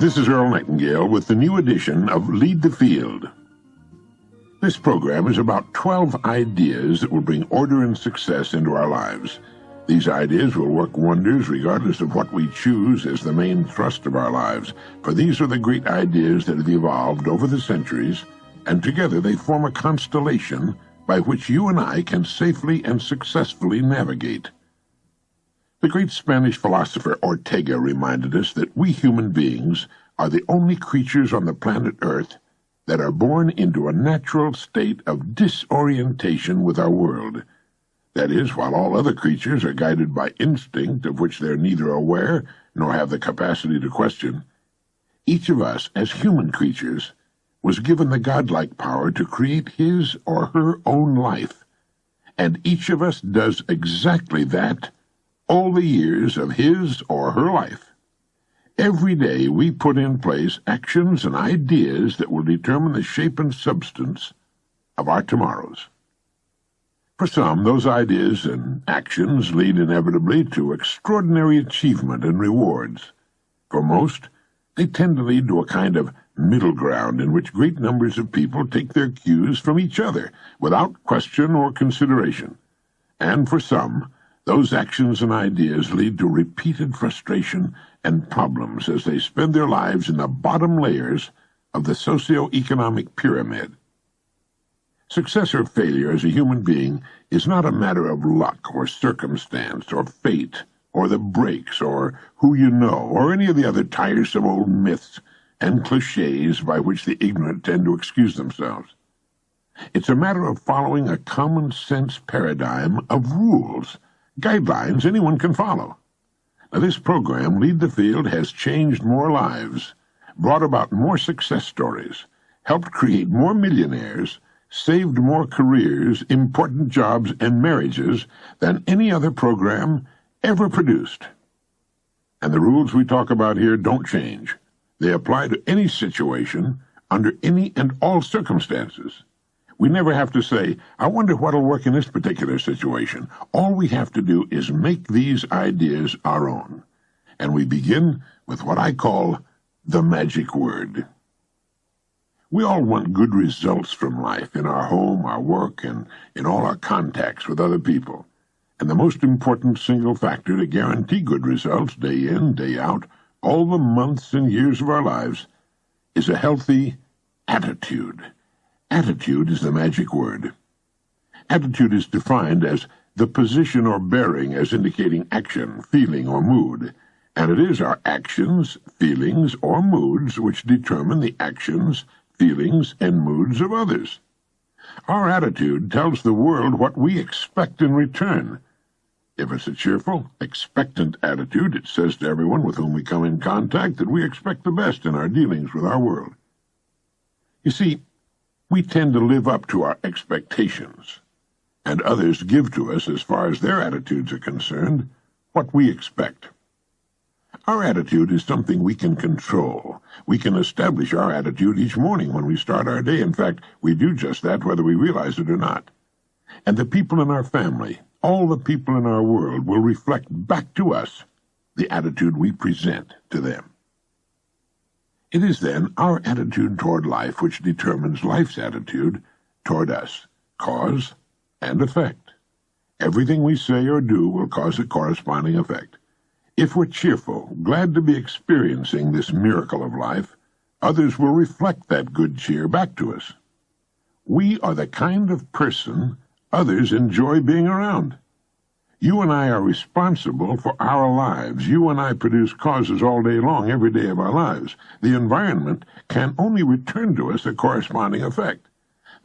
This is Earl Nightingale with the new edition of Lead the Field. This program is about 12 ideas that will bring order and success into our lives. These ideas will work wonders regardless of what we choose as the main thrust of our lives, for these are the great ideas that have evolved over the centuries, and together they form a constellation by which you and I can safely and successfully navigate. The great Spanish philosopher Ortega reminded us that we human beings are the only creatures on the planet Earth that are born into a natural state of disorientation with our world. That is, while all other creatures are guided by instinct of which they are neither aware nor have the capacity to question, each of us, as human creatures, was given the godlike power to create his or her own life, and each of us does exactly that all the years of his or her life. Every day we put in place actions and ideas that will determine the shape and substance of our tomorrows. For some, those ideas and actions lead inevitably to extraordinary achievement and rewards. For most, they tend to lead to a kind of middle ground in which great numbers of people take their cues from each other without question or consideration. And for some, those actions and ideas lead to repeated frustration and problems as they spend their lives in the bottom layers of the socio-economic pyramid. Success or failure as a human being is not a matter of luck or circumstance or fate or the breaks or who you know or any of the other tiresome old myths and cliches by which the ignorant tend to excuse themselves. It's a matter of following a common-sense paradigm of rules, guidelines anyone can follow. Now, this program, Lead the Field, has changed more lives, brought about more success stories, helped create more millionaires, saved more careers, important jobs, and marriages than any other program ever produced. And the rules we talk about here don't change. They apply to any situation, under any and all circumstances. We never have to say, I wonder what'll work in this particular situation. All we have to do is make these ideas our own. And we begin with what I call the magic word. We all want good results from life in our home, our work, and in all our contacts with other people. And the most important single factor to guarantee good results day in, day out, all the months and years of our lives, is a healthy attitude. Attitude is the magic word. Attitude is defined as the position or bearing as indicating action, feeling, or mood, and it is our actions, feelings, or moods which determine the actions, feelings, and moods of others. Our attitude tells the world what we expect in return. If it's a cheerful, expectant attitude, it says to everyone with whom we come in contact that we expect the best in our dealings with our world. You see, we tend to live up to our expectations, and others give to us, as far as their attitudes are concerned, what we expect. Our attitude is something we can control. We can establish our attitude each morning when we start our day. In fact, we do just that whether we realize it or not. And the people in our family, all the people in our world, will reflect back to us the attitude we present to them. It is then our attitude toward life which determines life's attitude toward us, cause and effect. Everything we say or do will cause a corresponding effect. If we're cheerful, glad to be experiencing this miracle of life, others will reflect that good cheer back to us. We are the kind of person others enjoy being around. You and I are responsible for our lives. You and I produce causes all day long, every day of our lives. The environment can only return to us a corresponding effect.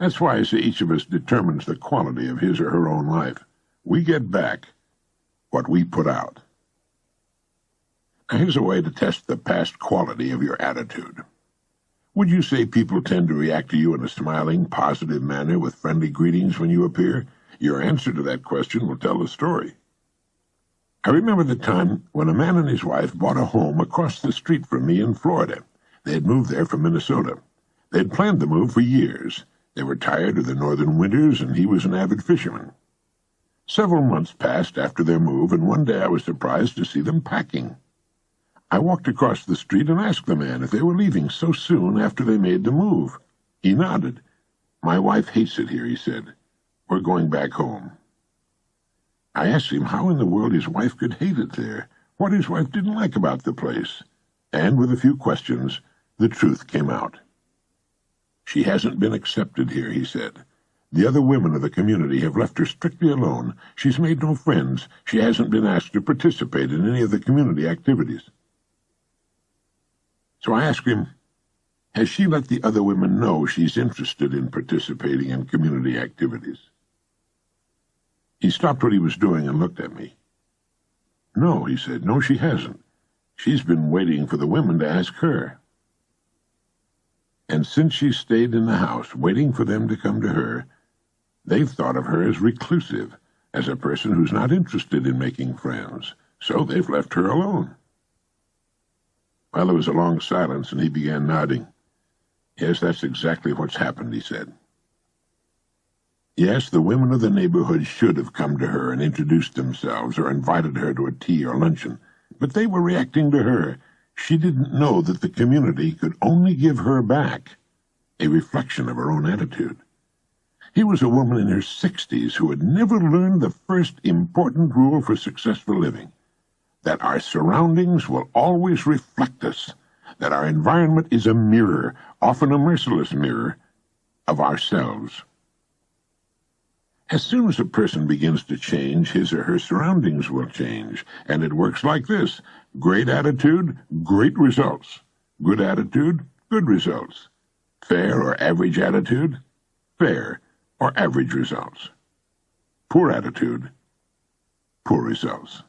That's why I say each of us determines the quality of his or her own life. We get back what we put out. Now, here's a way to test the past quality of your attitude. Would you say people tend to react to you in a smiling, positive manner with friendly greetings when you appear? Your answer to that question will tell the story. I remember the time when a man and his wife bought a home across the street from me in Florida. They had moved there from Minnesota. They had planned the move for years. They were tired of the northern winters, and he was an avid fisherman. Several months passed after their move, and one day I was surprised to see them packing. I walked across the street and asked the man if they were leaving so soon after they made the move. He nodded. "My wife hates it here," he said. "We're going back home." I asked him how in the world his wife could hate it there, what his wife didn't like about the place, and with a few questions, the truth came out. "She hasn't been accepted here," he said. "The other women of the community have left her strictly alone. She's made no friends. She hasn't been asked to participate in any of the community activities." So I asked him, has she let the other women know she's interested in participating in community activities? He stopped what he was doing and looked at me. "No," he said. "No, she hasn't. She's been waiting for the women to ask her." And since she stayed in the house, waiting for them to come to her, they've thought of her as reclusive, as a person who's not interested in making friends, so they've left her alone. Well, there was a long silence, and he began nodding. "Yes, that's exactly what's happened," he said. Yes, the women of the neighborhood should have come to her and introduced themselves or invited her to a tea or luncheon, but they were reacting to her. She didn't know that the community could only give her back a reflection of her own attitude. Here was a woman in her 60s who had never learned the first important rule for successful living, that our surroundings will always reflect us, that our environment is a mirror, often a merciless mirror, of ourselves. As soon as a person begins to change, his or her surroundings will change, and it works like this: great attitude, great results; good attitude, good results; fair or average attitude, fair or average results; poor attitude, poor results.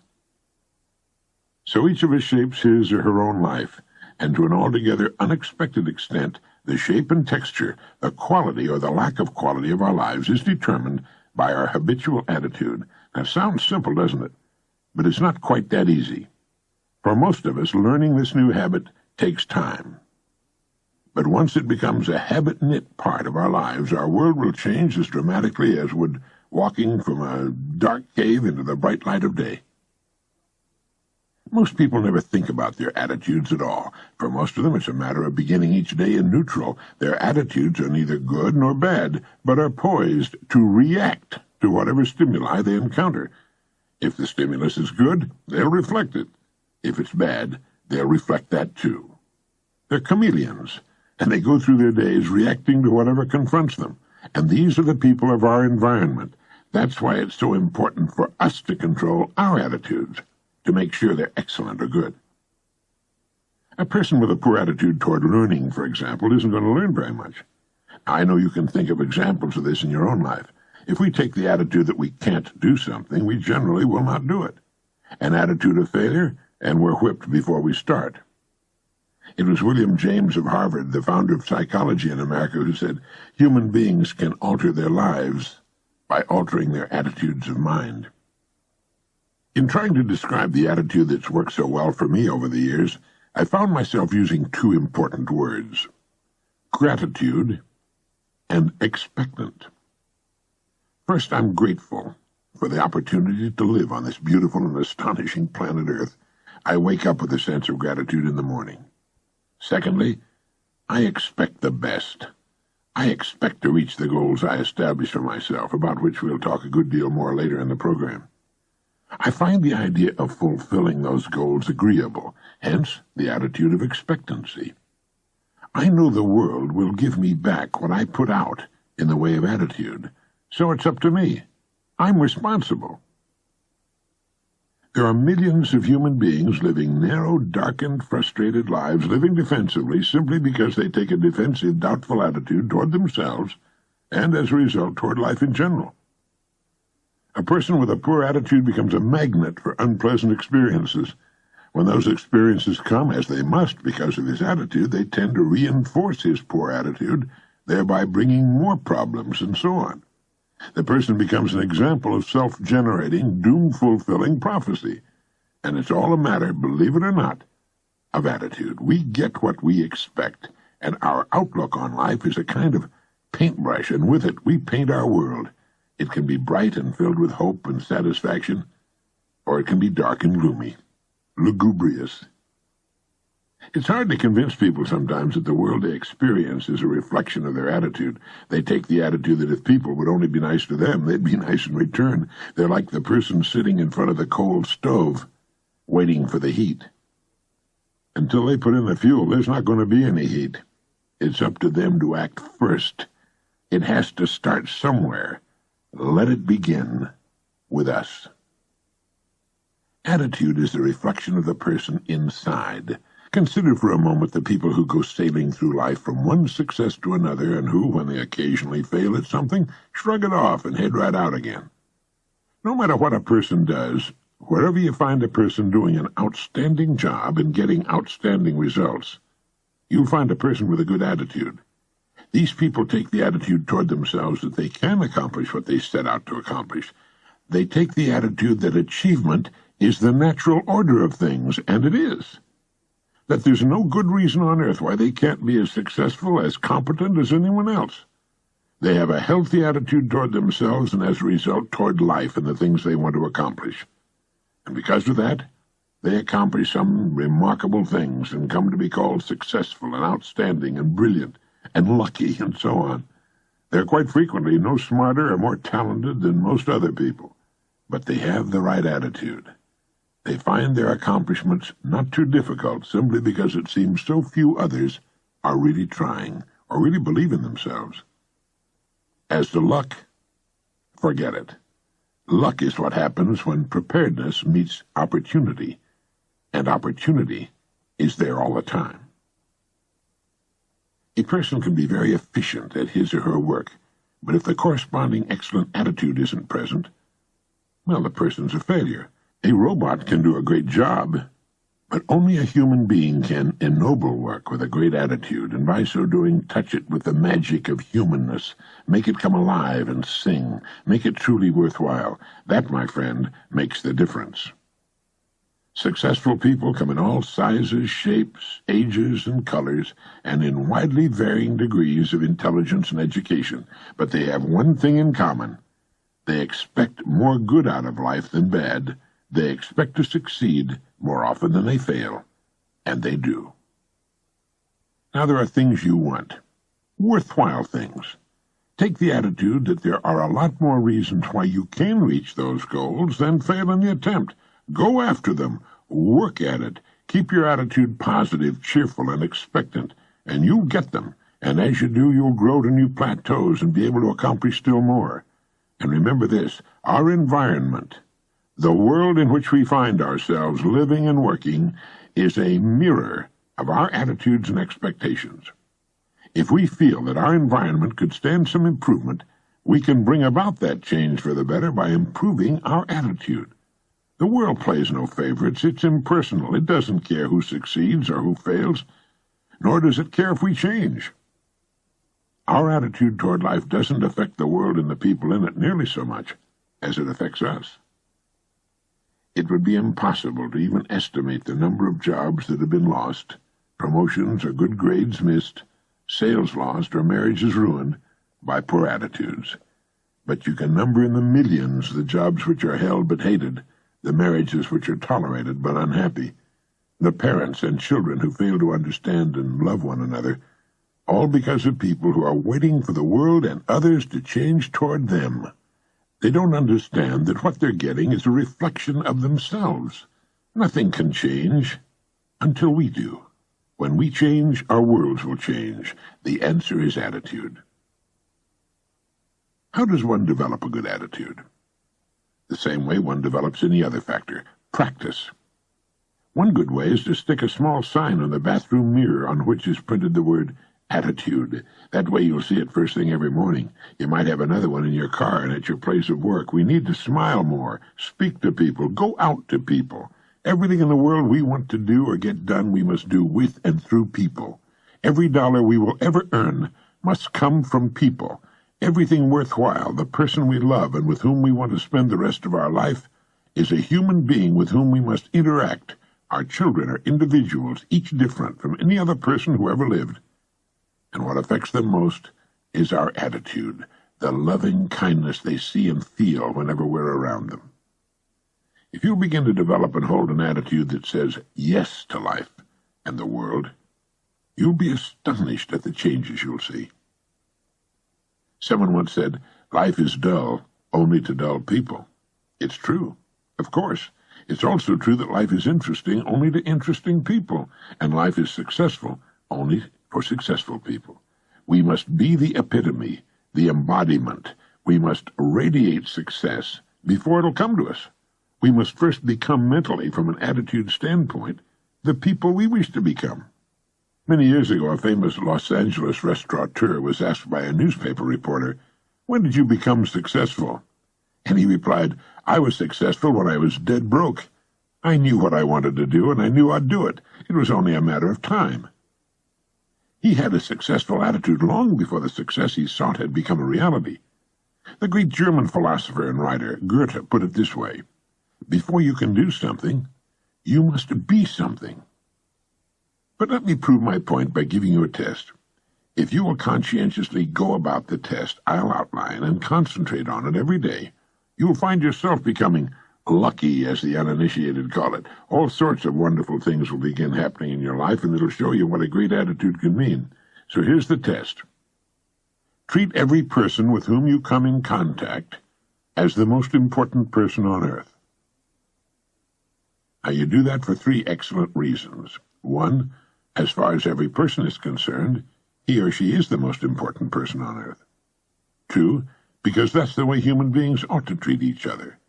So each of us shapes his or her own life, and to an altogether unexpected extent, the shape and texture, the quality or the lack of quality of our lives is determined by our habitual attitude. That sounds simple, doesn't it? But it's not quite that easy. For most of us, learning this new habit takes time. But once it becomes a habit-knit part of our lives, our world will change as dramatically as would walking from a dark cave into the bright light of day. Most people never think about their attitudes at all. For most of them, it's a matter of beginning each day in neutral. Their attitudes are neither good nor bad, but are poised to react to whatever stimuli they encounter. If the stimulus is good, they'll reflect it. If it's bad, they'll reflect that too. They're chameleons, and they go through their days reacting to whatever confronts them. And these are the people of our environment. That's why it's so important for us to control our attitudes, to make sure they're excellent or good. A person with a poor attitude toward learning, for example, isn't going to learn very much. I know you can think of examples of this in your own life. If we take the attitude that we can't do something, we generally will not do it. An attitude of failure, and we're whipped before we start. It was William James of Harvard, the founder of psychology in America, who said, "Human beings can alter their lives by altering their attitudes of mind." In trying to describe the attitude that's worked so well for me over the years, I found myself using two important words: gratitude and expectant. First, I'm grateful for the opportunity to live on this beautiful and astonishing planet Earth. I wake up with a sense of gratitude in the morning. Secondly, I expect the best. I expect to reach the goals I establish for myself, about which we'll talk a good deal more later in the program. I find the idea of fulfilling those goals agreeable, hence the attitude of expectancy. I know the world will give me back what I put out in the way of attitude, so it's up to me. I'm responsible. There are millions of human beings living narrow, darkened, frustrated lives, living defensively simply because they take a defensive, doubtful attitude toward themselves and, as a result, toward life in general. A person with a poor attitude becomes a magnet for unpleasant experiences. When those experiences come, as they must because of his attitude, they tend to reinforce his poor attitude, thereby bringing more problems and so on. The person becomes an example of self-generating, doom-fulfilling prophecy. And it's all a matter, believe it or not, of attitude. We get what we expect, and our outlook on life is a kind of paintbrush, and with it we paint our world. It can be bright and filled with hope and satisfaction, or it can be dark and gloomy, lugubrious, It's hard to convince people sometimes that the world they experience is a reflection of their attitude. They take the attitude that if people would only be nice to them, they'd be nice in return. They're like the person sitting in front of the cold stove, waiting for the heat. Until they put in the fuel, there's not going to be any heat. It's up to them to act first. It has to start somewhere. Let it begin with us. Attitude is the reflection of the person inside. Consider for a moment the people who go sailing through life from one success to another and who, when they occasionally fail at something, shrug it off and head right out again. No matter what a person does, wherever you find a person doing an outstanding job and getting outstanding results, you'll find a person with a good attitude. These people take the attitude toward themselves that they can accomplish what they set out to accomplish. They take the attitude that achievement is the natural order of things, and it is. That there's no good reason on earth why they can't be as successful, as competent as anyone else. They have a healthy attitude toward themselves and, as a result, toward life and the things they want to accomplish. And because of that, they accomplish some remarkable things and come to be called successful and outstanding and brilliant and lucky and so on. They're quite frequently no smarter or more talented than most other people, but they have the right attitude. They find their accomplishments not too difficult simply because it seems so few others are really trying or really believe in themselves. As to luck, forget it. Luck is what happens when preparedness meets opportunity, and opportunity is there all the time. A person can be very efficient at his or her work, but if the corresponding excellent attitude isn't present, well, the person's a failure. A robot can do a great job, but only a human being can ennoble work with a great attitude, and by so doing touch it with the magic of humanness, make it come alive and sing, make it truly worthwhile. That, my friend, makes the difference. Successful people come in all sizes, shapes, ages, and colors, and in widely varying degrees of intelligence and education, but they have one thing in common. They expect more good out of life than bad. They expect to succeed more often than they fail, and they do. Now there are things you want, worthwhile things. Take the attitude that there are a lot more reasons why you can reach those goals than fail in the attempt. Go after them. Work at it. Keep your attitude positive, cheerful, and expectant, and you'll get them. And as you do, you'll grow to new plateaus and be able to accomplish still more. And remember this, our environment, the world in which we find ourselves living and working, is a mirror of our attitudes and expectations. If we feel that our environment could stand some improvement, we can bring about that change for the better by improving our attitude. The world plays no favorites. It's impersonal. It doesn't care who succeeds or who fails, nor does it care if we change. Our attitude toward life doesn't affect the world and the people in it nearly so much as it affects us. It would be impossible to even estimate the number of jobs that have been lost, promotions or good grades missed, sales lost, or marriages ruined by poor attitudes. But you can number in the millions the jobs which are held but hated, the marriages which are tolerated but unhappy, the parents and children who fail to understand and love one another, all because of people who are waiting for the world and others to change toward them. They don't understand that what they're getting is a reflection of themselves. Nothing can change until we do. When we change, our worlds will change. The answer is attitude. How does one develop a good attitude? The same way one develops any other factor, practice. One good way is to stick a small sign on the bathroom mirror on which is printed the word attitude. That way you'll see it first thing every morning. You might have another one in your car and at your place of work. We need to smile more, speak to people, go out to people. Everything in the world we want to do or get done we must do with and through people. Every dollar we will ever earn must come from people. Everything worthwhile, the person we love and with whom we want to spend the rest of our life, is a human being with whom we must interact. Our children are individuals, each different from any other person who ever lived. And what affects them most is our attitude, the loving kindness they see and feel whenever we're around them. If you begin to develop and hold an attitude that says yes to life and the world. You'll be astonished at the changes you'll see. Someone once said, "Life is dull only to dull people." It's true, of course. It's also true that life is interesting only to interesting people, and life is successful only for successful people. We must be the epitome, the embodiment. We must radiate success before it'll come to us. We must first become mentally, from an attitude standpoint, the people we wish to become. Many years ago, a famous Los Angeles restaurateur was asked by a newspaper reporter, "When did you become successful?" And he replied, "I was successful when I was dead broke. I knew what I wanted to do, and I knew I'd do it. It was only a matter of time." He had a successful attitude long before the success he sought had become a reality. The great German philosopher and writer Goethe put it this way: "Before you can do something, you must be something." But let me prove my point by giving you a test. If you will conscientiously go about the test I'll outline and concentrate on it every day, you will find yourself becoming lucky, as the uninitiated call it. All sorts of wonderful things will begin happening in your life, and it'll show you what a great attitude can mean. So here's the test. Treat every person with whom you come in contact as the most important person on earth. Now, you do that for 3 excellent reasons. 1, as far as every person is concerned, he or she is the most important person on earth. 2, because that's the way human beings ought to treat each other.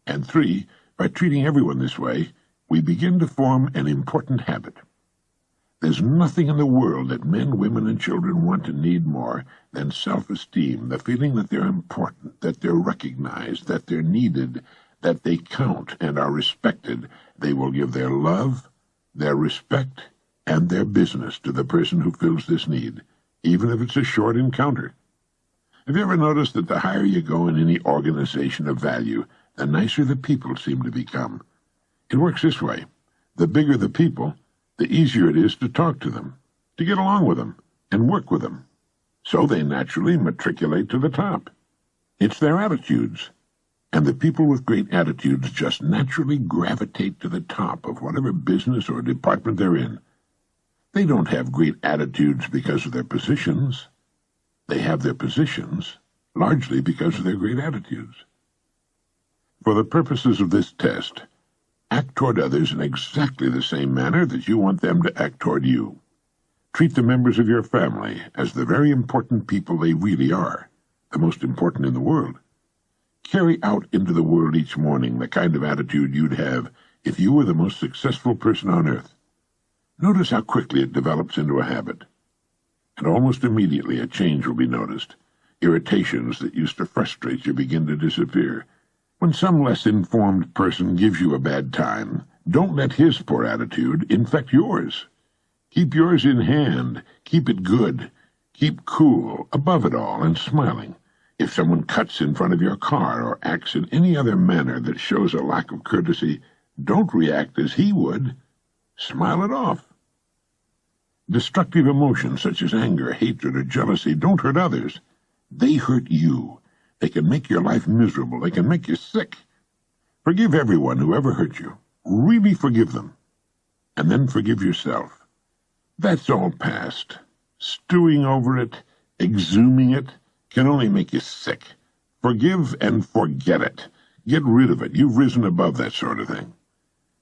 And 3, by treating everyone this way, we begin to form an important habit. There's nothing in the world that men, women, and children want and need more than self-esteem, the feeling that they're important, that they're recognized, that they're needed, that they count and are respected. They will give their love, their respect, and their business to the person who fills this need, even if it's a short encounter. Have you ever noticed that the higher you go in any organization of value, the nicer the people seem to become? It works this way. The bigger the people, the easier it is to talk to them, to get along with them, and work with them. So they naturally matriculate to the top. It's their attitudes. And the people with great attitudes just naturally gravitate to the top of whatever business or department they're in. They don't have great attitudes because of their positions. They have their positions largely because of their great attitudes. For the purposes of this test, act toward others in exactly the same manner that you want them to act toward you. Treat the members of your family as the very important people they really are, the most important in the world. Carry out into the world each morning the kind of attitude you'd have if you were the most successful person on earth. Notice how quickly it develops into a habit. And almost immediately a change will be noticed. Irritations that used to frustrate you begin to disappear. When some less informed person gives you a bad time, don't let his poor attitude infect yours. Keep yours in hand. Keep it good. Keep cool, above it all, and smiling. If someone cuts in front of your car or acts in any other manner that shows a lack of courtesy, don't react as he would. Smile it off. Destructive emotions such as anger, hatred, or jealousy don't hurt others. They hurt you. They can make your life miserable. They can make you sick. Forgive everyone who ever hurt you. Really forgive them. And then forgive yourself. That's all past. Stewing over it, exhuming it, can only make you sick. Forgive and forget it. Get rid of it. You've risen above that sort of thing.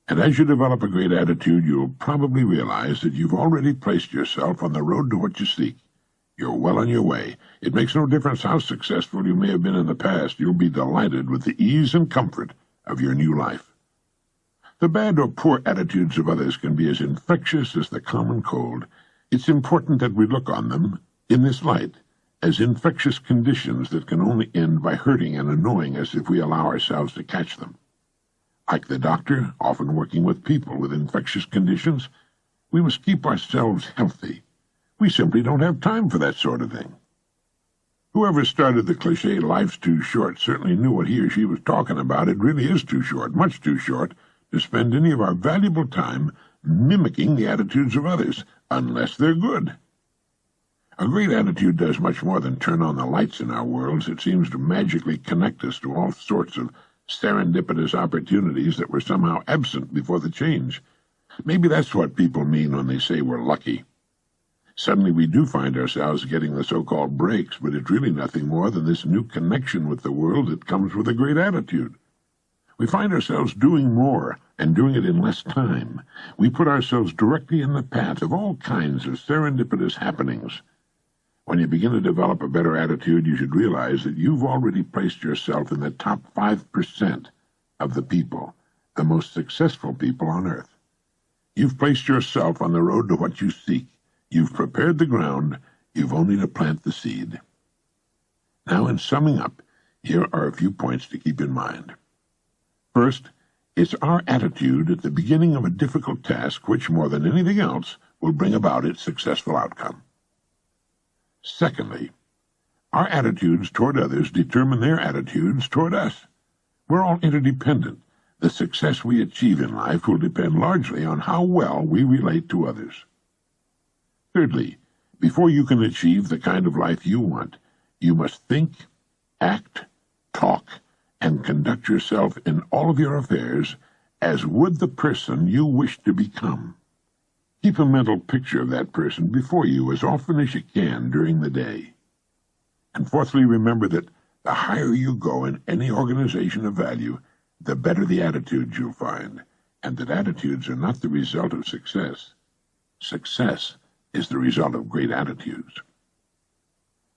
And as you develop a great attitude, you'll probably realize that you've already placed yourself on the road to what you seek. You're well on your way. It makes no difference how successful you may have been in the past. You'll be delighted with the ease and comfort of your new life. The bad or poor attitudes of others can be as infectious as the common cold. It's important that we look on them in this light, as infectious conditions that can only end by hurting and annoying us if we allow ourselves to catch them. Like the doctor, often working with people with infectious conditions, we must keep ourselves healthy. We simply don't have time for that sort of thing. Whoever started the cliché, "Life's too short," certainly knew what he or she was talking about. It really is too short, much too short, to spend any of our valuable time mimicking the attitudes of others, unless they're good. A great attitude does much more than turn on the lights in our worlds. It seems to magically connect us to all sorts of serendipitous opportunities that were somehow absent before the change. Maybe that's what people mean when they say we're lucky. Suddenly we do find ourselves getting the so-called breaks, but it's really nothing more than this new connection with the world that comes with a great attitude. We find ourselves doing more and doing it in less time. We put ourselves directly in the path of all kinds of serendipitous happenings. When you begin to develop a better attitude, you should realize that you've already placed yourself in the top 5% of the people, the most successful people on earth. You've placed yourself on the road to what you seek. You've prepared the ground. You've only to plant the seed. Now, in summing up, here are a few points to keep in mind. First, it's our attitude at the beginning of a difficult task which, more than anything else, will bring about its successful outcome. Secondly, our attitudes toward others determine their attitudes toward us. We're all interdependent. The success we achieve in life will depend largely on how well we relate to others. Thirdly, before you can achieve the kind of life you want, you must think, act, talk, and conduct yourself in all of your affairs as would the person you wish to become. Keep a mental picture of that person before you as often as you can during the day. And fourthly, remember that the higher you go in any organization of value, the better the attitudes you'll find, and that attitudes are not the result of success. Success is the result of great attitudes.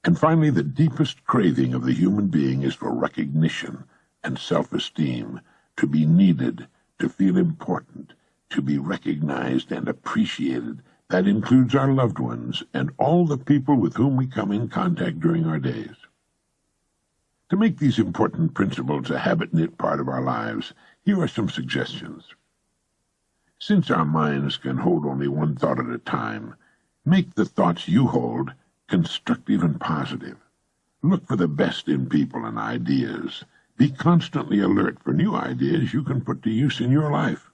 And finally, the deepest craving of the human being is for recognition and self-esteem, to be needed, to feel important, to be recognized and appreciated. That includes our loved ones and all the people with whom we come in contact during our days. To make these important principles a habit-knit part of our lives, here are some suggestions. Since our minds can hold only one thought at a time, make the thoughts you hold constructive and positive. Look for the best in people and ideas. Be constantly alert for new ideas you can put to use in your life.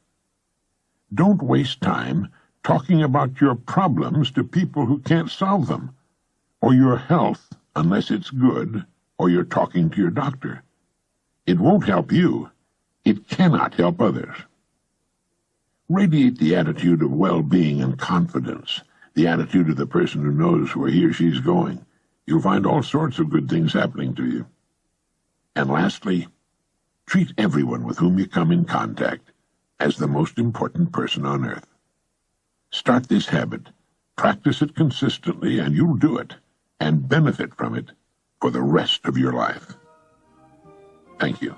Don't waste time talking about your problems to people who can't solve them, or your health unless it's good, or you're talking to your doctor. It won't help you. It cannot help others. Radiate the attitude of well-being and confidence, the attitude of the person who knows where he or she's going. You'll find all sorts of good things happening to you. And lastly, treat everyone with whom you come in contact as the most important person on earth. Start this habit, practice it consistently, and you'll do it and benefit from it for the rest of your life. Thank you.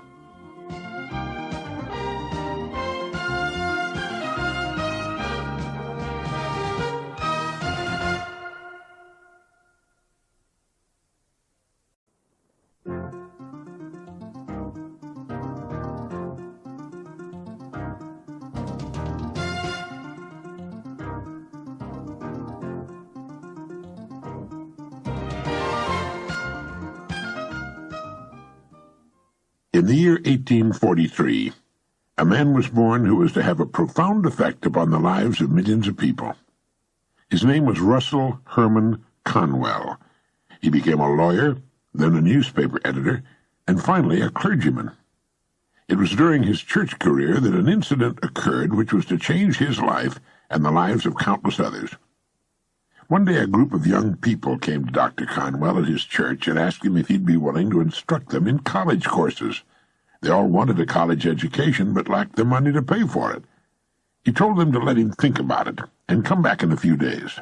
In the year 1843, a man was born who was to have a profound effect upon the lives of millions of people. His name was Russell Herman Conwell. He became a lawyer, then a newspaper editor, and finally a clergyman. It was during his church career that an incident occurred which was to change his life and the lives of countless others. One day a group of young people came to Dr. Conwell at his church and asked him if he'd be willing to instruct them in college courses. They all wanted a college education but lacked the money to pay for it. He told them to let him think about it and come back in a few days.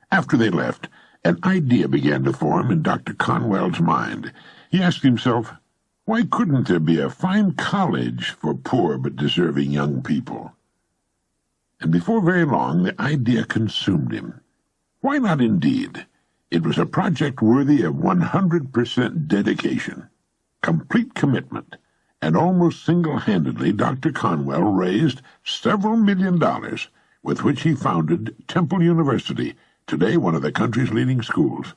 After they left, an idea began to form in Dr. Conwell's mind. He asked himself, why couldn't there be a fine college for poor but deserving young people? And before very long the idea consumed him. Why not indeed? It was a project worthy of 100% dedication, complete commitment, and almost single-handedly Dr. Conwell raised several $1 million with which he founded Temple University, today one of the country's leading schools.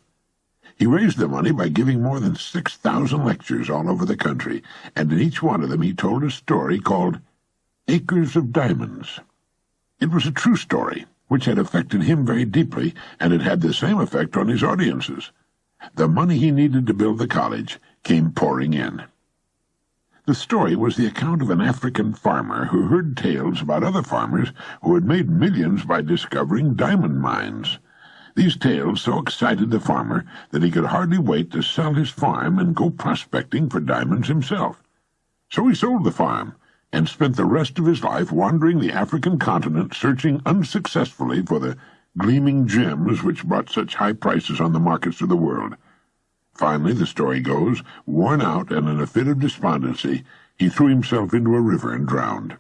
He raised the money by giving more than 6,000 lectures all over the country, and in each one of them he told a story called Acres of Diamonds. It was a true story, which had affected him very deeply, and it had the same effect on his audiences. The money he needed to build the college came pouring in. The story was the account of an African farmer who heard tales about other farmers who had made millions by discovering diamond mines. These tales so excited the farmer that he could hardly wait to sell his farm and go prospecting for diamonds himself. So he sold the farm and spent the rest of his life wandering the African continent, searching unsuccessfully for the gleaming gems which brought such high prices on the markets of the world. Finally, the story goes, worn out and in a fit of despondency, he threw himself into a river and drowned.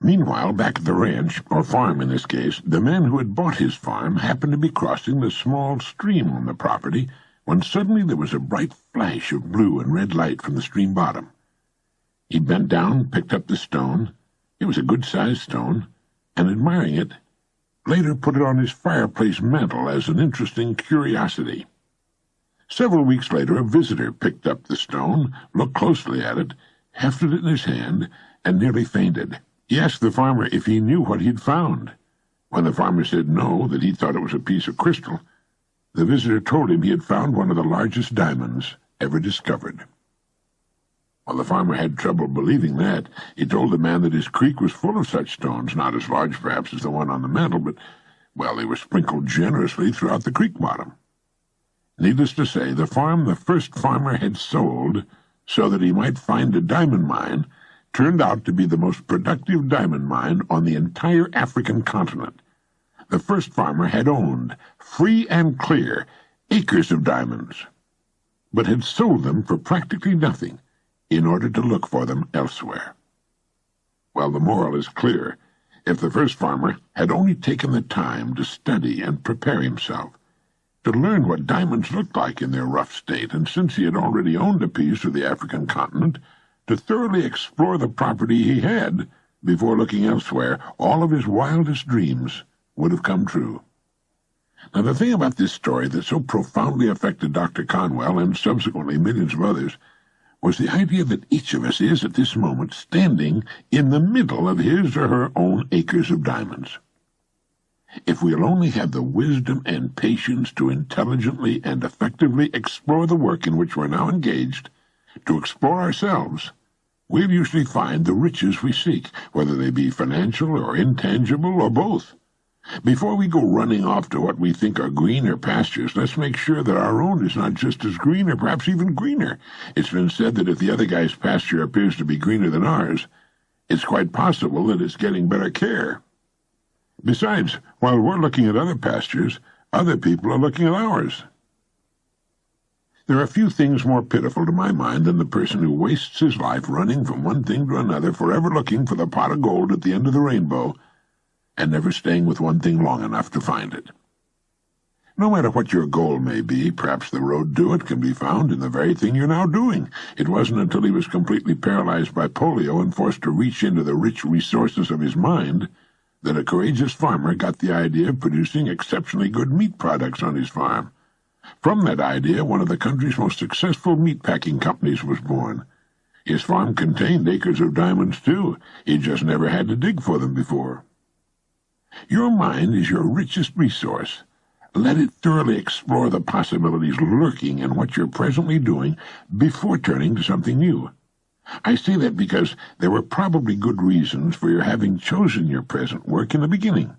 Meanwhile, back at the ranch, or farm in this case, the man who had bought his farm happened to be crossing the small stream on the property when suddenly there was a bright flash of blue and red light from the stream bottom. He bent down, picked up the stone. It was a good-sized stone, and admiring it, later put it on his fireplace mantel as an interesting curiosity. Several weeks later, a visitor picked up the stone, looked closely at it, hefted it in his hand, and nearly fainted. He asked the farmer if he knew what he'd found. When the farmer said no, that he thought it was a piece of crystal, the visitor told him he had found one of the largest diamonds ever discovered. While the farmer had trouble believing that, he told the man that his creek was full of such stones, not as large perhaps as the one on the mantel, but, well, they were sprinkled generously throughout the creek bottom. Needless to say, the farm the first farmer had sold so that he might find a diamond mine turned out to be the most productive diamond mine on the entire African continent. The first farmer had owned, free and clear, acres of diamonds, but had sold them for practically nothing in order to look for them elsewhere. Well, the moral is clear. If the first farmer had only taken the time to study and prepare himself, to learn what diamonds looked like in their rough state, and since he had already owned a piece of the African continent, to thoroughly explore the property he had before looking elsewhere, all of his wildest dreams would have come true. Now, the thing about this story that so profoundly affected Dr. Conwell and subsequently millions of others was the idea that each of us is, at this moment, standing in the middle of his or her own acres of diamonds. If we'll only have the wisdom and patience to intelligently and effectively explore the work in which we're now engaged, to explore ourselves, we'll usually find the riches we seek, whether they be financial or intangible or both. Before we go running off to what we think are greener pastures, let's make sure that our own is not just as green or perhaps even greener. It's been said that if the other guy's pasture appears to be greener than ours, it's quite possible that it's getting better care. Besides, while we're looking at other pastures, other people are looking at ours. There are few things more pitiful to my mind than the person who wastes his life running from one thing to another, forever looking for the pot of gold at the end of the rainbow, and never staying with one thing long enough to find it. No matter what your goal may be, perhaps the road to it can be found in the very thing you're now doing. It wasn't until he was completely paralyzed by polio and forced to reach into the rich resources of his mind that a courageous farmer got the idea of producing exceptionally good meat products on his farm. From that idea, one of the country's most successful meat-packing companies was born. His farm contained acres of diamonds, too. He just never had to dig for them before. Your mind is your richest resource. Let it thoroughly explore the possibilities lurking in what you're presently doing before turning to something new. I say that because there were probably good reasons for your having chosen your present work in the beginning.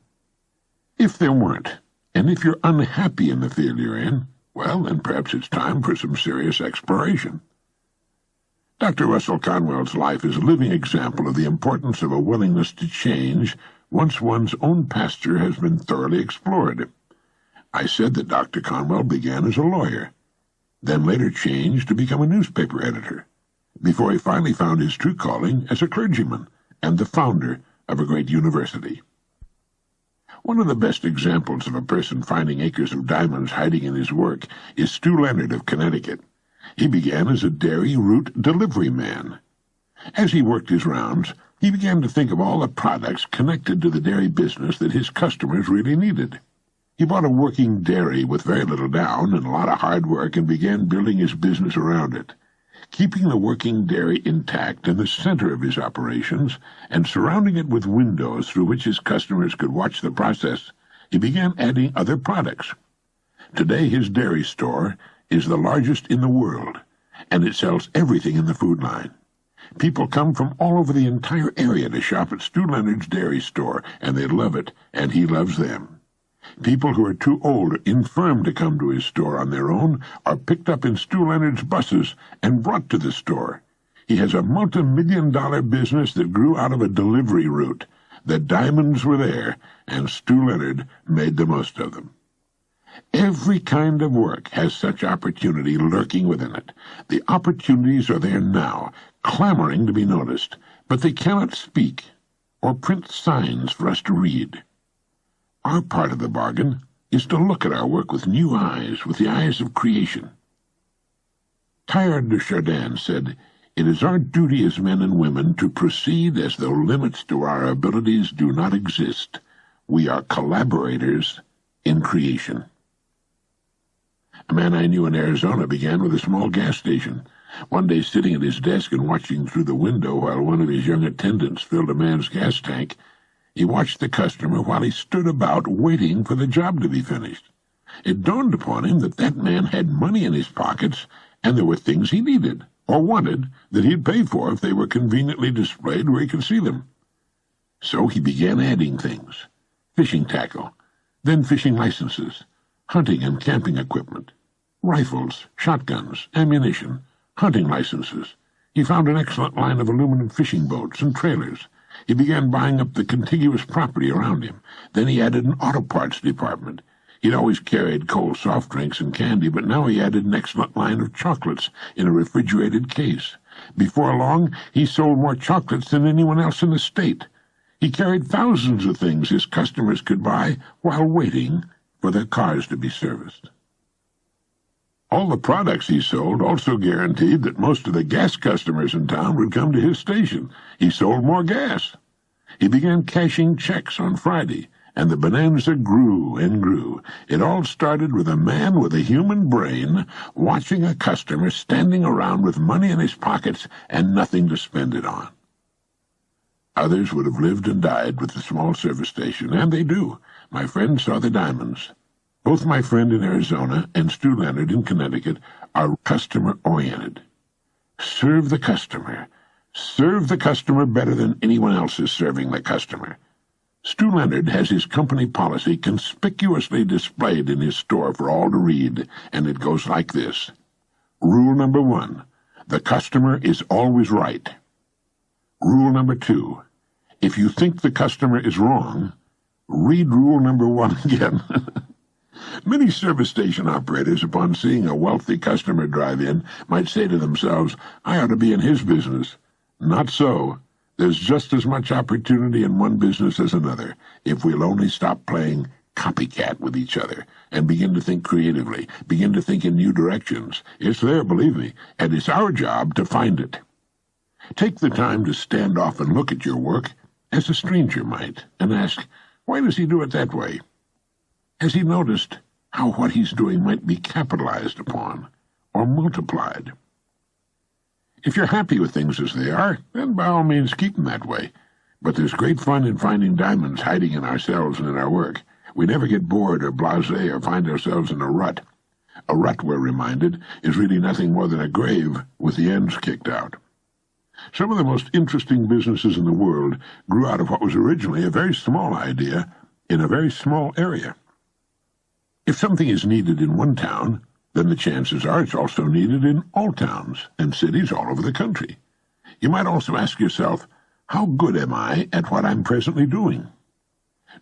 If there weren't, and if you're unhappy in the field you're in, well, then perhaps it's time for some serious exploration. Dr. Russell Conwell's life is a living example of the importance of a willingness to change once one's own pasture has been thoroughly explored. I said that Dr. Conwell began as a lawyer, then later changed to become a newspaper editor, before he finally found his true calling as a clergyman and the founder of a great university. One of the best examples of a person finding acres of diamonds hiding in his work is Stu Leonard of Connecticut. He began as a dairy route delivery man. As he worked his rounds, he began to think of all the products connected to the dairy business that his customers really needed. He bought a working dairy with very little down and a lot of hard work and began building his business around it. Keeping the working dairy intact in the center of his operations and surrounding it with windows through which his customers could watch the process, he began adding other products. Today his dairy store is the largest in the world, and it sells everything in the food line. People come from all over the entire area to shop at Stu Leonard's dairy store, and they love it, and he loves them. People who are too old or infirm to come to his store on their own are picked up in Stu Leonard's buses and brought to the store. He has a multi-million-dollar business that grew out of a delivery route. The diamonds were there, and Stu Leonard made the most of them. Every kind of work has such opportunity lurking within it. The opportunities are there now, clamoring to be noticed, but they cannot speak or print signs for us to read. Our part of the bargain is to look at our work with new eyes, with the eyes of creation. Teilhard de Chardin said, "It is our duty as men and women to proceed as though limits to our abilities do not exist. We are collaborators in creation." A man I knew in Arizona began with a small gas station. One day, sitting at his desk and watching through the window while one of his young attendants filled a man's gas tank, he watched the customer while he stood about waiting for the job to be finished. It dawned upon him that that man had money in his pockets, and there were things he needed or wanted that he'd pay for if they were conveniently displayed where he could see them. So he began adding things: fishing tackle, then fishing licenses, hunting and camping equipment, rifles, shotguns, ammunition, hunting licenses. He found an excellent line of aluminum fishing boats and trailers. He began buying up the contiguous property around him. Then he added an auto parts department. He'd always carried cold soft drinks and candy, but now he added an excellent line of chocolates in a refrigerated case. Before long, he sold more chocolates than anyone else in the state. He carried thousands of things his customers could buy while waiting for their cars to be serviced. All the products he sold also guaranteed that most of the gas customers in town would come to his station. He sold more gas. He began cashing checks on Friday, and the bonanza grew and grew. It all started with a man with a human brain watching a customer standing around with money in his pockets and nothing to spend it on. Others would have lived and died with the small service station, and they do. My friend saw the diamonds. Both my friend in Arizona and Stu Leonard in Connecticut are customer-oriented. Serve the customer. Serve the customer better than anyone else is serving the customer. Stu Leonard has his company policy conspicuously displayed in his store for all to read, and it goes like this. Rule number 1, the customer is always right. Rule number 2, if you think the customer is wrong, read rule number 1 again. Many service station operators, upon seeing a wealthy customer drive in, might say to themselves, I ought to be in his business. Not so. There's just as much opportunity in one business as another, if we'll only stop playing copycat with each other and begin to think creatively, begin to think in new directions. It's there, believe me, and it's our job to find it. Take the time to stand off and look at your work as a stranger might, and ask, why does he do it that way? Has he noticed how what he's doing might be capitalized upon or multiplied? If you're happy with things as they are, then by all means keep them that way. But there's great fun in finding diamonds hiding in ourselves and in our work. We never get bored or blasé or find ourselves in a rut. A rut, we're reminded, is really nothing more than a grave with the ends kicked out. Some of the most interesting businesses in the world grew out of what was originally a very small idea in a very small area. If something is needed in one town, then the chances are it's also needed in all towns and cities all over the country. You might also ask yourself, how good am I at what I'm presently doing?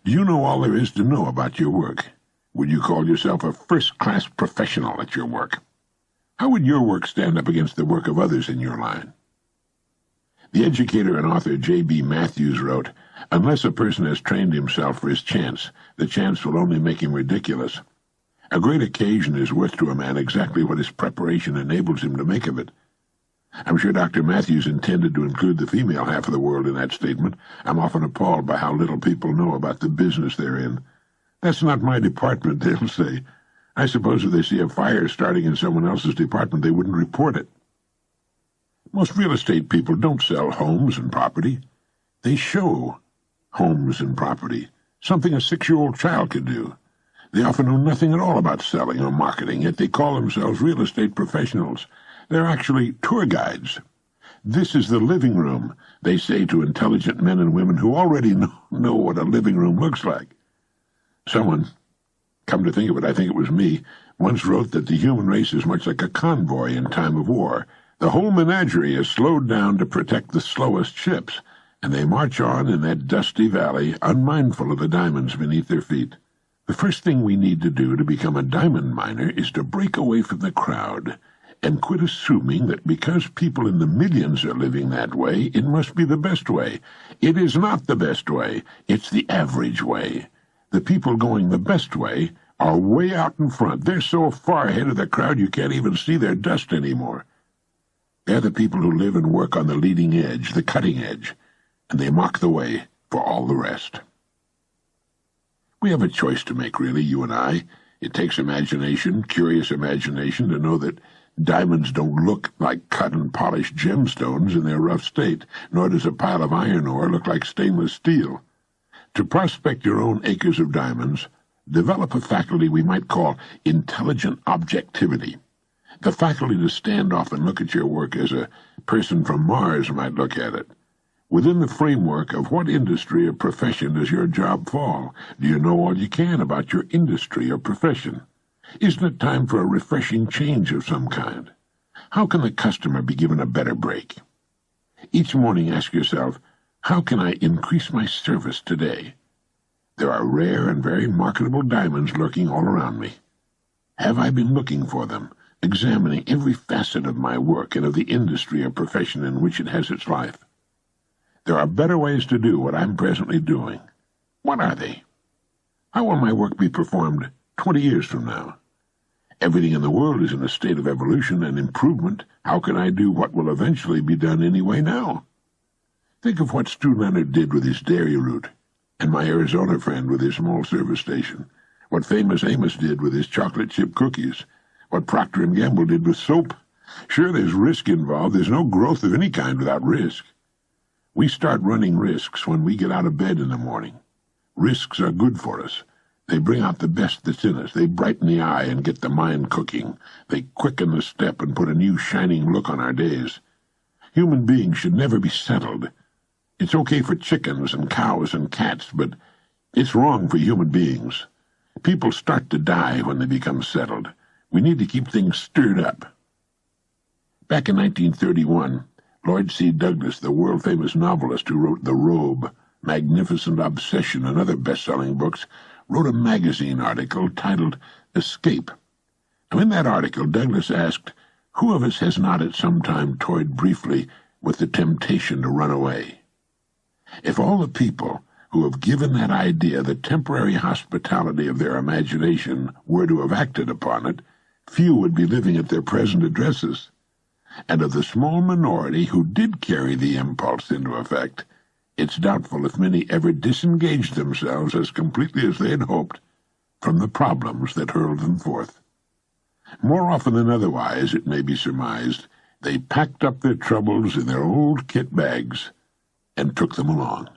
Do you know all there is to know about your work? Would you call yourself a first-class professional at your work? How would your work stand up against the work of others in your line? The educator and author J.B. Matthews wrote, unless a person has trained himself for his chance, the chance will only make him ridiculous. A great occasion is worth to a man exactly what his preparation enables him to make of it. I'm sure Dr. Matthews intended to include the female half of the world in that statement. I'm often appalled by how little people know about the business they're in. That's not my department, they'll say. I suppose if they see a fire starting in someone else's department, they wouldn't report it. Most real estate people don't sell homes and property. They show homes and property, something a 6-year-old child could do. They often know nothing at all about selling or marketing, yet they call themselves real estate professionals. They're actually tour guides. This is the living room, they say to intelligent men and women who already know what a living room looks like. Someone, come to think of it, I think it was me, once wrote that the human race is much like a convoy in time of war. The whole menagerie is slowed down to protect the slowest ships, and they march on in that dusty valley, unmindful of the diamonds beneath their feet. The first thing we need to do to become a diamond miner is to break away from the crowd and quit assuming that because people in the millions are living that way, it must be the best way. It is not the best way. It's the average way. The people going the best way are way out in front. They're so far ahead of the crowd you can't even see their dust anymore. They're the people who live and work on the leading edge, the cutting edge, and they mark the way for all the rest. We have a choice to make, really, you and I. It takes imagination, curious imagination, to know that diamonds don't look like cut and polished gemstones in their rough state, nor does a pile of iron ore look like stainless steel. To prospect your own acres of diamonds, develop a faculty we might call intelligent objectivity, the faculty to stand off and look at your work as a person from Mars might look at it. Within the framework of what industry or profession does your job fall? Do you know all you can about your industry or profession? Isn't it time for a refreshing change of some kind? How can the customer be given a better break? Each morning ask yourself, how can I increase my service today? There are rare and very marketable diamonds lurking all around me. Have I been looking for them, examining every facet of my work and of the industry or profession in which it has its life? There are better ways to do what I'm presently doing. What are they? How will my work be performed 20 years from now? Everything in the world is in a state of evolution and improvement. How can I do what will eventually be done anyway now? Think of what Stu Leonard did with his dairy route, and my Arizona friend with his small service station, what Famous Amos did with his chocolate chip cookies, what Procter & Gamble did with soap. Sure, there's risk involved. There's no growth of any kind without risk. We start running risks when we get out of bed in the morning. Risks are good for us. They bring out the best that's in us. They brighten the eye and get the mind cooking. They quicken the step and put a new shining look on our days. Human beings should never be settled. It's okay for chickens and cows and cats, but it's wrong for human beings. People start to die when they become settled. We need to keep things stirred up. Back in 1931, Lloyd C. Douglas, the world-famous novelist who wrote The Robe, Magnificent Obsession, and other best-selling books, wrote a magazine article titled Escape. Now, in that article, Douglas asked, who of us has not at some time toyed briefly with the temptation to run away? If all the people who have given that idea the temporary hospitality of their imagination were to have acted upon it, few would be living at their present addresses. And of the small minority who did carry the impulse into effect, it's doubtful if many ever disengaged themselves as completely as they had hoped from the problems that hurled them forth. More often than otherwise, it may be surmised, they packed up their troubles in their old kit bags and took them along.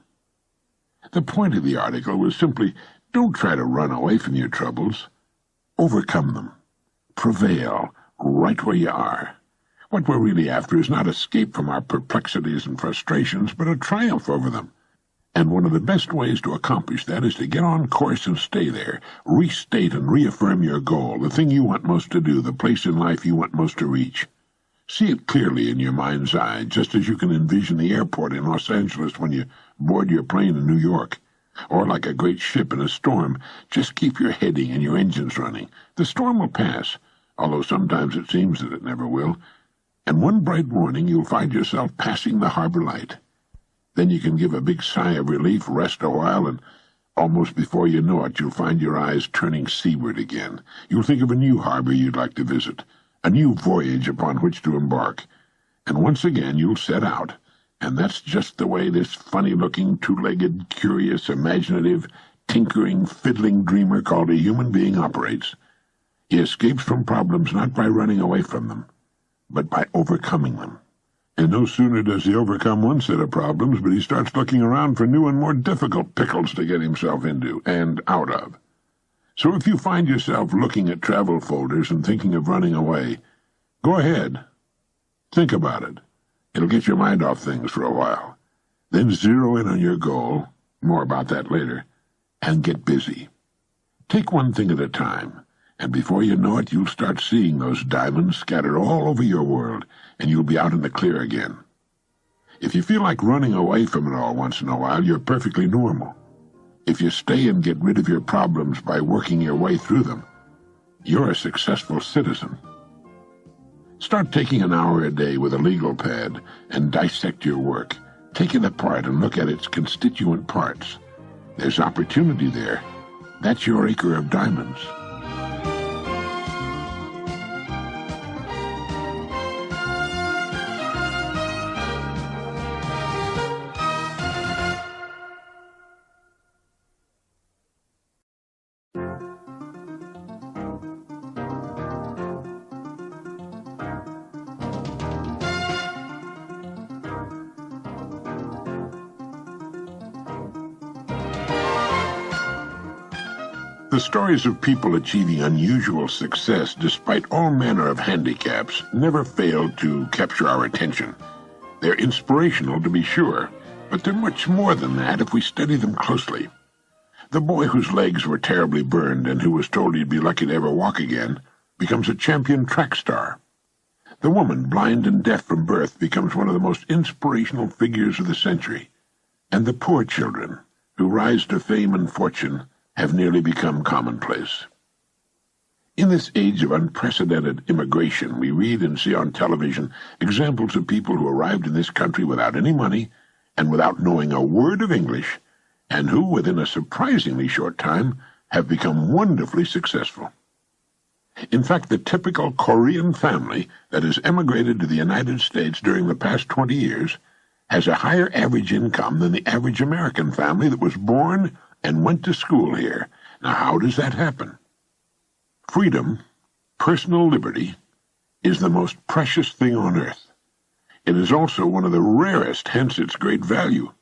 The point of the article was simply, don't try to run away from your troubles. Overcome them. Prevail right where you are. What we're really after is not escape from our perplexities and frustrations, but a triumph over them. And one of the best ways to accomplish that is to get on course and stay there, restate and reaffirm your goal, the thing you want most to do, the place in life you want most to reach. See it clearly in your mind's eye, just as you can envision the airport in Los Angeles when you board your plane in New York. Or like a great ship in a storm, just keep your heading and your engines running. The storm will pass, although sometimes it seems that it never will. And one bright morning you'll find yourself passing the harbor light. Then you can give a big sigh of relief, rest a while, and almost before you know it, you'll find your eyes turning seaward again. You'll think of a new harbor you'd like to visit, a new voyage upon which to embark. And once again you'll set out. And that's just the way this funny-looking, two-legged, curious, imaginative, tinkering, fiddling dreamer called a human being operates. He escapes from problems not by running away from them, but by overcoming them. And no sooner does he overcome one set of problems, but he starts looking around for new and more difficult pickles to get himself into and out of. So if you find yourself looking at travel folders and thinking of running away, go ahead. Think about it. It'll get your mind off things for a while. Then zero in on your goal, more about that later, and get busy. Take one thing at a time, and before you know it, you'll start seeing those diamonds scattered all over your world, and you'll be out in the clear again. If you feel like running away from it all once in a while, you're perfectly normal. If you stay and get rid of your problems by working your way through them, you're a successful citizen. Start taking an hour a day with a legal pad and dissect your work. Take it apart and look at its constituent parts. There's opportunity there. That's your acre of diamonds. The stories of people achieving unusual success despite all manner of handicaps never fail to capture our attention. They're inspirational, to be sure, but they're much more than that if we study them closely. The boy whose legs were terribly burned and who was told he'd be lucky to ever walk again becomes a champion track star. The woman, blind and deaf from birth, becomes one of the most inspirational figures of the century. And the poor children, who rise to fame and fortune, have nearly become commonplace. In this age of unprecedented immigration, we read and see on television examples of people who arrived in this country without any money and without knowing a word of English, and who, within a surprisingly short time, have become wonderfully successful. In fact, the typical Korean family that has emigrated to the United States during the past 20 years has a higher average income than the average American family that was born and went to school here. Now, how does that happen? Freedom, personal liberty, is the most precious thing on earth. It is also one of the rarest, hence its great value.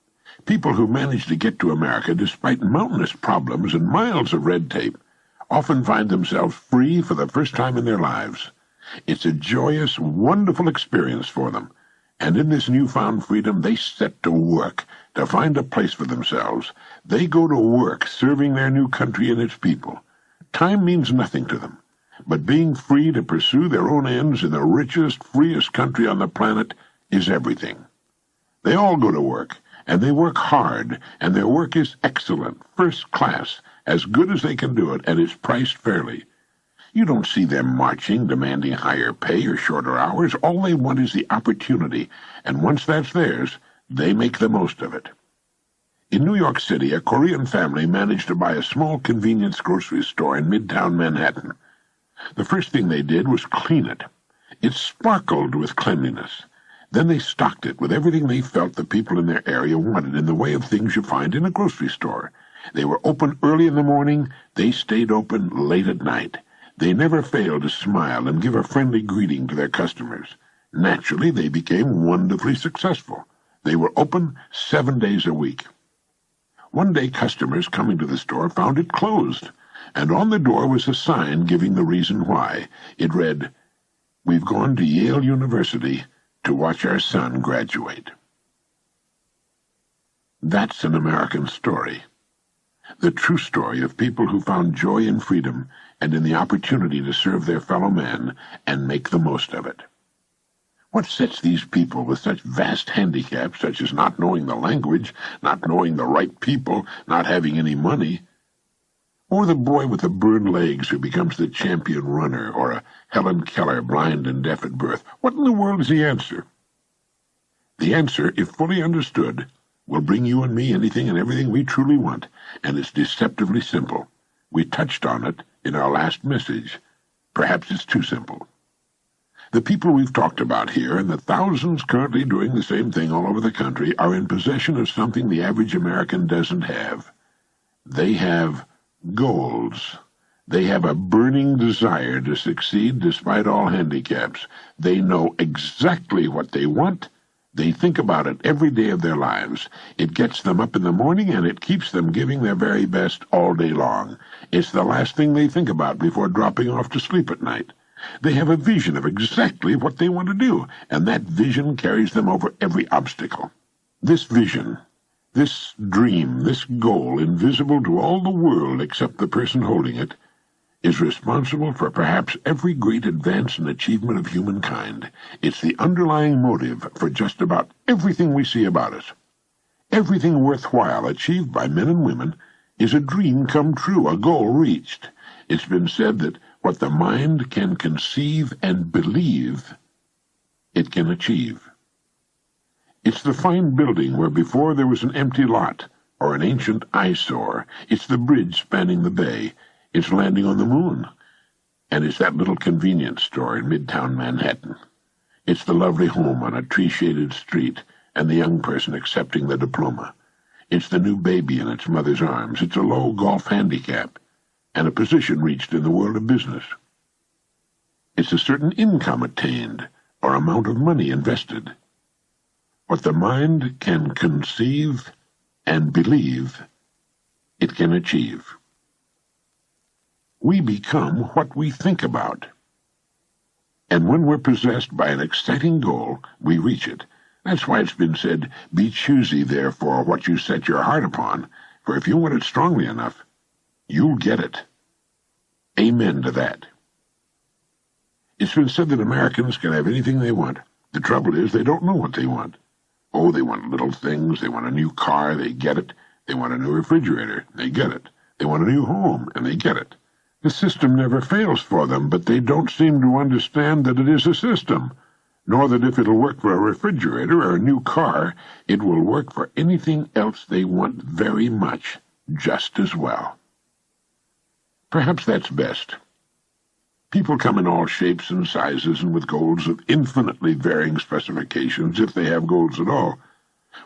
People who manage to get to America despite mountainous problems and miles of red tape often find themselves free for the first time in their lives. It's a joyous, wonderful experience for them, and in this newfound freedom they set to work to find a place for themselves. They go to work serving their new country and its people. Time means nothing to them, but being free to pursue their own ends in the richest, freest country on the planet is everything. They all go to work, and they work hard, and their work is excellent, first class, as good as they can do it, and it's priced fairly. You don't see them marching, demanding higher pay or shorter hours. All they want is the opportunity, and once that's theirs, they make the most of it. In New York City, a Korean family managed to buy a small convenience grocery store in Midtown Manhattan. The first thing they did was clean it. It sparkled with cleanliness. Then they stocked it with everything they felt the people in their area wanted in the way of things you find in a grocery store. They were open early in the morning. They stayed open late at night. They never failed to smile and give a friendly greeting to their customers. Naturally, they became wonderfully successful. They were open 7 days a week. One day, customers coming to the store found it closed, and on the door was a sign giving the reason why. It read, "We've gone to Yale University to watch our son graduate." That's an American story. The true story of people who found joy in freedom and in the opportunity to serve their fellow men and make the most of it. What sets these people with such vast handicaps, such as not knowing the language, not knowing the right people, not having any money? Or the boy with the burned legs who becomes the champion runner, or a Helen Keller, blind and deaf at birth? What in the world is the answer? The answer, if fully understood, will bring you and me anything and everything we truly want, and it's deceptively simple. We touched on it in our last message. Perhaps it's too simple. The people we've talked about here, and the thousands currently doing the same thing all over the country, are in possession of something the average American doesn't have. They have goals. They have a burning desire to succeed despite all handicaps. They know exactly what they want. They think about it every day of their lives. It gets them up in the morning, and it keeps them giving their very best all day long. It's the last thing they think about before dropping off to sleep at night. They have a vision of exactly what they want to do, and that vision carries them over every obstacle. This vision, this dream, this goal, invisible to all the world except the person holding it, is responsible for perhaps every great advance and achievement of humankind. It's the underlying motive for just about everything we see about us. Everything worthwhile achieved by men and women is a dream come true, a goal reached. It's been said that what the mind can conceive and believe, it can achieve. It's the fine building where before there was an empty lot or an ancient eyesore. It's the bridge spanning the bay. It's landing on the moon. And it's that little convenience store in Midtown Manhattan. It's the lovely home on a tree-shaded street and the young person accepting the diploma. It's the new baby in its mother's arms. It's a low golf handicap and a position reached in the world of business. It's a certain income attained or amount of money invested. What the mind can conceive and believe, it can achieve. We become what we think about. And when we're possessed by an exciting goal, we reach it. That's why it's been said, be choosy, therefore, what you set your heart upon, for if you want it strongly enough, you'll get it. Amen to that. It's been said that Americans can have anything they want. The trouble is they don't know what they want. Oh, they want little things. They want a new car, they get it. They want a new refrigerator, they get it. They want a new home, and they get it. The system never fails for them, but they don't seem to understand that it is a system, nor that if it'll work for a refrigerator or a new car, it will work for anything else they want very much, just as well. Perhaps that's best. People come in all shapes and sizes and with goals of infinitely varying specifications, if they have goals at all.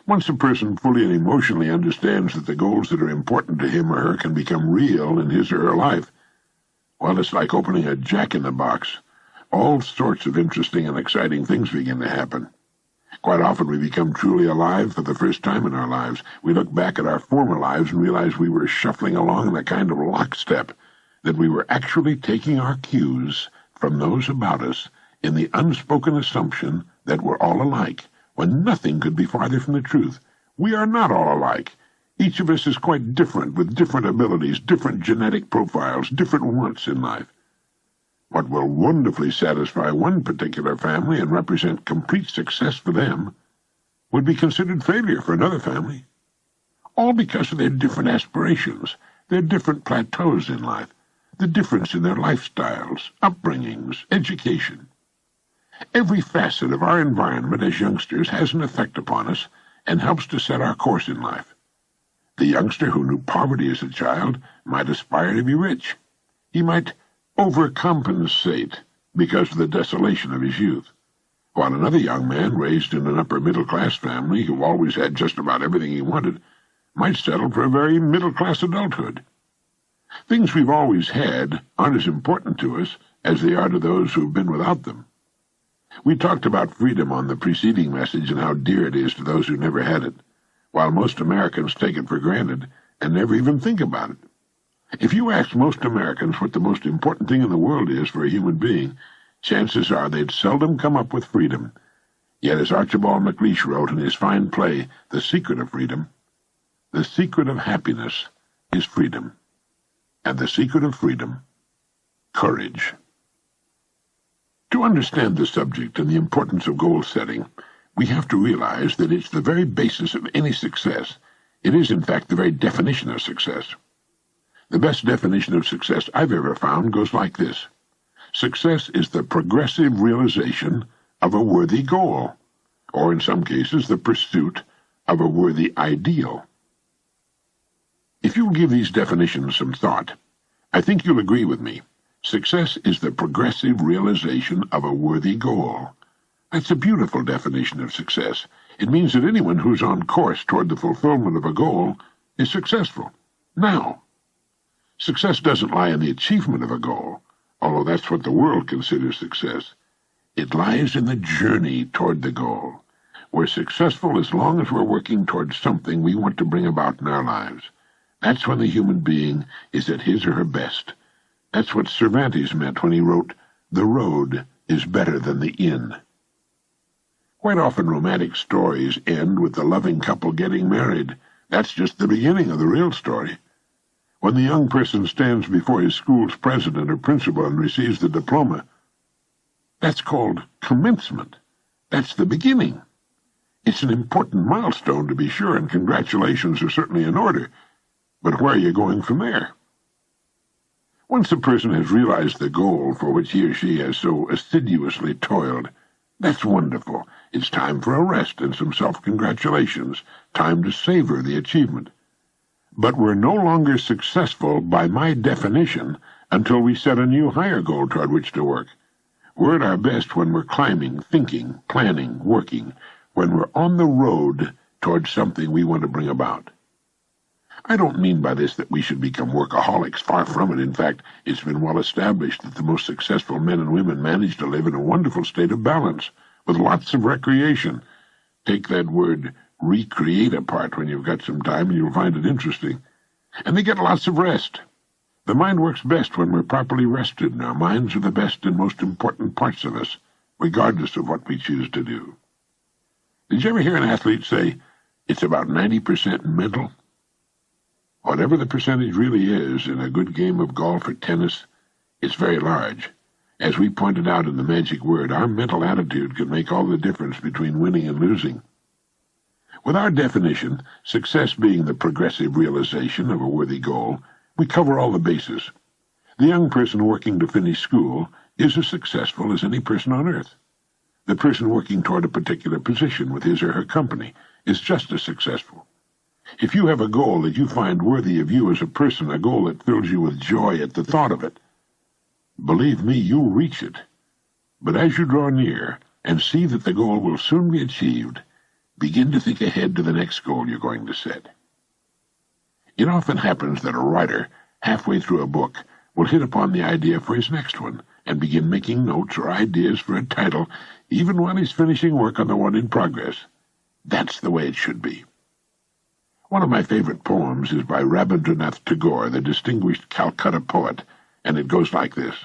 Once a person fully and emotionally understands that the goals that are important to him or her can become real in his or her life, well, it's like opening a jack-in-the-box. All sorts of interesting and exciting things begin to happen. Quite often we become truly alive for the first time in our lives. We look back at our former lives and realize we were shuffling along in a kind of lockstep, that we were actually taking our cues from those about us in the unspoken assumption that we're all alike, when nothing could be farther from the truth. We are not all alike. Each of us is quite different, with different abilities, different genetic profiles, different wants in life. What will wonderfully satisfy one particular family and represent complete success for them would be considered failure for another family. All because of their different aspirations, their different plateaus in life, the difference in their lifestyles, upbringings, education. Every facet of our environment as youngsters has an effect upon us and helps to set our course in life. The youngster who knew poverty as a child might aspire to be rich. He might overcompensate because of the desolation of his youth, while another young man raised in an upper-middle-class family who always had just about everything he wanted might settle for a very middle-class adulthood. Things we've always had aren't as important to us as they are to those who've been without them. We talked about freedom on the preceding message and how dear it is to those who never had it, while most Americans take it for granted and never even think about it. If you ask most Americans what the most important thing in the world is for a human being, chances are they'd seldom come up with freedom. Yet, as Archibald MacLeish wrote in his fine play, The Secret of Freedom, the secret of happiness is freedom, and the secret of freedom, courage. To understand the subject and the importance of goal setting, we have to realize that it's the very basis of any success. It is, in fact, the very definition of success. The best definition of success I've ever found goes like this. Success is the progressive realization of a worthy goal, or in some cases, the pursuit of a worthy ideal. If you'll give these definitions some thought, I think you'll agree with me. Success is the progressive realization of a worthy goal. That's a beautiful definition of success. It means that anyone who's on course toward the fulfillment of a goal is successful. Now, success doesn't lie in the achievement of a goal, although that's what the world considers success. It lies in the journey toward the goal. We're successful as long as we're working toward something we want to bring about in our lives. That's when the human being is at his or her best. That's what Cervantes meant when he wrote, The road is better than the inn. Quite often romantic stories end with the loving couple getting married. That's just the beginning of the real story. When the young person stands before his school's president or principal and receives the diploma, that's called commencement. That's the beginning. It's an important milestone, to be sure, and congratulations are certainly in order. But where are you going from there? Once a person has realized the goal for which he or she has so assiduously toiled, that's wonderful. It's time for a rest and some self-congratulations, time to savor the achievement. But we're no longer successful, by my definition, until we set a new higher goal toward which to work. We're at our best when we're climbing, thinking, planning, working, when we're on the road towards something we want to bring about. I don't mean by this that we should become workaholics. Far from it. In fact, it's been well established that the most successful men and women manage to live in a wonderful state of balance, with lots of recreation. Take that word recreate apart when you've got some time, and you'll find it interesting. And they get lots of rest. The mind works best when we're properly rested, and our minds are the best and most important parts of us, regardless of what we choose to do. Did you ever hear an athlete say, it's about 90% mental? Whatever the percentage really is in a good game of golf or tennis, it's very large. As we pointed out in the magic word, our mental attitude can make all the difference between winning and losing. With our definition, success being the progressive realization of a worthy goal, we cover all the bases. The young person working to finish school is as successful as any person on earth. The person working toward a particular position with his or her company is just as successful. If you have a goal that you find worthy of you as a person, a goal that fills you with joy at the thought of it, believe me, you'll reach it. But as you draw near and see that the goal will soon be achieved, begin to think ahead to the next goal you're going to set. It often happens that a writer, halfway through a book, will hit upon the idea for his next one and begin making notes or ideas for a title, even while he's finishing work on the one in progress. That's the way it should be. One of my favorite poems is by Rabindranath Tagore, the distinguished Calcutta poet, and it goes like this.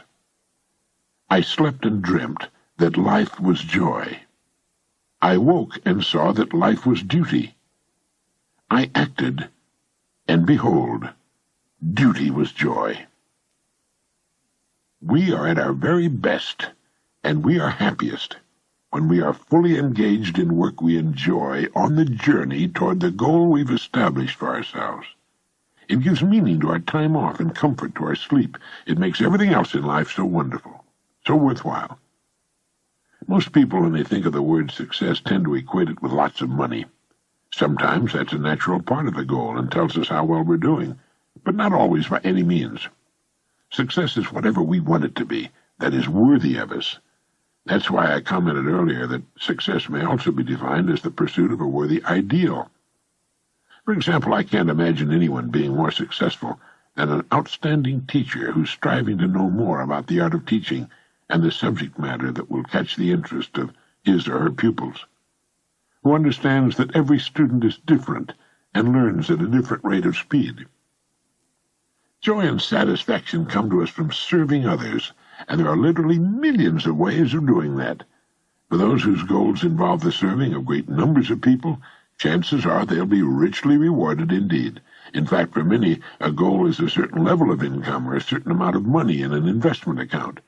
I slept and dreamt that life was joy. I woke and saw that life was duty. I acted, and behold, duty was joy. We are at our very best, and we are happiest, when we are fully engaged in work we enjoy on the journey toward the goal we've established for ourselves. It gives meaning to our time off and comfort to our sleep. It makes everything else in life so wonderful, so worthwhile. Most people, when they think of the word success, tend to equate it with lots of money. Sometimes that's a natural part of the goal and tells us how well we're doing, but not always by any means. Success is whatever we want it to be, that is worthy of us. That's why I commented earlier that success may also be defined as the pursuit of a worthy ideal. For example, I can't imagine anyone being more successful than an outstanding teacher who's striving to know more about the art of teaching and the subject matter that will catch the interest of his or her pupils, who understands that every student is different and learns at a different rate of speed. Joy and satisfaction come to us from serving others, and there are literally millions of ways of doing that. For those whose goals involve the serving of great numbers of people, chances are they'll be richly rewarded indeed. In fact, for many, a goal is a certain level of income or a certain amount of money in an investment account.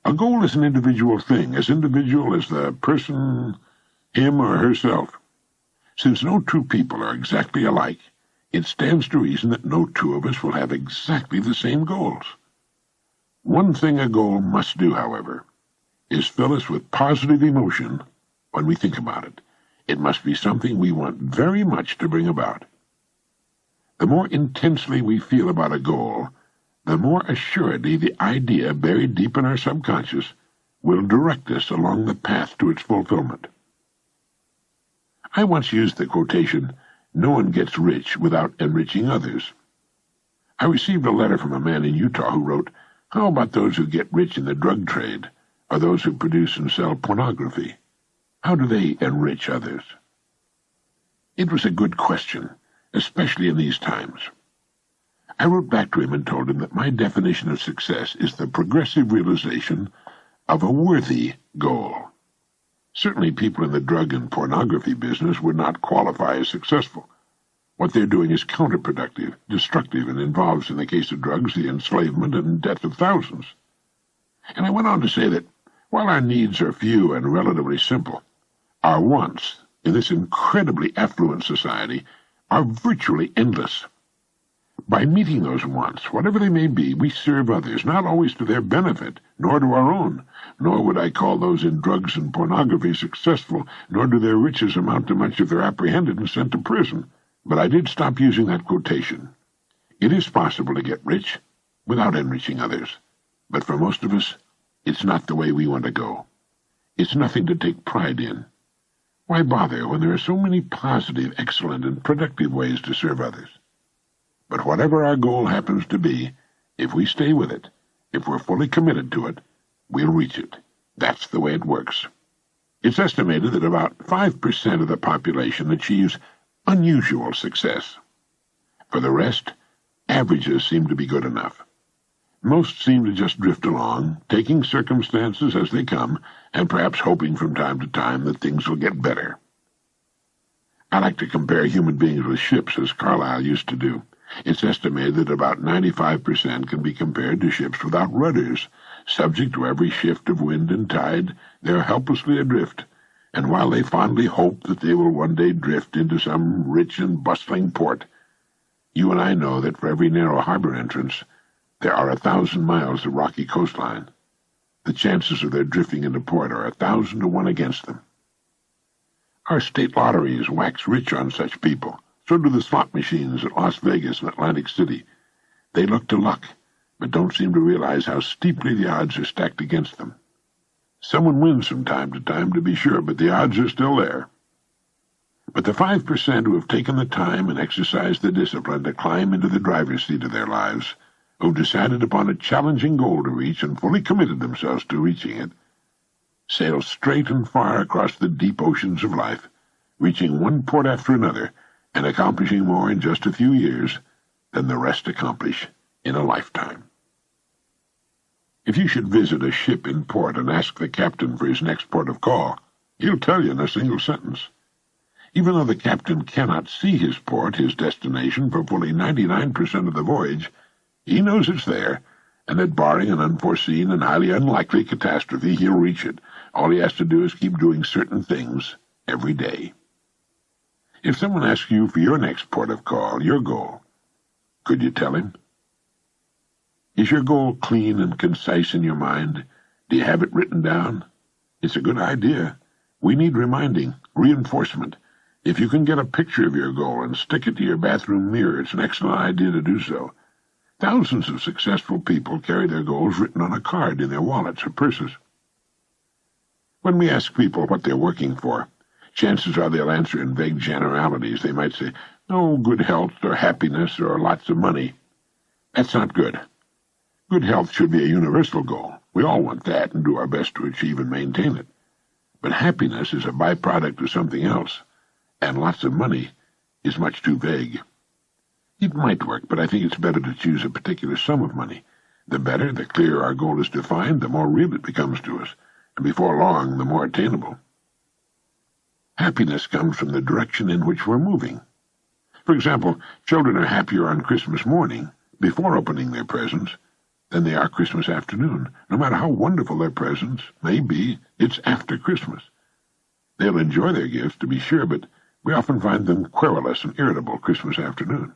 A goal is an individual thing, as individual as the person, him or herself. Since no two people are exactly alike, it stands to reason that no two of us will have exactly the same goals. One thing a goal must do, however, is fill us with positive emotion when we think about it. It must be something we want very much to bring about. The more intensely we feel about a goal, the more assuredly the idea buried deep in our subconscious will direct us along the path to its fulfillment. I once used the quotation, "No one gets rich without enriching others." I received a letter from a man in Utah who wrote, "How about those who get rich in the drug trade, or those who produce and sell pornography? How do they enrich others?" It was a good question, especially in these times. I wrote back to him and told him that my definition of success is the progressive realization of a worthy goal. Certainly people in the drug and pornography business would not qualify as successful. What they're doing is counterproductive, destructive, and involves, in the case of drugs, the enslavement and death of thousands. And I went on to say that while our needs are few and relatively simple, our wants in this incredibly affluent society are virtually endless. By meeting those wants, whatever they may be, we serve others, not always to their benefit, nor to our own, nor would I call those in drugs and pornography successful, nor do their riches amount to much if they're apprehended and sent to prison. But I did stop using that quotation. It is possible to get rich without enriching others, but for most of us, it's not the way we want to go. It's nothing to take pride in. Why bother when there are so many positive, excellent, and productive ways to serve others? But whatever our goal happens to be, if we stay with it, if we're fully committed to it, we'll reach it. That's the way it works. It's estimated that about 5% of the population achieves unusual success. For the rest, averages seem to be good enough. Most seem to just drift along, taking circumstances as they come, and perhaps hoping from time to time that things will get better. I like to compare human beings with ships, as Carlyle used to do. It's estimated that about 95% can be compared to ships without rudders. Subject to every shift of wind and tide, they're helplessly adrift, and while they fondly hope that they will one day drift into some rich and bustling port, you and I know that for every narrow harbor entrance, there are 1,000 miles of rocky coastline. The chances of their drifting into port are 1,000 to 1 against them. Our state lotteries wax rich on such people. So do the slot machines at Las Vegas and Atlantic City. They look to luck, but don't seem to realize how steeply the odds are stacked against them. Someone wins from time to time, to be sure, but the odds are still there. But the 5% who have taken the time and exercised the discipline to climb into the driver's seat of their lives, who've decided upon a challenging goal to reach and fully committed themselves to reaching it, sail straight and far across the deep oceans of life, reaching one port after another, and accomplishing more in just a few years than the rest accomplish in a lifetime. If you should visit a ship in port and ask the captain for his next port of call, he'll tell you in a single sentence. Even though the captain cannot see his port, his destination, for fully 99% of the voyage, he knows it's there, and that barring an unforeseen and highly unlikely catastrophe, he'll reach it. All he has to do is keep doing certain things every day. If someone asks you for your next port of call, your goal, could you tell him? Is your goal clean and concise in your mind? Do you have it written down? It's a good idea. We need reminding, reinforcement. If you can get a picture of your goal and stick it to your bathroom mirror, it's an excellent idea to do so. Thousands of successful people carry their goals written on a card in their wallets or purses. When we ask people what they're working for, chances are they'll answer in vague generalities. They might say, "Oh, good health or happiness or lots of money." That's not good. Good health should be a universal goal. We all want that and do our best to achieve and maintain it. But happiness is a byproduct of something else, and lots of money is much too vague. It might work, but I think it's better to choose a particular sum of money. The better, the clearer our goal is defined, the more real it becomes to us, and before long, the more attainable. Happiness comes from the direction in which we're moving. For example, children are happier on Christmas morning, before opening their presents, than they are Christmas afternoon. No matter how wonderful their presents may be, it's after Christmas. They'll enjoy their gifts, to be sure, but we often find them querulous and irritable Christmas afternoon.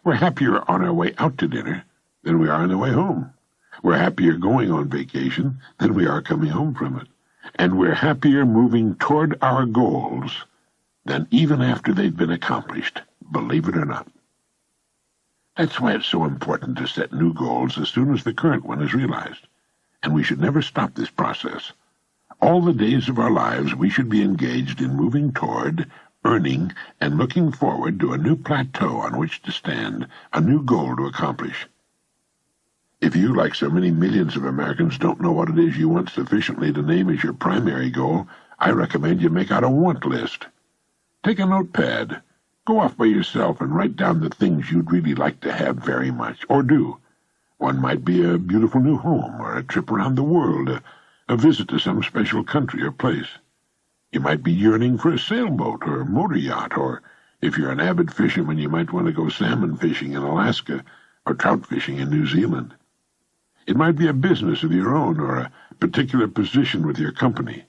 We're happier on our way out to dinner than we are on the way home. We're happier going on vacation than we are coming home from it. And we're happier moving toward our goals than even after they've been accomplished, believe it or not. That's why it's so important to set new goals as soon as the current one is realized. And we should never stop this process. All the days of our lives we should be engaged in moving toward, earning, and looking forward to a new plateau on which to stand, a new goal to accomplish. If you, like so many millions of Americans, don't know what it is you want sufficiently to name as your primary goal, I recommend you make out a want list. Take a notepad. Go off by yourself and write down the things you'd really like to have very much, or do. One might be a beautiful new home, or a trip around the world, a visit to some special country or place. You might be yearning for a sailboat or a motor yacht, or if you're an avid fisherman, you might want to go salmon fishing in Alaska or trout fishing in New Zealand. It might be a business of your own or a particular position with your company.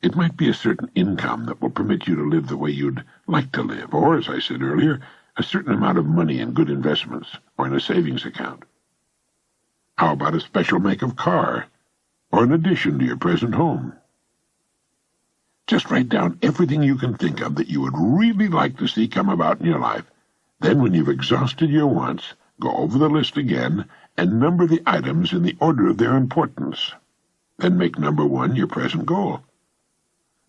It might be a certain income that will permit you to live the way you'd like to live, or, as I said earlier, a certain amount of money in good investments or in a savings account. How about a special make of car, or an addition to your present home? Just write down everything you can think of that you would really like to see come about in your life. Then, when you've exhausted your wants, go over the list again and number the items in the order of their importance. Then make number 1 your present goal.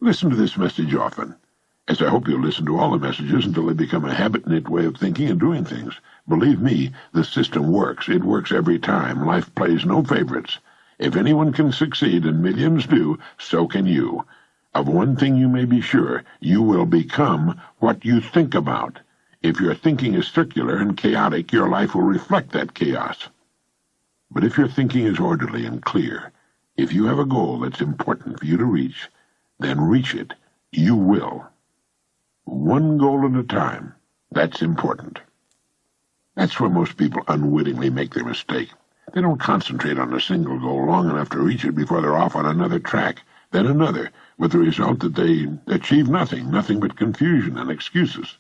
Listen to this message often, as I hope you'll listen to all the messages until they become a habit-knit way of thinking and doing things. Believe me, the system works. It works every time. Life plays no favorites. If anyone can succeed, and millions do, so can you. Of one thing you may be sure, you will become what you think about. If your thinking is circular and chaotic, your life will reflect that chaos. But if your thinking is orderly and clear, if you have a goal that's important for you to reach, then reach it. You will. One goal at a time. That's important. That's where most people unwittingly make their mistake. They don't concentrate on a single goal long enough to reach it before they're off on another track, then another, with the result that they achieve nothing but confusion and excuses.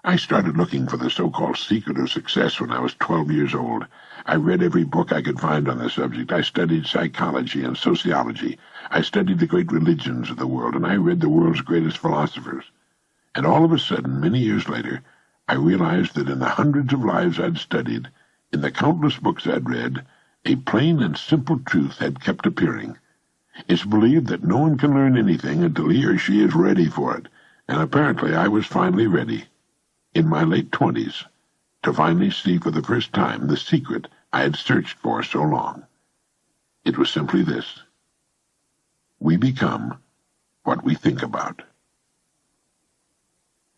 I started looking for the so-called secret of success when I was 12 years old. I read every book I could find on the subject. I studied psychology and sociology. I studied the great religions of the world, and I read the world's greatest philosophers. And all of a sudden, many years later, I realized that in the hundreds of lives I'd studied, in the countless books I'd read, a plain and simple truth had kept appearing. It's believed that no one can learn anything until he or she is ready for it, and apparently I was finally ready, in my late 20s, to finally see for the first time the secret I had searched for so long. It was simply this: we become what we think about.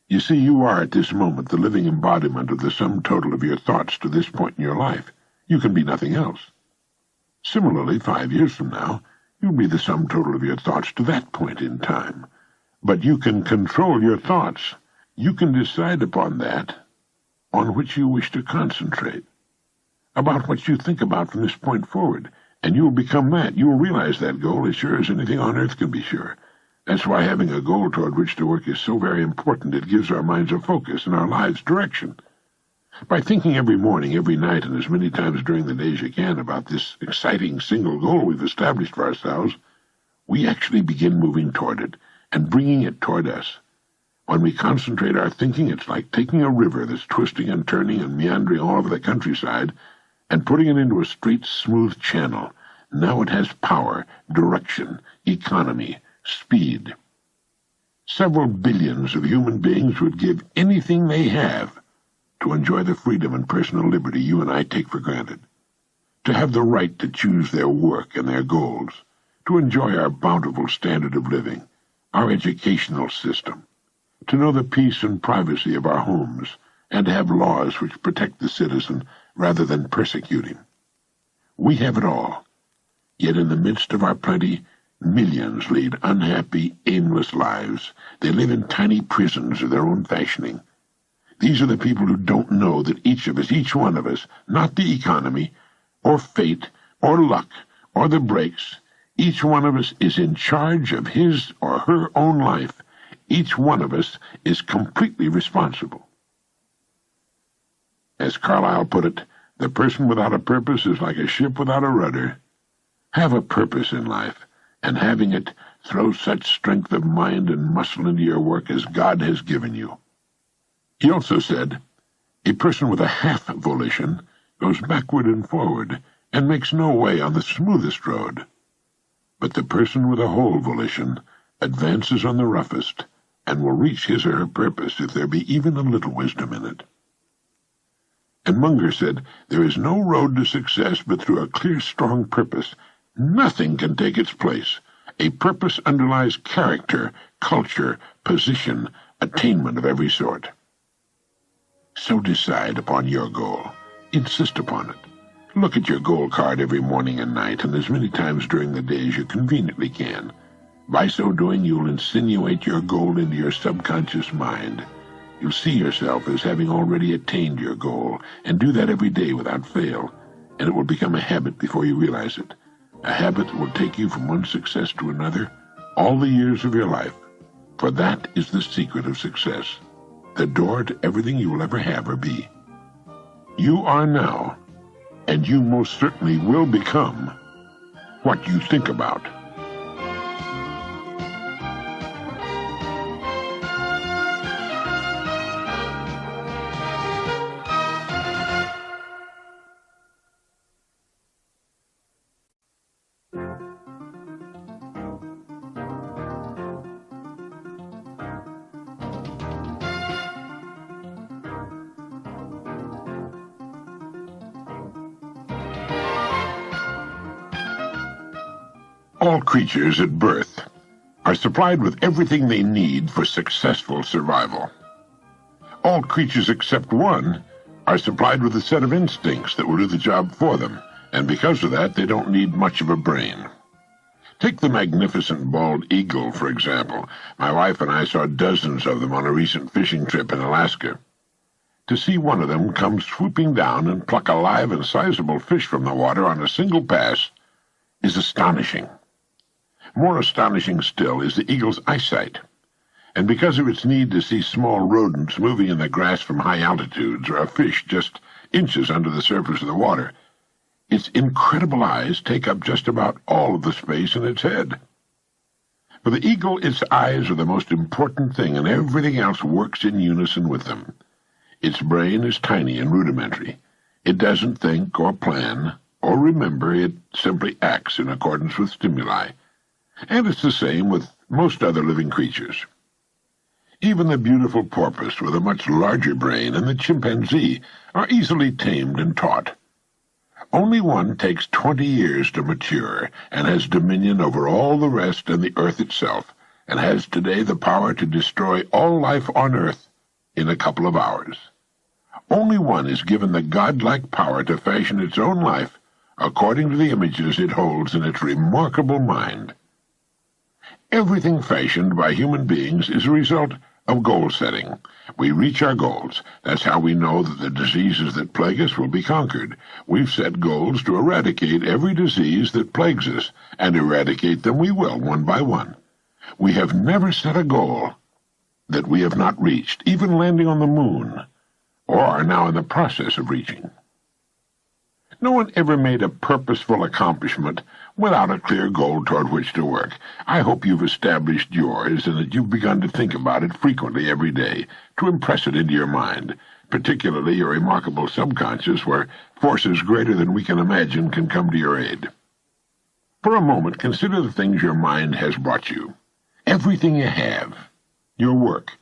You see, you are at this moment the living embodiment of the sum total of your thoughts to this point in your life. You can be nothing else. Similarly, 5 years from now, you'll be the sum total of your thoughts to that point in time. But you can control your thoughts. You can decide upon that on which you wish to concentrate, about what you think about from this point forward, and you will become that. You will realize that goal as sure as anything on earth can be sure. That's why having a goal toward which to work is so very important. It gives our minds a focus and our lives direction. By thinking every morning, every night, and as many times during the day as you can about this exciting single goal we've established for ourselves, we actually begin moving toward it and bringing it toward us. When we concentrate our thinking, it's like taking a river that's twisting and turning and meandering all over the countryside and putting it into a straight, smooth channel. Now it has power, direction, economy, speed. Several billions of human beings would give anything they have to enjoy the freedom and personal liberty you and I take for granted, to have the right to choose their work and their goals, to enjoy our bountiful standard of living, our educational system, to know the peace and privacy of our homes, and to have laws which protect the citizen rather than persecute him. We have it all, yet in the midst of our plenty, millions lead unhappy, aimless lives. They live in tiny prisons of their own fashioning. These are the people who don't know that each of us, each one of us, not the economy, or fate, or luck, or the breaks, each one of us is in charge of his or her own life. Each one of us is completely responsible. As Carlyle put it, the person without a purpose is like a ship without a rudder. Have a purpose in life, and having it, throw such strength of mind and muscle into your work as God has given you. He also said, a person with a half volition goes backward and forward and makes no way on the smoothest road. But the person with a whole volition advances on the roughest and will reach his or her purpose if there be even a little wisdom in it. And Munger said, there is no road to success but through a clear, strong purpose. Nothing can take its place. A purpose underlies character, culture, position, attainment of every sort. So decide upon your goal, Insist upon it. Look at your goal card every morning and night, and as many times during the day as you conveniently can. By so doing, you'll insinuate your goal into your subconscious mind. You'll see yourself as having already attained your goal, and do that every day without fail, and it will become a habit before you realize it. A habit that will take you from one success to another all the years of your life. For that is the secret of success, the door to everything you will ever have or be. You are now, and you most certainly will become, what you think about. All creatures at birth are supplied with everything they need for successful survival. All creatures except one are supplied with a set of instincts that will do the job for them, and because of that, they don't need much of a brain. Take the magnificent bald eagle, for example. My wife and I saw dozens of them on a recent fishing trip in Alaska. To see one of them come swooping down and pluck a live and sizable fish from the water on a single pass is astonishing. More astonishing still is the eagle's eyesight, and because of its need to see small rodents moving in the grass from high altitudes or a fish just inches under the surface of the water, its incredible eyes take up just about all of the space in its head. For the eagle, its eyes are the most important thing, and everything else works in unison with them. Its brain is tiny and rudimentary. It doesn't think or plan or remember. It simply acts in accordance with stimuli. And it's the same with most other living creatures. Even the beautiful porpoise with a much larger brain and the chimpanzee are easily tamed and taught. Only one takes 20 years to mature and has dominion over all the rest and the earth itself, and has today the power to destroy all life on earth in a couple of hours. Only one is given the godlike power to fashion its own life according to the images it holds in its remarkable mind. Everything fashioned by human beings is a result of goal setting. We reach our goals. That's how we know that the diseases that plague us will be conquered. We've set goals to eradicate every disease that plagues us, and eradicate them we will, one by one. We have never set a goal that we have not reached, even landing on the moon, or are now in the process of reaching. No one ever made a purposeful accomplishment without a clear goal toward which to work. I hope you've established yours and that you've begun to think about it frequently every day, to impress it into your mind, particularly your remarkable subconscious, where forces greater than we can imagine can come to your aid. For a moment, consider the things your mind has brought you. Everything you have, your work,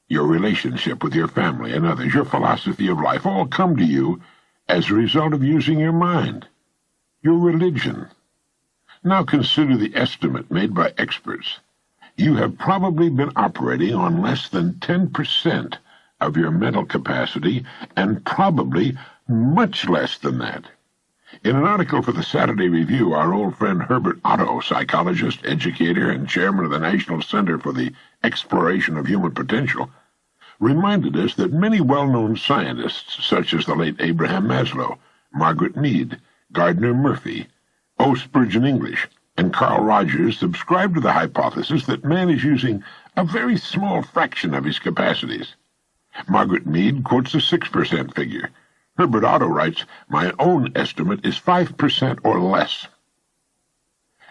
your relationship with your family and others, your philosophy of life, all come to you as a result of using your mind. Your religion. Now consider the estimate made by experts. You have probably been operating on less than 10% of your mental capacity, and probably much less than that. In an article for the Saturday Review, our old friend Herbert Otto, psychologist, educator, and chairman of the National Center for the Exploration of Human Potential, reminded us that many well-known scientists, such as the late Abraham Maslow, Margaret Mead, Gardner Murphy, O. Spurgeon English, and Carl Rogers, subscribe to the hypothesis that man is using a very small fraction of his capacities. Margaret Mead quotes a 6% figure. Herbert Otto writes, "My own estimate is 5% or less."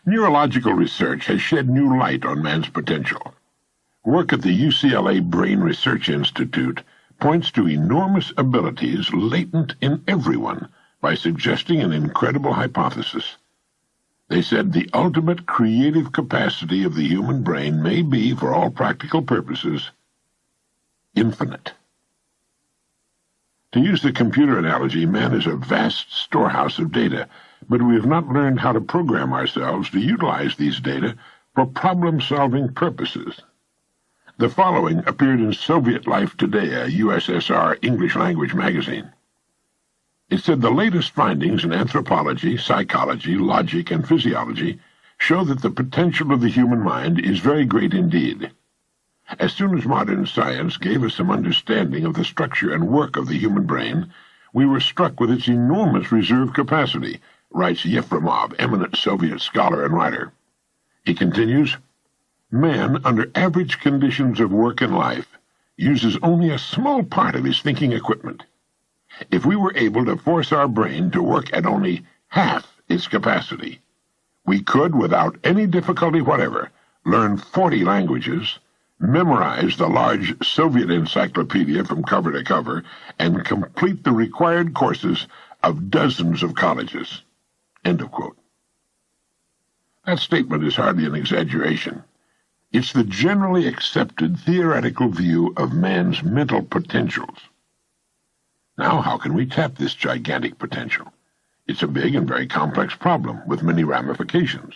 Neurological research has shed new light on man's potential. Work at the UCLA Brain Research Institute points to enormous abilities latent in everyone by suggesting an incredible hypothesis. They said the ultimate creative capacity of the human brain may be, for all practical purposes, infinite. To use the computer analogy, man is a vast storehouse of data, but we have not learned how to program ourselves to utilize these data for problem-solving purposes. The following appeared in Soviet Life Today, a USSR English-language magazine. It said the latest findings in anthropology, psychology, logic, and physiology show that the potential of the human mind is very great indeed. As soon as modern science gave us some understanding of the structure and work of the human brain, we were struck with its enormous reserve capacity, writes Yefremov, eminent Soviet scholar and writer. He continues, man, under average conditions of work and life, uses only a small part of his thinking equipment. If we were able to force our brain to work at only half its capacity, we could, without any difficulty whatever, learn 40 languages, memorize the large Soviet encyclopedia from cover to cover, and complete the required courses of dozens of colleges. End of quote. That statement is hardly an exaggeration. It's the generally accepted theoretical view of man's mental potentials. Now, how can we tap this gigantic potential? It's a big and very complex problem with many ramifications.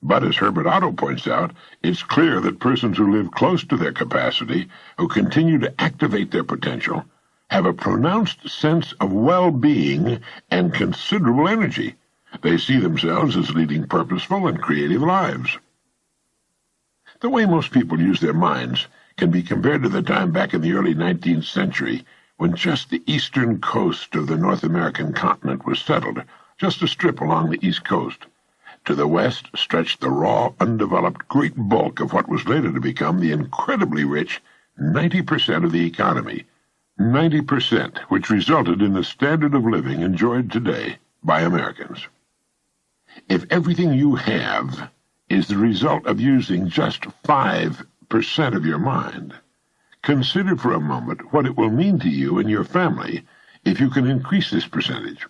But as Herbert Otto points out, it's clear that persons who live close to their capacity, who continue to activate their potential, have a pronounced sense of well-being and considerable energy. They see themselves as leading purposeful and creative lives. The way most people use their minds can be compared to the time back in the early 19th century when just the eastern coast of the North American continent was settled, just a strip along the east coast. To the west stretched the raw, undeveloped great bulk of what was later to become the incredibly rich 90% of the economy, 90%, which resulted in the standard of living enjoyed today by Americans. If everything you have is the result of using just 5% of your mind, consider for a moment what it will mean to you and your family if you can increase this percentage.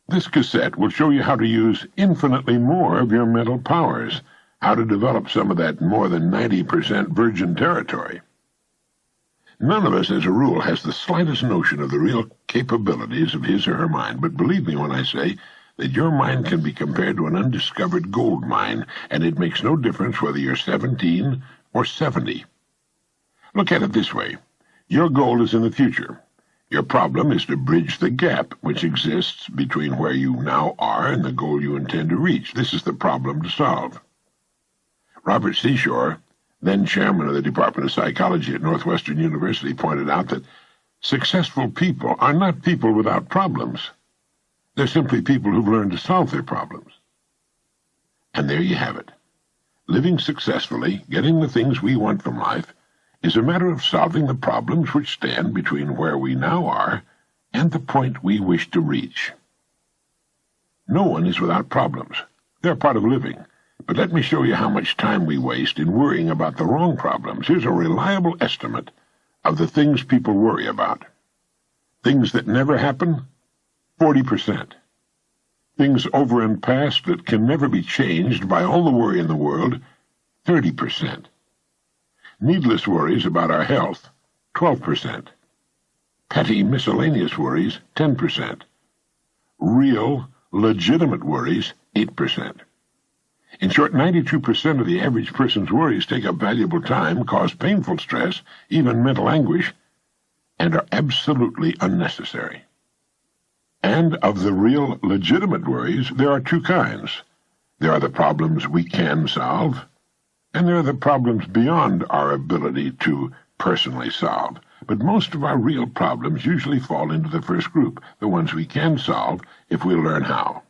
This cassette will show you how to use infinitely more of your mental powers, how to develop some of that more than 90% virgin territory. None of us, as a rule, has the slightest notion of the real capabilities of his or her mind, but believe me when I say that your mind can be compared to an undiscovered gold mine, and it makes no difference whether you're 17 or 70. Look at it this way. Your goal is in the future. Your problem is to bridge the gap which exists between where you now are and the goal you intend to reach. This is the problem to solve. Robert Seashore, then chairman of the Department of Psychology at Northwestern University, pointed out that successful people are not people without problems. They're simply people who've learned to solve their problems. And there you have it. Living successfully, getting the things we want from life, is a matter of solving the problems which stand between where we now are and the point we wish to reach. No one is without problems. They're part of living. But let me show you how much time we waste in worrying about the wrong problems. Here's a reliable estimate of the things people worry about. Things that never happen, 40%. Things over and past that can never be changed by all the worry in the world, 30%. Needless worries about our health, 12%. Petty miscellaneous worries, 10%. Real, legitimate worries, 8%. In short, 92% of the average person's worries take up valuable time, cause painful stress, even mental anguish, and are absolutely unnecessary. And of the real, legitimate worries, there are two kinds. There are the problems we can solve, and there are the problems beyond our ability to personally solve. But most of our real problems usually fall into the first group, the ones we can solve if we learn how.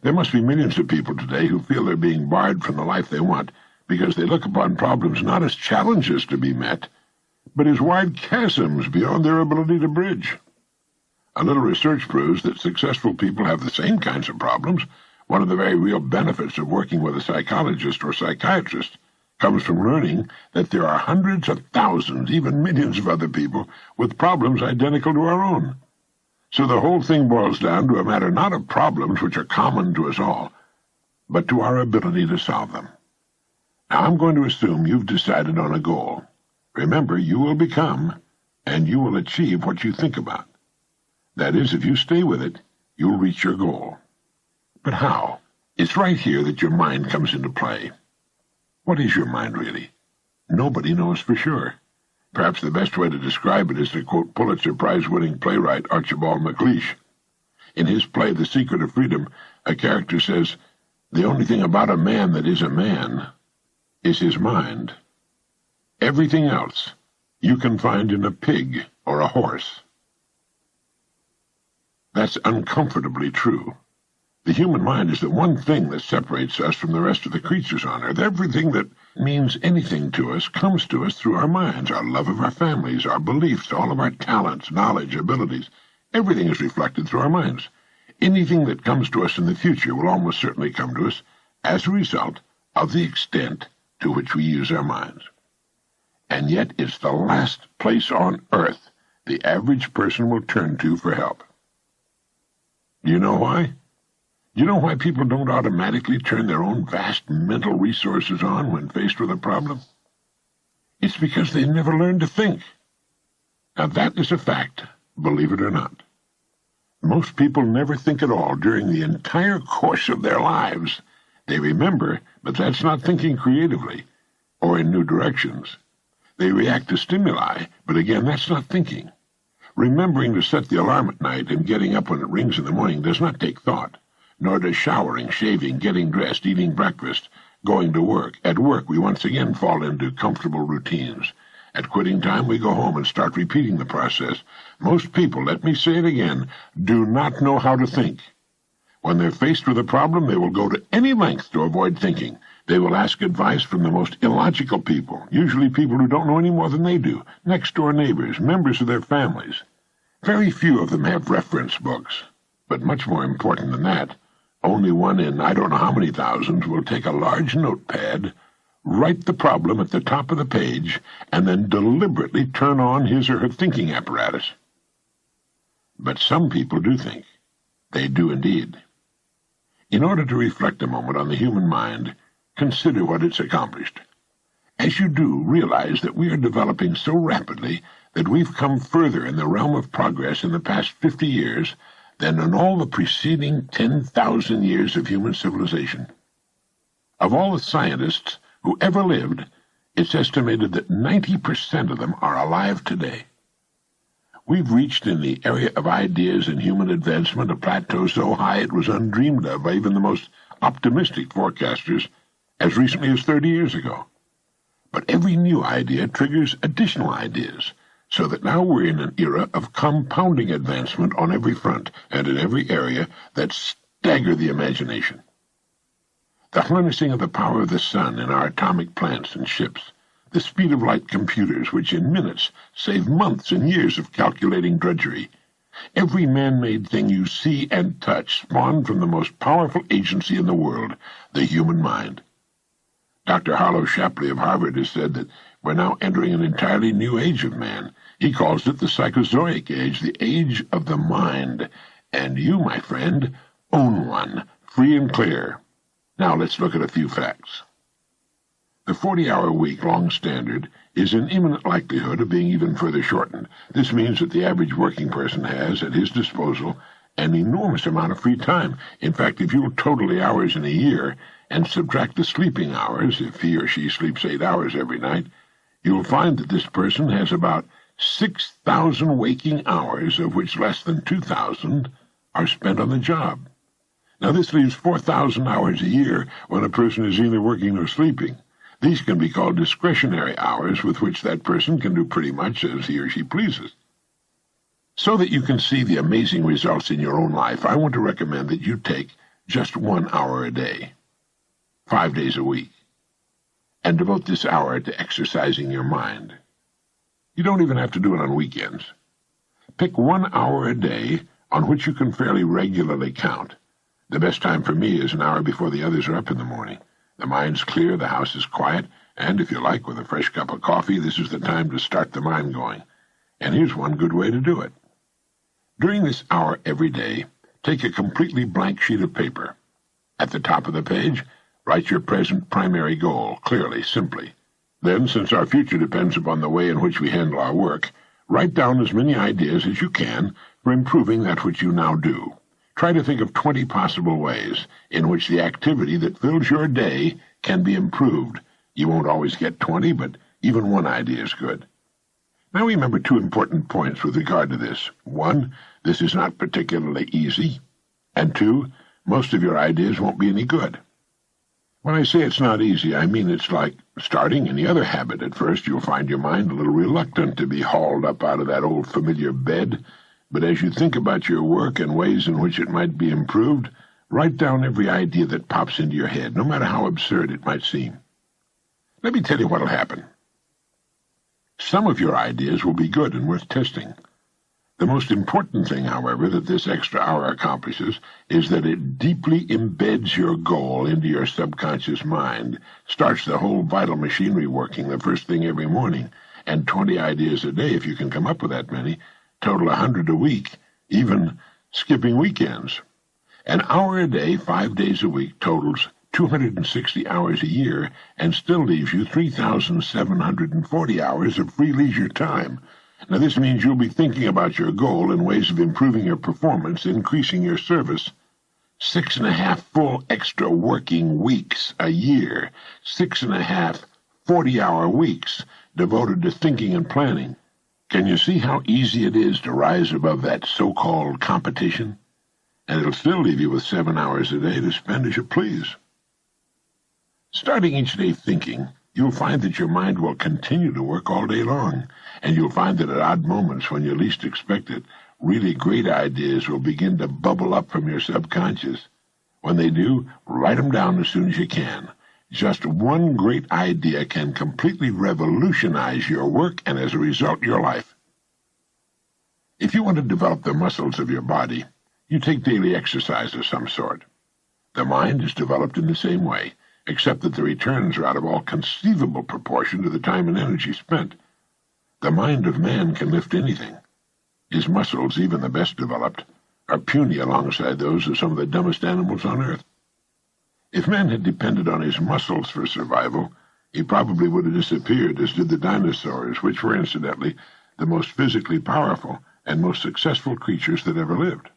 There must be millions of people today who feel they're being barred from the life they want because they look upon problems not as challenges to be met, but as wide chasms beyond their ability to bridge. A little research proves that successful people have the same kinds of problems. One of the very real benefits of working with a psychologist or psychiatrist comes from learning that there are hundreds of thousands, even millions of other people with problems identical to our own. So the whole thing boils down to a matter not of problems which are common to us all, but to our ability to solve them. Now I'm going to assume you've decided on a goal. Remember, you will become and you will achieve what you think about. That is, if you stay with it, you'll reach your goal. But how? It's right here that your mind comes into play. What is your mind, really? Nobody knows for sure. Perhaps the best way to describe it is to quote Pulitzer Prize-winning playwright Archibald MacLeish. In his play, The Secret of Freedom, a character says, "The only thing about a man that is a man is his mind. Everything else you can find in a pig or a horse." That's uncomfortably true. The human mind is the one thing that separates us from the rest of the creatures on Earth. Everything that means anything to us comes to us through our minds, our love of our families, our beliefs, all of our talents, knowledge, abilities. Everything is reflected through our minds. Anything that comes to us in the future will almost certainly come to us as a result of the extent to which we use our minds. And yet it's the last place on Earth the average person will turn to for help. Do you know why? Do you know why people don't automatically turn their own vast mental resources on when faced with a problem? It's because they never learned to think. Now that is a fact, believe it or not. Most people never think at all during the entire course of their lives. They remember, but that's not thinking creatively or in new directions. They react to stimuli, but again, that's not thinking. Remembering to set the alarm at night and getting up when it rings in the morning does not take thought, nor does showering, shaving, getting dressed, eating breakfast, going to work. At work, we once again fall into comfortable routines. At quitting time, we go home and start repeating the process. Most people, let me say it again, do not know how to think. When they're faced with a problem, they will go to any length to avoid thinking. They will ask advice from the most illogical people, usually people who don't know any more than they do, next-door neighbors, members of their families. Very few of them have reference books. But much more important than that, only one in I don't know how many thousands will take a large notepad, write the problem at the top of the page, and then deliberately turn on his or her thinking apparatus. But some people do think. They do indeed. In order to reflect a moment on the human mind, consider what it's accomplished. As you do, realize that we are developing so rapidly that we've come further in the realm of progress in the past 50 years than in all the preceding 10,000 years of human civilization. Of all the scientists who ever lived, it's estimated that 90% of them are alive today. We've reached in the area of ideas and human advancement a plateau so high it was undreamed of by even the most optimistic forecasters as recently as 30 years ago. But every new idea triggers additional ideas, so that now we're in an era of compounding advancement on every front and in every area that stagger the imagination. The harnessing of the power of the sun in our atomic plants and ships, the speed of light computers which in minutes save months and years of calculating drudgery. Every man-made thing you see and touch spawned from the most powerful agency in the world, the human mind. Dr. Harlow Shapley of Harvard has said that we're now entering an entirely new age of man. He calls it the Psychozoic age, the age of the mind. And you, my friend, own one, free and clear. Now let's look at a few facts. The 40-hour-week long standard is in imminent likelihood of being even further shortened. This means that the average working person has at his disposal an enormous amount of free time. In fact, if you'll total the hours in a year and subtract the sleeping hours, if he or she sleeps 8 hours every night, you'll find that this person has about 6,000 waking hours, of which less than 2,000 are spent on the job. Now, this leaves 4,000 hours a year when a person is either working or sleeping. These can be called discretionary hours with which that person can do pretty much as he or she pleases. So that you can see the amazing results in your own life, I want to recommend that you take just 1 hour a day, 5 days a week, and devote this hour to exercising your mind. You don't even have to do it on weekends. Pick 1 hour a day on which you can fairly regularly count. The best time for me is an hour before the others are up in the morning. The mind's clear, the house is quiet, and if you like, with a fresh cup of coffee, this is the time to start the mind going. And here's one good way to do it. During this hour every day, take a completely blank sheet of paper. At the top of the page, write your present primary goal, clearly, simply. Then, since our future depends upon the way in which we handle our work, write down as many ideas as you can for improving that which you now do. Try to think of 20 possible ways in which the activity that fills your day can be improved. You won't always get 20, but even one idea is good. Now remember two important points with regard to this. One, this is not particularly easy. And two, most of your ideas won't be any good. When I say it's not easy, I mean it's like starting any other habit. At first, you'll find your mind a little reluctant to be hauled up out of that old familiar bed, but as you think about your work and ways in which it might be improved, write down every idea that pops into your head, no matter how absurd it might seem. Let me tell you what'll happen. Some of your ideas will be good and worth testing. The most important thing, however, that this extra hour accomplishes is that it deeply embeds your goal into your subconscious mind, starts the whole vital machinery working the first thing every morning, and 20 ideas a day, if you can come up with that many, total 100 a week, even skipping weekends. An hour a day, 5 days a week, totals 260 hours a year, and still leaves you 3,740 hours of free leisure time. Now, this means you'll be thinking about your goal and ways of improving your performance, increasing your service. 6.5 full extra working weeks a year, 6.5 40-hour weeks devoted to thinking and planning. Can you see how easy it is to rise above that so-called competition? And it'll still leave you with 7 hours a day to spend as you please. Starting each day thinking, you'll find that your mind will continue to work all day long, and you'll find that at odd moments when you least expect it, really great ideas will begin to bubble up from your subconscious. When they do, write them down as soon as you can. Just one great idea can completely revolutionize your work and, as a result, your life. If you want to develop the muscles of your body, you take daily exercise of some sort. The mind is developed in the same way, except that the returns are out of all conceivable proportion to the time and energy spent. The mind of man can lift anything. His muscles, even the best developed, are puny alongside those of some of the dumbest animals on earth. If man had depended on his muscles for survival, he probably would have disappeared, as did the dinosaurs, which were, incidentally, the most physically powerful and most successful creatures that ever lived.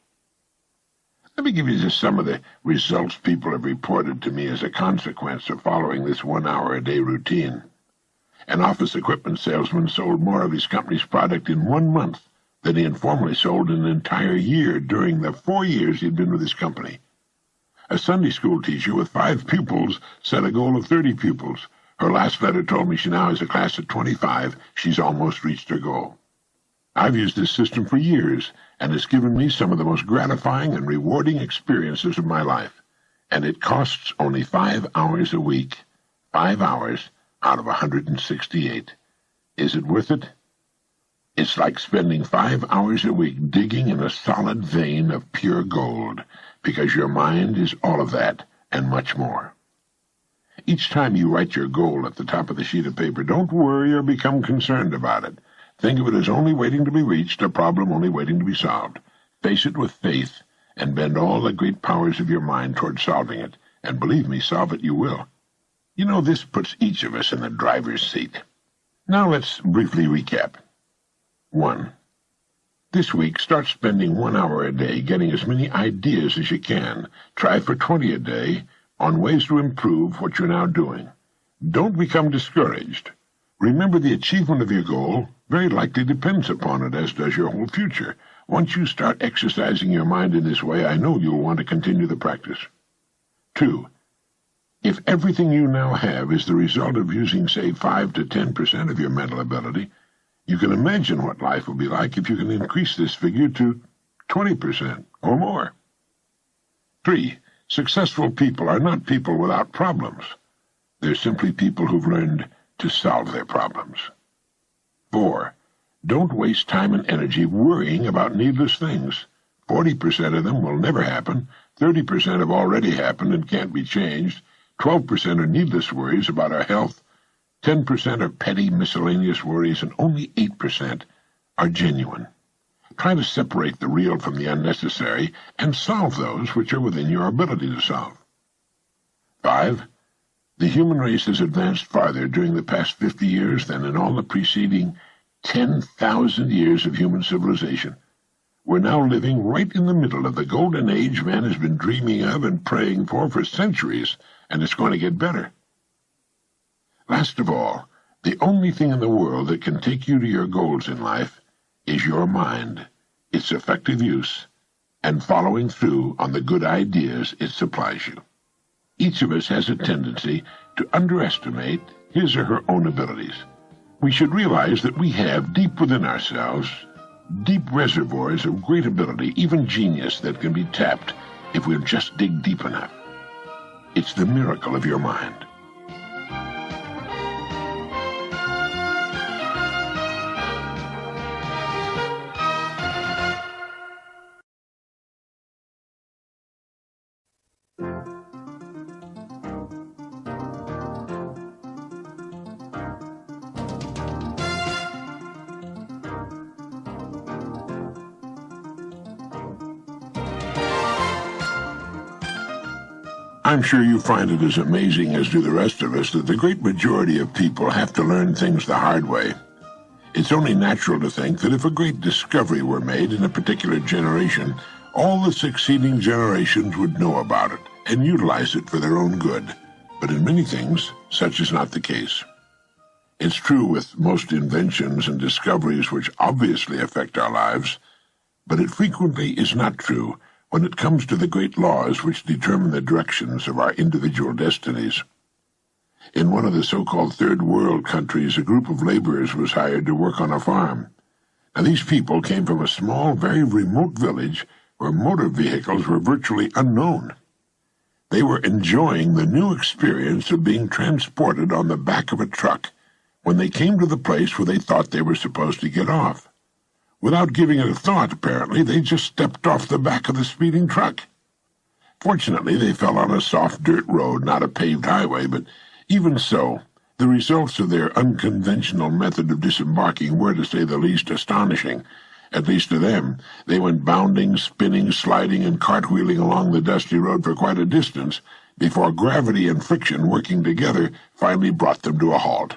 Let me give you just some of the results people have reported to me as a consequence of following this 1 hour a day routine. An office equipment salesman sold more of his company's product in 1 month than he had formerly sold in an entire year during the 4 years he'd been with his company. A Sunday school teacher with 5 pupils set a goal of 30 pupils. Her last letter told me she now has a class of 25. She's almost reached her goal. I've used this system for years, and it's given me some of the most gratifying and rewarding experiences of my life. And it costs only 5 hours a week. 5 hours out of 168. Is it worth it? It's like spending 5 hours a week digging in a solid vein of pure gold, because your mind is all of that and much more. Each time you write your goal at the top of the sheet of paper, don't worry or become concerned about it. Think of it as only waiting to be reached, a problem only waiting to be solved. Face it with faith, and bend all the great powers of your mind toward solving it. And believe me, solve it you will. You know, this puts each of us in the driver's seat. Now let's briefly recap. 1. This week, start spending 1 hour a day getting as many ideas as you can. Try for 20 a day on ways to improve what you're now doing. Don't become discouraged. Remember, the achievement of your goal very likely depends upon it, as does your whole future. Once you start exercising your mind in this way, I know you'll want to continue the practice. 2. If everything you now have is the result of using, say, 5 to 10% of your mental ability, you can imagine what life will be like if you can increase this figure to 20% or more. 3. Successful people are not people without problems. They're simply people who've learned to solve their problems. 4. Don't waste time and energy worrying about needless things. 40% of them will never happen, 30% have already happened and can't be changed, 12% are needless worries about our health, 10% are petty miscellaneous worries, and only 8% are genuine. Try to separate the real from the unnecessary and solve those which are within your ability to solve. 5. The human race has advanced farther during the past 50 years than in all the preceding 10,000 years of human civilization. We're now living right in the middle of the golden age man has been dreaming of and praying for centuries, and it's going to get better. Last of all, The only thing in the world that can take you to your goals in life is your mind, its effective use, and following through on the good ideas it supplies you. Each of us has a tendency to underestimate his or her own abilities. We should realize that we have deep within ourselves deep reservoirs of great ability, even genius, that can be tapped if we'll just dig deep enough. It's the miracle of your mind. I'm sure you find it as amazing as do the rest of us that the great majority of people have to learn things the hard way. It's only natural to think that if a great discovery were made in a particular generation, all the succeeding generations would know about it and utilize it for their own good. But in many things, such is not the case. It's true with most inventions and discoveries which obviously affect our lives, but it frequently is not true when it comes to the great laws which determine the directions of our individual destinies. In one of the so-called third world countries, a group of laborers was hired to work on a farm. Now, these people came from a small, very remote village where motor vehicles were virtually unknown. They were enjoying the new experience of being transported on the back of a truck when they came to the place where they thought they were supposed to get off. Without giving it a thought, apparently, they just stepped off the back of the speeding truck. Fortunately, they fell on a soft dirt road, not a paved highway, but even so, the results of their unconventional method of disembarking were, to say the least, astonishing. At least to them, they went bounding, spinning, sliding, and cartwheeling along the dusty road for quite a distance before gravity and friction working together finally brought them to a halt.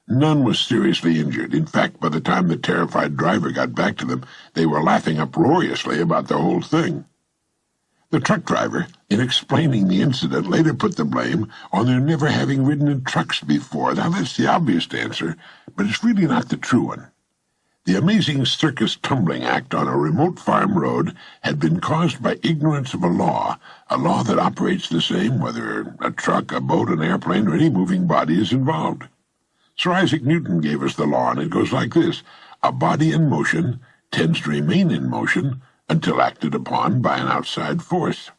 None was seriously injured. In fact, by the time the terrified driver got back to them, they were laughing uproariously about the whole thing. The truck driver, in explaining the incident, later put the blame on their never having ridden in trucks before. Now, that's the obvious answer, but it's really not the true one. The amazing circus tumbling act on a remote farm road had been caused by ignorance of a law that operates the same whether a truck, a boat, an airplane, or any moving body is involved. Sir Isaac Newton gave us the law, and it goes like this. A body in motion tends to remain in motion until acted upon by an outside force.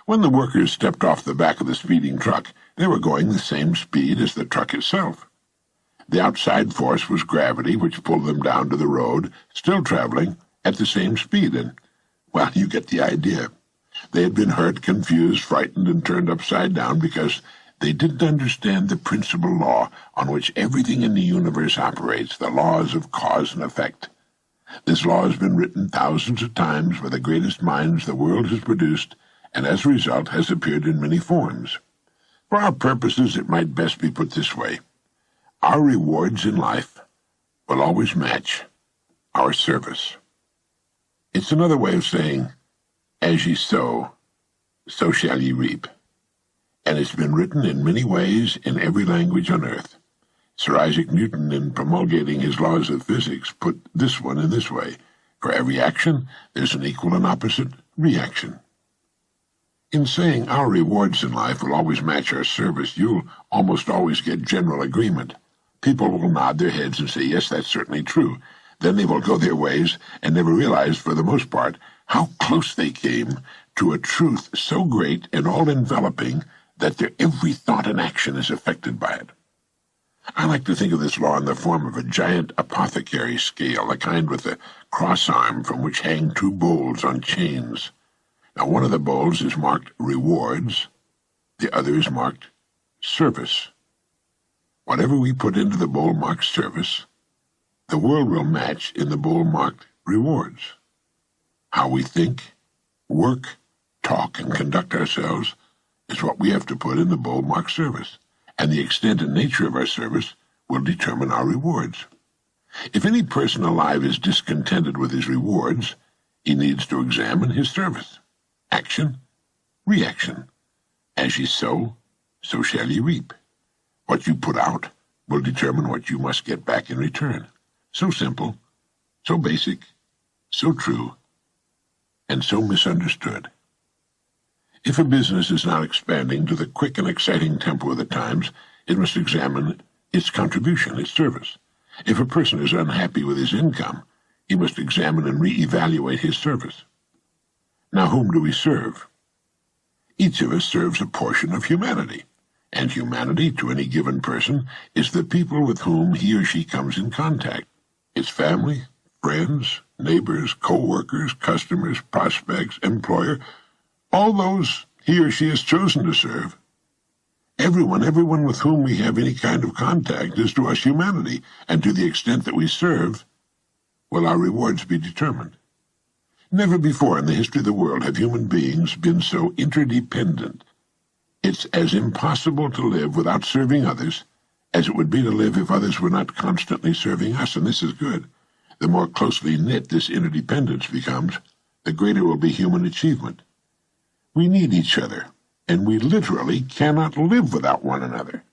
When the workers stepped off the back of the speeding truck, they were going the same speed as the truck itself. The outside force was gravity, which pulled them down to the road, still traveling at the same speed, and, well, you get the idea. They had been hurt, confused, frightened, and turned upside down because they didn't understand the principal law on which everything in the universe operates, the laws of cause and effect. This law has been written thousands of times by the greatest minds the world has produced, and as a result has appeared in many forms. For our purposes, it might best be put this way. Our rewards in life will always match our service. It's another way of saying, as ye sow, so shall ye reap. And it's been written in many ways in every language on earth. Sir Isaac Newton, in promulgating his laws of physics, put this one in this way. For every action, there's an equal and opposite reaction. In saying our rewards in life will always match our service, you'll almost always get general agreement. People will nod their heads and say, yes, that's certainly true. Then they will go their ways and never realize, for the most part, how close they came to a truth so great and all-enveloping that their every thought and action is affected by it. I like to think of this law in the form of a giant apothecary scale, the kind with a cross arm from which hang two bowls on chains. Now, one of the bowls is marked rewards, the other is marked service. Whatever we put into the bowl marked service, the world will match in the bowl marked rewards. How we think, work, talk, and conduct ourselves is what we have to put in the bowl marked service, and the extent and nature of our service will determine our rewards. If any person alive is discontented with his rewards, he needs to examine his service. Action, reaction. As ye sow, so shall ye reap. What you put out will determine what you must get back in return. So simple, so basic, so true, and so misunderstood. If a business is not expanding to the quick and exciting tempo of the times, it must examine its contribution, its service. If a person is unhappy with his income, he must examine and re-evaluate his service. Now, whom do we serve? Each of us serves a portion of humanity, and humanity, to any given person, is the people with whom he or she comes in contact. It's family, friends, neighbors, co-workers, customers, prospects, employer, all those he or she has chosen to serve. Everyone with whom we have any kind of contact is to us humanity, and to the extent that we serve, will our rewards be determined. Never before in the history of the world have human beings been so interdependent. It's as impossible to live without serving others as it would be to live if others were not constantly serving us, and this is good. The more closely knit this interdependence becomes, the greater will be human achievement. We need each other, and we literally cannot live without one another.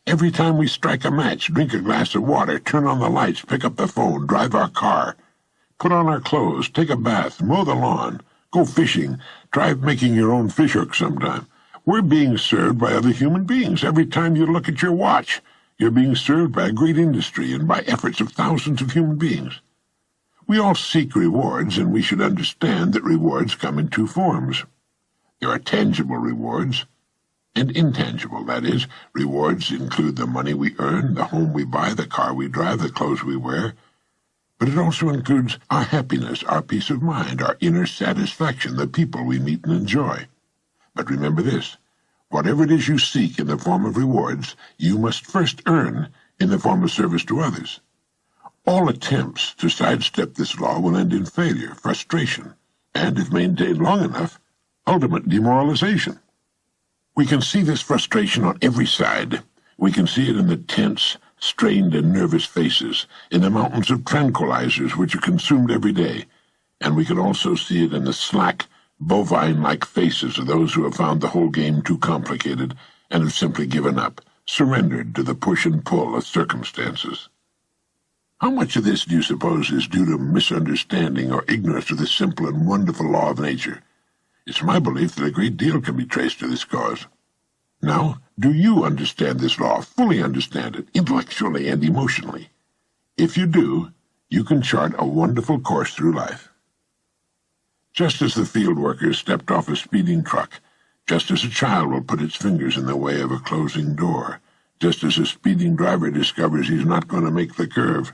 Every time we strike a match, drink a glass of water, turn on the lights, pick up the phone, drive our car, put on our clothes, take a bath, mow the lawn, go fishing, try making your own fishhook sometime. We're being served by other human beings. Every time you look at your watch, you're being served by a great industry and by efforts of thousands of human beings. We all seek rewards, and we should understand that rewards come in two forms. There are tangible rewards and intangible. That is, rewards include the money we earn, the home we buy, the car we drive, the clothes we wear. But it also includes our happiness, our peace of mind, our inner satisfaction, the people we meet and enjoy. But remember this, whatever it is you seek in the form of rewards, you must first earn in the form of service to others. All attempts to sidestep this law will end in failure, frustration, and, if maintained long enough, ultimate demoralization. We can see this frustration on every side. We can see it in the tense, strained, and nervous faces, in the mountains of tranquilizers which are consumed every day, and we can also see it in the slack, bovine-like faces of those who have found the whole game too complicated and have simply given up, surrendered to the push and pull of circumstances. How much of this do you suppose is due to misunderstanding or ignorance of this simple and wonderful law of nature? It's my belief that a great deal can be traced to this cause. Now, do you understand this law, fully understand it, intellectually and emotionally? If you do, you can chart a wonderful course through life. Just as the field worker stepped off a speeding truck, just as a child will put its fingers in the way of a closing door, just as a speeding driver discovers he's not going to make the curve,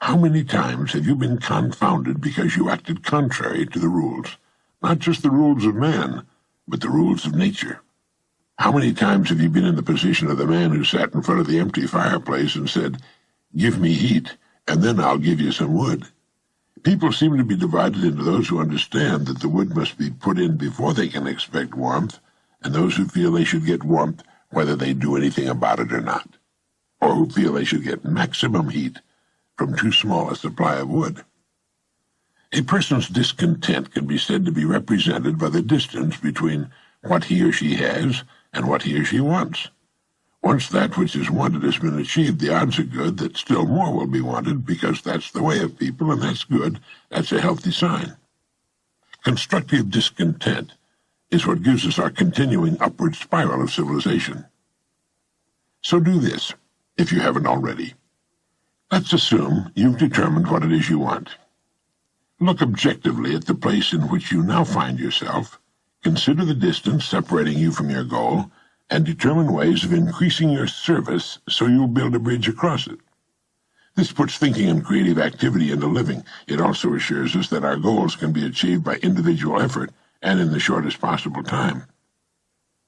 how many times have you been confounded because you acted contrary to the rules? Not just the rules of man, but the rules of nature. How many times have you been in the position of the man who sat in front of the empty fireplace and said, "Give me heat, and then I'll give you some wood"? People seem to be divided into those who understand that the wood must be put in before they can expect warmth, and those who feel they should get warmth whether they do anything about it or not, or who feel they should get maximum heat from too small a supply of wood. A person's discontent can be said to be represented by the distance between what he or she has and what he or she wants. Once that which is wanted has been achieved, the odds are good that still more will be wanted, because that's the way of people, and that's good. That's a healthy sign. Constructive discontent is what gives us our continuing upward spiral of civilization. So do this, if you haven't already. Let's assume you've determined what it is you want. Look objectively at the place in which you now find yourself, consider the distance separating you from your goal, and determine ways of increasing your service so you'll build a bridge across it. This puts thinking and creative activity into living. It also assures us that our goals can be achieved by individual effort and in the shortest possible time.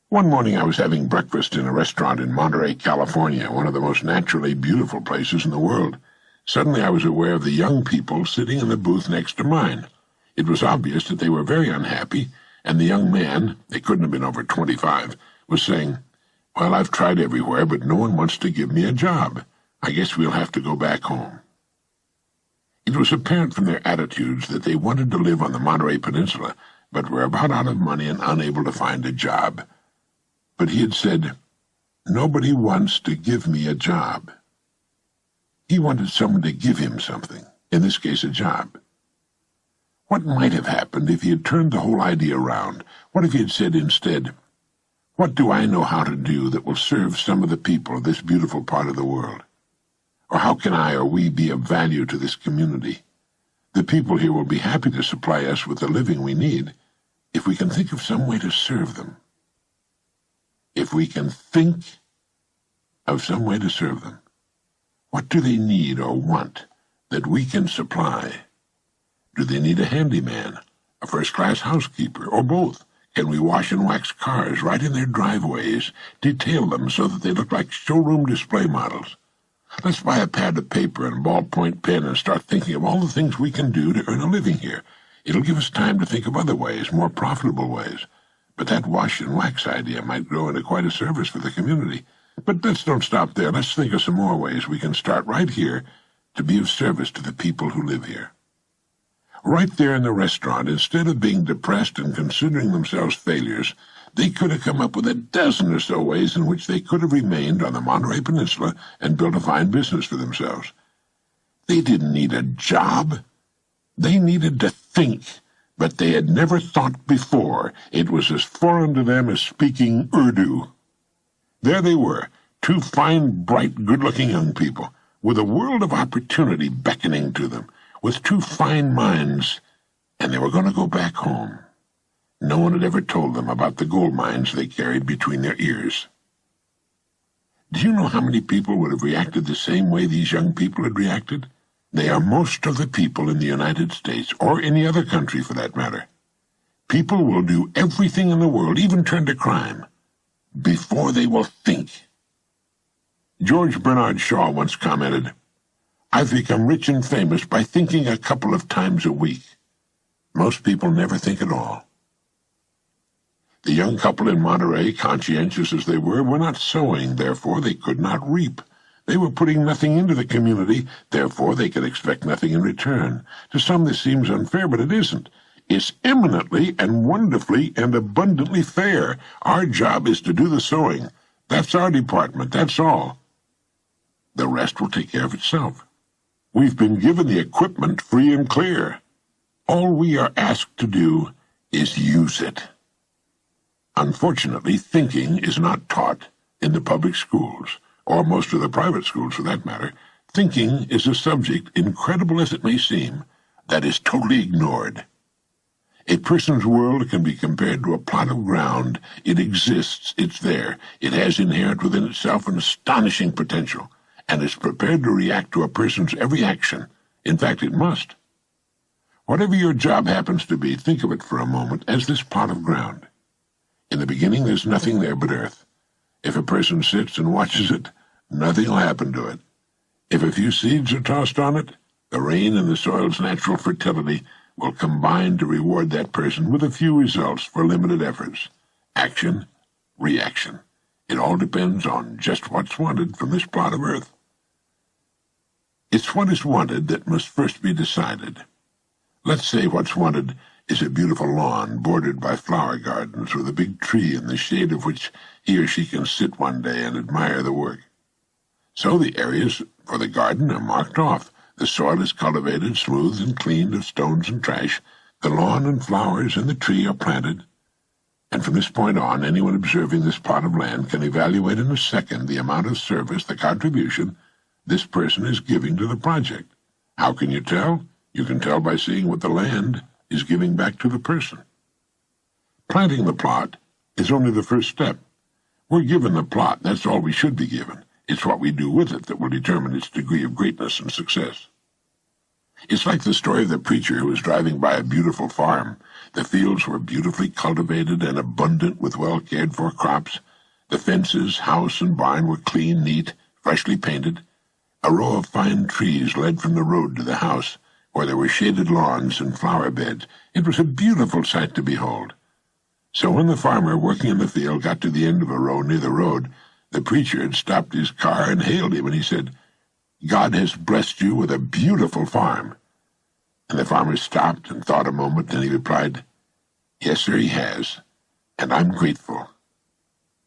One morning I was having breakfast in a restaurant in Monterey, California, one of the most naturally beautiful places in the world. Suddenly I was aware of the young people sitting in the booth next to mine. It was obvious that they were very unhappy, and the young man, they couldn't have been over 25, was saying, "Well, I've tried everywhere, but no one wants to give me a job. I guess we'll have to go back home." It was apparent from their attitudes that they wanted to live on the Monterey Peninsula, but were about out of money and unable to find a job. But he had said, "Nobody wants to give me a job." He wanted someone to give him something, in this case a job. What might have happened if he had turned the whole idea around? What if he had said instead, "What do I know how to do that will serve some of the people of this beautiful part of the world? Or how can I or we be of value to this community? The people here will be happy to supply us with the living we need if we can think of some way to serve them." If we can think of some way to serve them. What do they need or want that we can supply? Do they need a handyman, a first-class housekeeper, or both? Can we wash and wax cars right in their driveways, detail them so that they look like showroom display models? Let's buy a pad of paper and a ballpoint pen and start thinking of all the things we can do to earn a living here. It'll give us time to think of other ways, more profitable ways. But that wash and wax idea might grow into quite a service for the community. But let's don't stop there. Let's think of some more ways we can start right here to be of service to the people who live here. Right there in the restaurant, instead of being depressed and considering themselves failures, they could have come up with a dozen or so ways in which they could have remained on the Monterey Peninsula and built a fine business for themselves. They didn't need a job. They needed to think, but they had never thought before. It was as foreign to them as speaking Urdu. There they were, two fine, bright, good-looking young people, with a world of opportunity beckoning to them, with two fine minds, and they were going to go back home. No one had ever told them about the gold mines they carried between their ears. Do you know how many people would have reacted the same way these young people had reacted? They are most of the people in the United States, or any other country for that matter. People will do everything in the world, even turn to crime, before they will think. George Bernard Shaw once commented, "I've become rich and famous by thinking a couple of times a week. Most people never think at all." The young couple in Monterey, conscientious as they were not sowing, therefore they could not reap. They were putting nothing into the community, therefore they could expect nothing in return. To some this seems unfair, but it isn't. It's eminently and wonderfully and abundantly fair. Our job is to do the sowing. That's our department, that's all. The rest will take care of itself. We've been given the equipment free and clear. All we are asked to do is use it. Unfortunately, thinking is not taught in the public schools, or most of the private schools for that matter. Thinking is a subject, incredible as it may seem, that is totally ignored. A person's world can be compared to a plot of ground. It exists, it's there. It has inherent within itself an astonishing potential, and is prepared to react to a person's every action. In fact, it must. Whatever your job happens to be, think of it for a moment as this plot of ground. In the beginning, there's nothing there but earth. If a person sits and watches it, nothing will happen to it. If a few seeds are tossed on it, the rain and the soil's natural fertility will combine to reward that person with a few results for limited efforts. Action, reaction. It all depends on just what's wanted from this plot of earth. It's what is wanted that must first be decided. Let's say what's wanted is a beautiful lawn bordered by flower gardens with a big tree in the shade of which he or she can sit one day and admire the work. So the areas for the garden are marked off. The soil is cultivated, smoothed and cleaned of stones and trash. The lawn and flowers and the tree are planted. And from this point on, anyone observing this plot of land can evaluate in a second the amount of service, the contribution, this person is giving to the project. How can you tell? You can tell by seeing what the land is giving back to the person. Planting the plot is only the first step. We're given the plot, that's all we should be given. It's what we do with it that will determine its degree of greatness and success. It's like the story of the preacher who was driving by a beautiful farm. The fields were beautifully cultivated and abundant with well-cared-for crops. The fences, house, and barn were clean, neat, freshly painted. A row of fine trees led from the road to the house, where there were shaded lawns and flower beds. It was a beautiful sight to behold. So when the farmer working in the field got to the end of a row near the road, the preacher had stopped his car and hailed him, and he said, "God has blessed you with a beautiful farm." And the farmer stopped and thought a moment, and he replied, "Yes, sir, he has, and I'm grateful.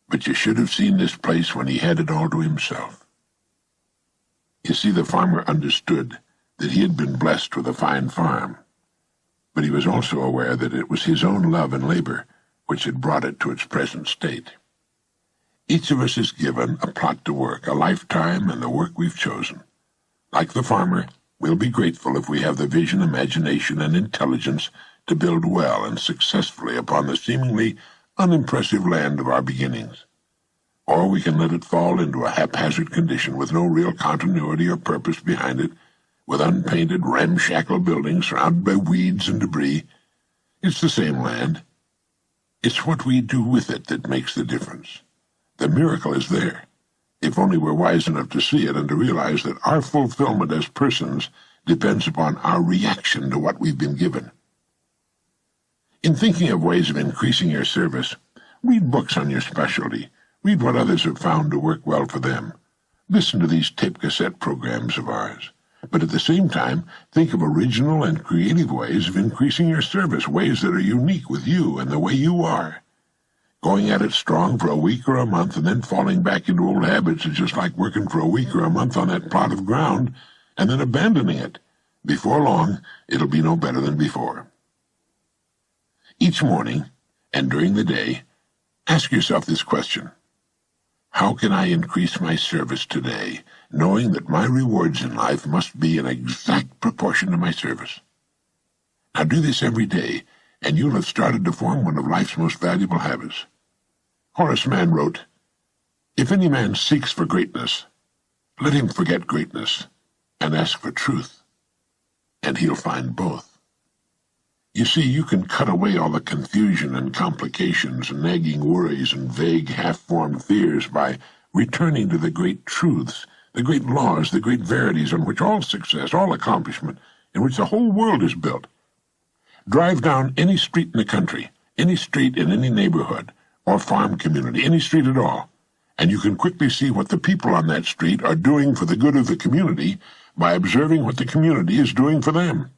But you should have seen this place when he had it all to himself." You see, the farmer understood that he had been blessed with a fine farm, but he was also aware that it was his own love and labor which had brought it to its present state. Each of us is given a plot to work, a lifetime, and the work we've chosen. Like the farmer, we'll be grateful if we have the vision, imagination, and intelligence to build well and successfully upon the seemingly unimpressive land of our beginnings. Or we can let it fall into a haphazard condition with no real continuity or purpose behind it, with unpainted, ramshackle buildings surrounded by weeds and debris. It's the same land. It's what we do with it that makes the difference. The miracle is there, if only we're wise enough to see it and to realize that our fulfillment as persons depends upon our reaction to what we've been given. In thinking of ways of increasing your service, read books on your specialty. Read what others have found to work well for them. Listen to these tape cassette programs of ours. But at the same time, think of original and creative ways of increasing your service, ways that are unique with you and the way you are. Going at it strong for a week or a month and then falling back into old habits is just like working for a week or a month on that plot of ground and then abandoning it. Before long, it'll be no better than before. Each morning, and during the day, ask yourself this question. How can I increase my service today, knowing that my rewards in life must be in exact proportion to my service? Now do this every day, and you'll have started to form one of life's most valuable habits. Horace Mann wrote, "If any man seeks for greatness, let him forget greatness and ask for truth, and he'll find both." You see, you can cut away all the confusion and complications and nagging worries and vague, half-formed fears by returning to the great truths, the great laws, the great verities on which all success, all accomplishment, in which the whole world is built. Drive down any street in the country, any street in any neighborhood or farm community, any street at all, and you can quickly see what the people on that street are doing for the good of the community by observing what the community is doing for them.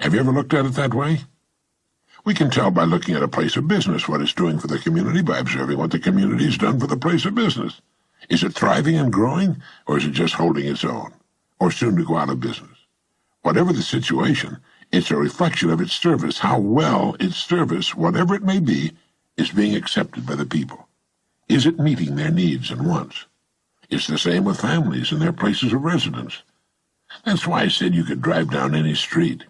Have you ever looked at it that way? We can tell by looking at a place of business what it's doing for the community by observing what the community has done for the place of business. Is it thriving and growing, or is it just holding its own, or soon to go out of business? Whatever the situation, it's a reflection of its service, how well its service, whatever it may be, is being accepted by the people. Is it meeting their needs and wants? It's the same with families and their places of residence. That's why I said you could drive down any street.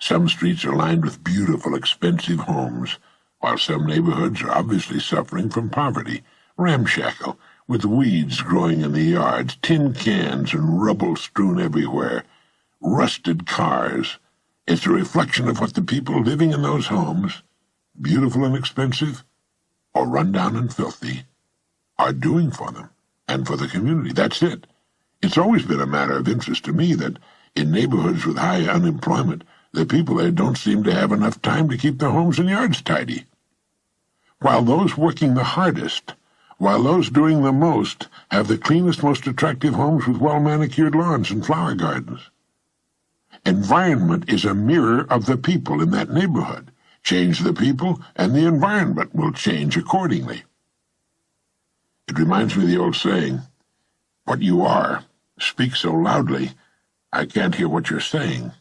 Some streets are lined with beautiful, expensive homes, while some neighborhoods are obviously suffering from poverty, ramshackle, with weeds growing in the yards, tin cans and rubble strewn everywhere, rusted cars. It's a reflection of what the people living in those homes, beautiful and expensive, or run down and filthy, are doing for them and for the community. That's it. It's always been a matter of interest to me that in neighborhoods with high unemployment, the people there don't seem to have enough time to keep their homes and yards tidy. While those working the hardest, while those doing the most, have the cleanest, most attractive homes with well-manicured lawns and flower gardens. Environment is a mirror of the people in that neighborhood. Change the people, and the environment will change accordingly. It reminds me of the old saying, "What you are speaks so loudly, I can't hear what you're saying."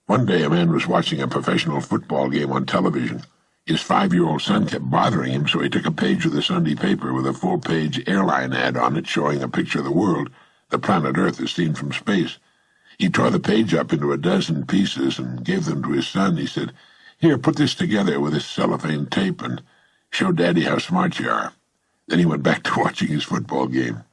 One day a man was watching a professional football game on television. His 5-year-old son kept bothering him, so he took a page of the Sunday paper with a full-page airline ad on it showing a picture of the world, the planet Earth as seen from space. He tore the page up into a dozen pieces and gave them to his son. He said, "Here, put this together with this cellophane tape and show Daddy how smart you are." Then he went back to watching his football game.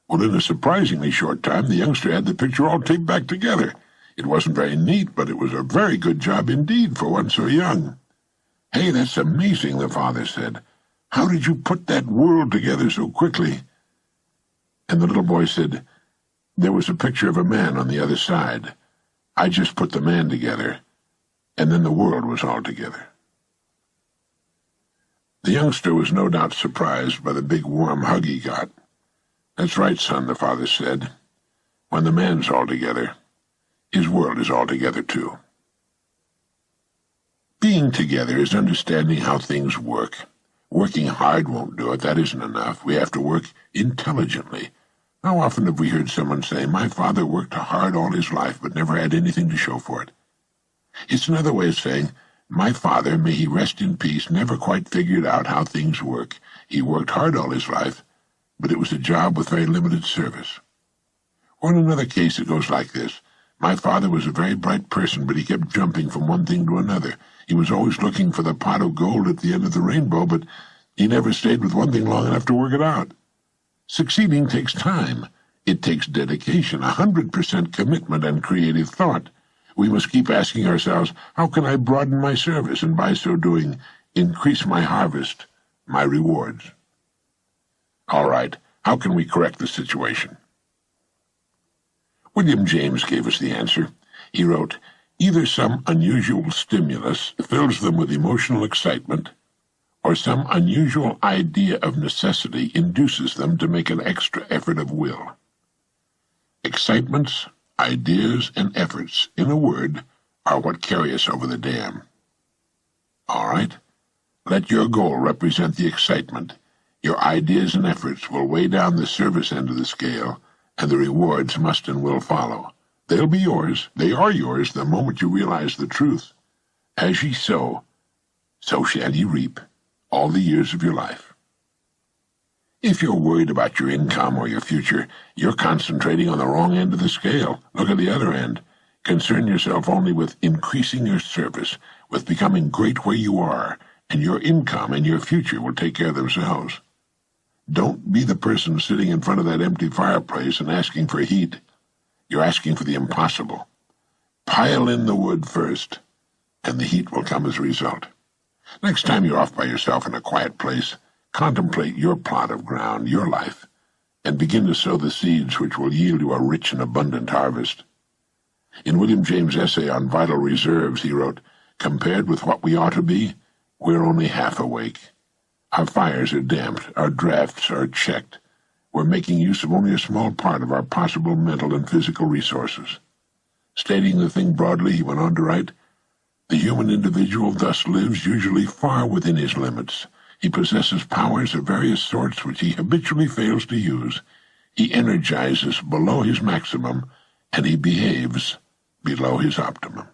Well, in a surprisingly short time, the youngster had the picture all taped back together. It wasn't very neat, but it was a very good job indeed for one so young. "Hey, that's amazing," the father said. "How did you put that world together so quickly?" And the little boy said, "There was a picture of a man on the other side. I just put the man together, and then the world was all together." The youngster was no doubt surprised by the big warm hug he got. "That's right, son," the father said. "When the man's all together, his world is all together too." Being together is understanding how things work, Working hard won't do it. That isn't enough. We have to work intelligently. How often have we heard someone say, "My father worked hard all his life, but never had anything to show for it"? It's another way of saying, "My father, may he rest in peace, never quite figured out how things work. He worked hard all his life, but it was a job with very limited service." Or in another case, it goes like this. "My father was a very bright person, but he kept jumping from one thing to another. He was always looking for the pot of gold at the end of the rainbow, but he never stayed with one thing long enough to work it out." Succeeding takes time. It takes dedication, 100% commitment and creative thought. We must keep asking ourselves, how can I broaden my service, and by so doing, increase my harvest, my rewards? All right, how can we correct the situation? William James gave us the answer. He wrote, "Either some unusual stimulus fills them with emotional excitement, or some unusual idea of necessity induces them to make an extra effort of will." Excitements, ideas, and efforts, in a word, are what carry us over the dam. All right? Let your goal represent the excitement. Your ideas and efforts will weigh down the service end of the scale, and the rewards must and will follow. They'll be yours. They are yours the moment you realize the truth. As ye sow, so shall ye reap all the years of your life. If you're worried about your income or your future, you're concentrating on the wrong end of the scale. Look at the other end. Concern yourself only with increasing your service, with becoming great where you are, and your income and your future will take care of themselves. Don't be the person sitting in front of that empty fireplace and asking for heat. You're asking for the impossible. Pile in the wood first, and the heat will come as a result. Next time you're off by yourself in a quiet place, contemplate your plot of ground, your life, and begin to sow the seeds which will yield you a rich and abundant harvest. In William James' essay on vital reserves, he wrote, "Compared with what we ought to be, we're only half awake. Our fires are damped, our drafts are checked. We're making use of only a small part of our possible mental and physical resources." Stating the thing broadly, he went on to write, "The human individual thus lives usually far within his limits. He possesses powers of various sorts which he habitually fails to use. He energizes below his maximum, and he behaves below his optimum."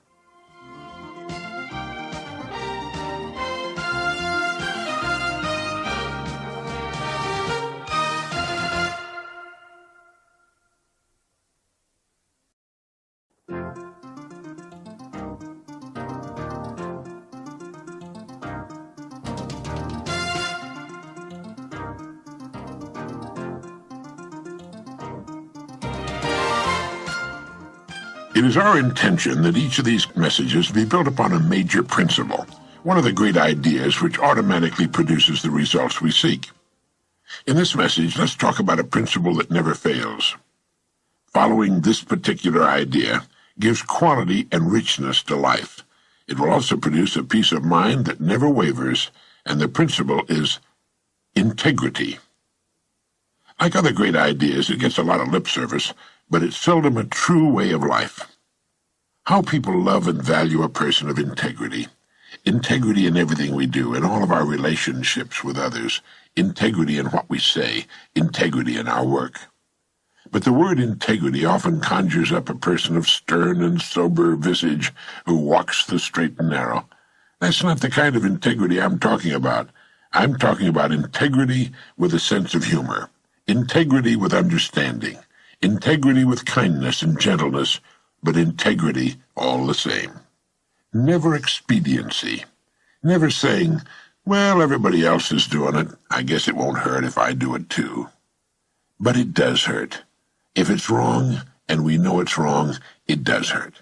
It is our intention that each of these messages be built upon a major principle, one of the great ideas which automatically produces the results we seek. In this message, let's talk about a principle that never fails. Following this particular idea gives quality and richness to life. It will also produce a peace of mind that never wavers, and the principle is integrity. Like other great ideas, it gets a lot of lip service, but it's seldom a true way of life. How people love and value a person of integrity. Integrity in everything we do, in all of our relationships with others. Integrity in what we say. Integrity in our work. But the word integrity often conjures up a person of stern and sober visage who walks the straight and narrow. That's not the kind of integrity I'm talking about. I'm talking about integrity with a sense of humor. Integrity with understanding. Integrity with kindness and gentleness, but integrity all the same. Never expediency. Never saying, "Well, everybody else is doing it. I guess it won't hurt if I do it too." But it does hurt. If it's wrong, and we know it's wrong, it does hurt.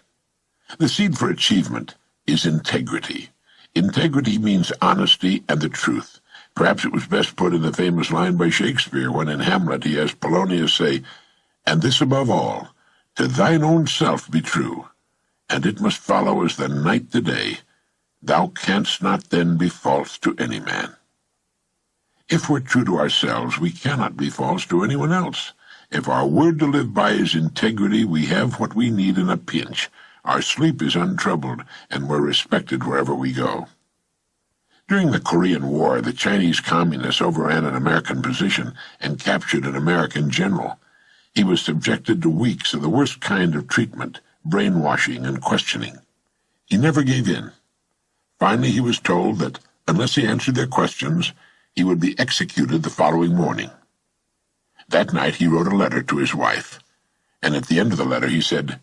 The seed for achievement is integrity. Integrity means honesty and the truth. Perhaps it was best put in the famous line by Shakespeare when in Hamlet he has Polonius say, "And this above all, to thine own self be true, and it must follow as the night the day. Thou canst not then be false to any man." If we're true to ourselves, we cannot be false to anyone else. If our word to live by is integrity, we have what we need in a pinch. Our sleep is untroubled, and we're respected wherever we go. During the Korean War, the Chinese communists overran an American position and captured an American general. He was subjected to weeks of the worst kind of treatment, brainwashing and questioning. He never gave in. Finally, he was told that unless he answered their questions, he would be executed the following morning. That night he wrote a letter to his wife, and at the end of the letter he said,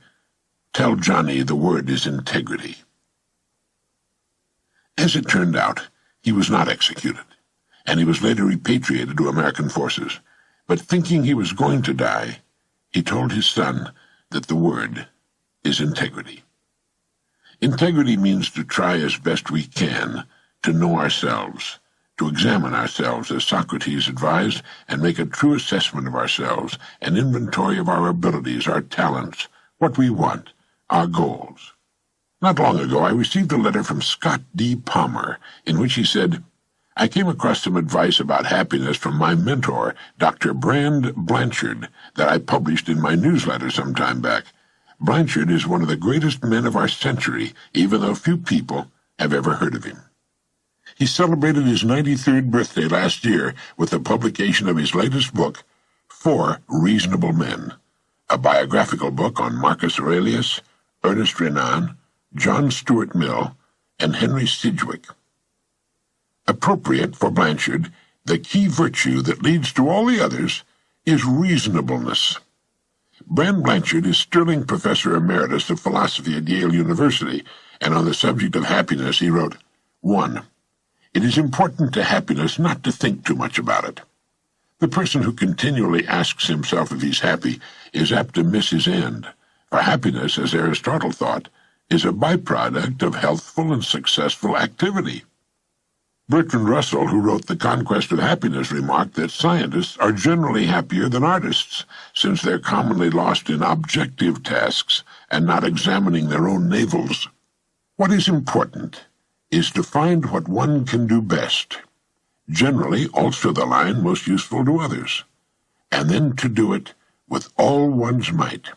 "Tell Johnny the word is integrity." As it turned out, he was not executed, and he was later repatriated to American forces. But thinking he was going to die, he told his son that the word is integrity. Integrity means to try as best we can to know ourselves, to examine ourselves as Socrates advised, and make a true assessment of ourselves, an inventory of our abilities, our talents, what we want, our goals. Not long ago, I received a letter from Scott D. Palmer, in which he said, "I came across some advice about happiness from my mentor, Dr. Brand Blanchard, that I published in my newsletter some time back. Blanchard is one of the greatest men of our century, even though few people have ever heard of him. He celebrated his 93rd birthday last year with the publication of his latest book, For Reasonable Men, a biographical book on Marcus Aurelius, Ernest Renan, John Stuart Mill, and Henry Sidgwick. Appropriate for Blanchard, the key virtue that leads to all the others is reasonableness." Brand Blanchard is Sterling Professor Emeritus of Philosophy at Yale University, and on the subject of happiness he wrote, 1. It is important to happiness not to think too much about it. The person who continually asks himself if he's happy is apt to miss his end, for happiness, as Aristotle thought, is a byproduct of healthful and successful activity. Bertrand Russell, who wrote The Conquest of Happiness, remarked that scientists are generally happier than artists, since they're commonly lost in objective tasks and not examining their own navels. What is important is to find what one can do best, generally also the line most useful to others, and then to do it with all one's might.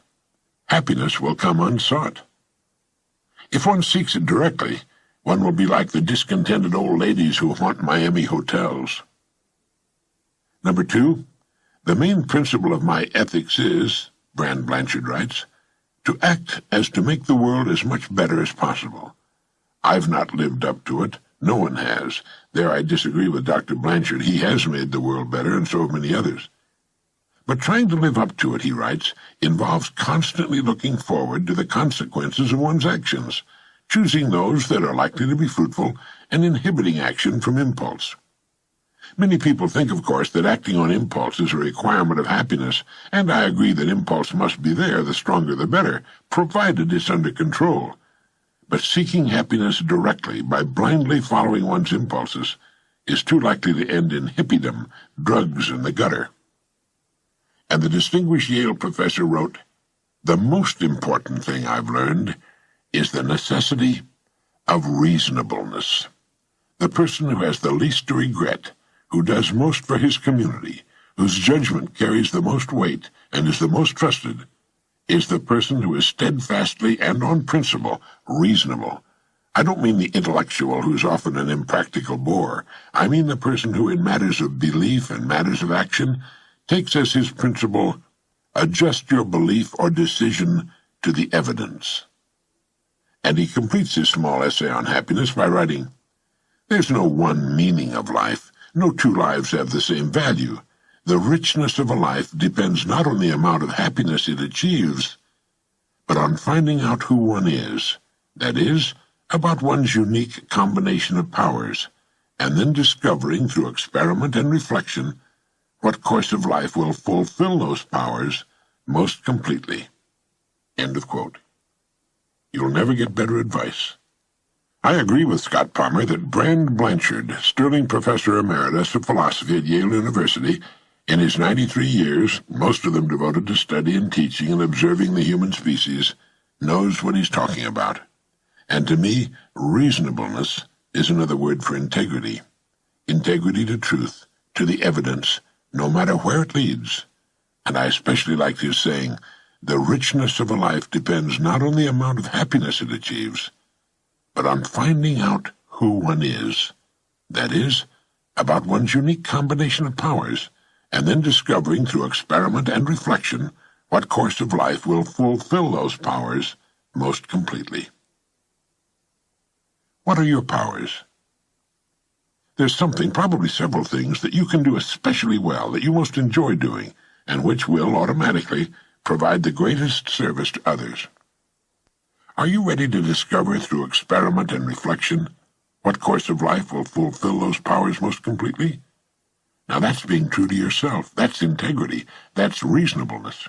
Happiness will come unsought. If one seeks it directly, one will be like the discontented old ladies who haunt Miami hotels. 2, the main principle of my ethics is, Brand Blanchard writes, to act as to make the world as much better as possible. I've not lived up to it. No one has. There I disagree with Dr. Blanchard. He has made the world better, and so have many others. But trying to live up to it, he writes, involves constantly looking forward to the consequences of one's actions, choosing those that are likely to be fruitful, and inhibiting action from impulse. Many people think, of course, that acting on impulse is a requirement of happiness, and I agree that impulse must be there, the stronger the better, provided it's under control. But seeking happiness directly by blindly following one's impulses is too likely to end in hippiedom, drugs, and the gutter. And the distinguished Yale professor wrote, "The most important thing I've learned is the necessity of reasonableness. The person who has the least to regret, who does most for his community, whose judgment carries the most weight and is the most trusted, is the person who is steadfastly and on principle reasonable. I don't mean the intellectual who's often an impractical bore. I mean the person who, in matters of belief and matters of action, takes as his principle, adjust your belief or decision to the evidence." And he completes his small essay on happiness by writing, "There's no one meaning of life. No two lives have the same value. The richness of a life depends not on the amount of happiness it achieves, but on finding out who one is, that is, about one's unique combination of powers, and then discovering through experiment and reflection what course of life will fulfill those powers most completely." End of quote. You'll never get better advice. I agree with Scott Palmer that Brand Blanchard, Sterling Professor Emeritus of Philosophy at Yale University, in his 93 years, most of them devoted to study and teaching and observing the human species, knows what he's talking about. And to me, reasonableness is another word for integrity. Integrity to truth, to the evidence, no matter where it leads. And I especially liked his saying, the richness of a life depends not on the amount of happiness it achieves, but on finding out who one is, That is, about one's unique combination of powers, and then discovering through experiment and reflection what course of life will fulfill those powers most completely. What are your powers? There's something, probably several things, that you can do especially well, that you most enjoy doing, and which will automatically provide the greatest service to others. Are you ready to discover through experiment and reflection what course of life will fulfill those powers most completely? Now that's being true to yourself. That's integrity. That's reasonableness.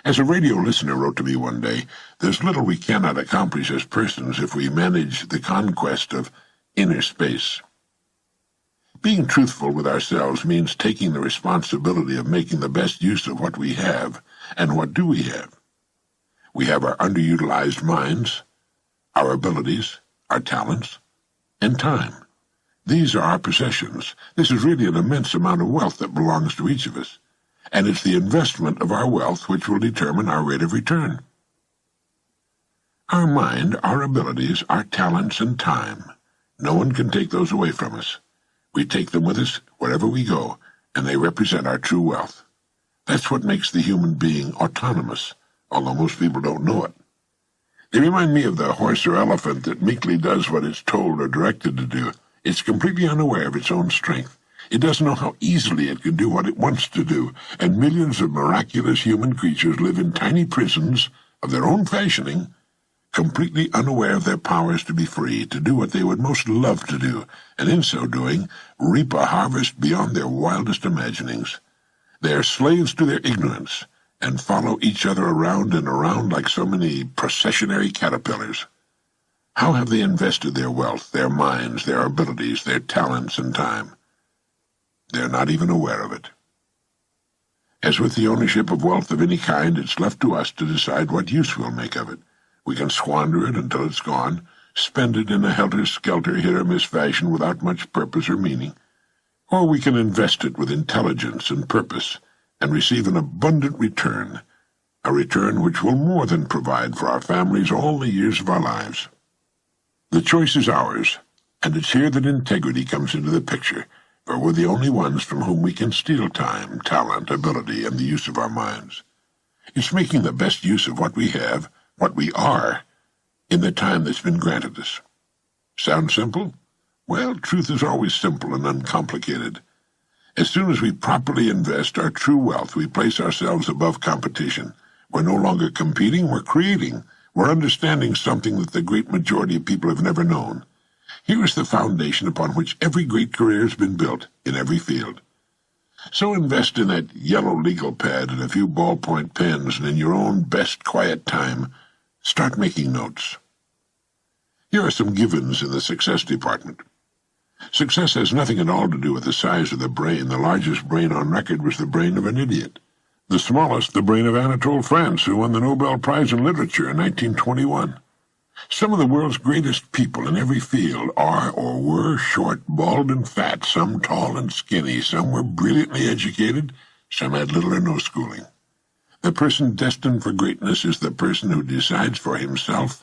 As a radio listener wrote to me one day, there's little we cannot accomplish as persons if we manage the conquest of inner space. Being truthful with ourselves means taking the responsibility of making the best use of what we have. And what do we have? We have our underutilized minds, our abilities, our talents, and time. These are our possessions. This is really an immense amount of wealth that belongs to each of us, and it's the investment of our wealth which will determine our rate of return. Our mind, our abilities, our talents, and time. No one can take those away from us. We take them with us wherever we go, and they represent our true wealth. That's what makes the human being autonomous, although most people don't know it. They remind me of the horse or elephant that meekly does what it's told or directed to do. It's completely unaware of its own strength. It doesn't know how easily it can do what it wants to do, and millions of miraculous human creatures live in tiny prisons of their own fashioning, completely unaware of their powers to be free, to do what they would most love to do, and in so doing, reap a harvest beyond their wildest imaginings. They are slaves to their ignorance, and follow each other around and around like so many processionary caterpillars. How have they invested their wealth, their minds, their abilities, their talents, and time? They are not even aware of it. As with the ownership of wealth of any kind, it's left to us to decide what use we'll make of it. We can squander it until it's gone, spend it in a helter-skelter, hit-or-miss fashion without much purpose or meaning, or we can invest it with intelligence and purpose and receive an abundant return, a return which will more than provide for our families all the years of our lives. The choice is ours, and it's here that integrity comes into the picture, for we're the only ones from whom we can steal time, talent, ability, and the use of our minds. It's making the best use of what we have, what we are, in the time that's been granted us. Sound simple? Well, truth is always simple and uncomplicated. As soon as we properly invest our true wealth, we place ourselves above competition. We're no longer competing, we're creating. We're understanding something that the great majority of people have never known. Here is the foundation upon which every great career has been built, in every field. So invest in that yellow legal pad and a few ballpoint pens, and in your own best quiet time, start making notes. Here are some givens in the success department. Success has nothing at all to do with the size of the brain. The largest brain on record was the brain of an idiot. The smallest, the brain of Anatole France, who won the Nobel Prize in Literature in 1921. Some of the world's greatest people in every field are or were short, bald, and fat, some tall and skinny, some were brilliantly educated, some had little or no schooling. The person destined for greatness is the person who decides for himself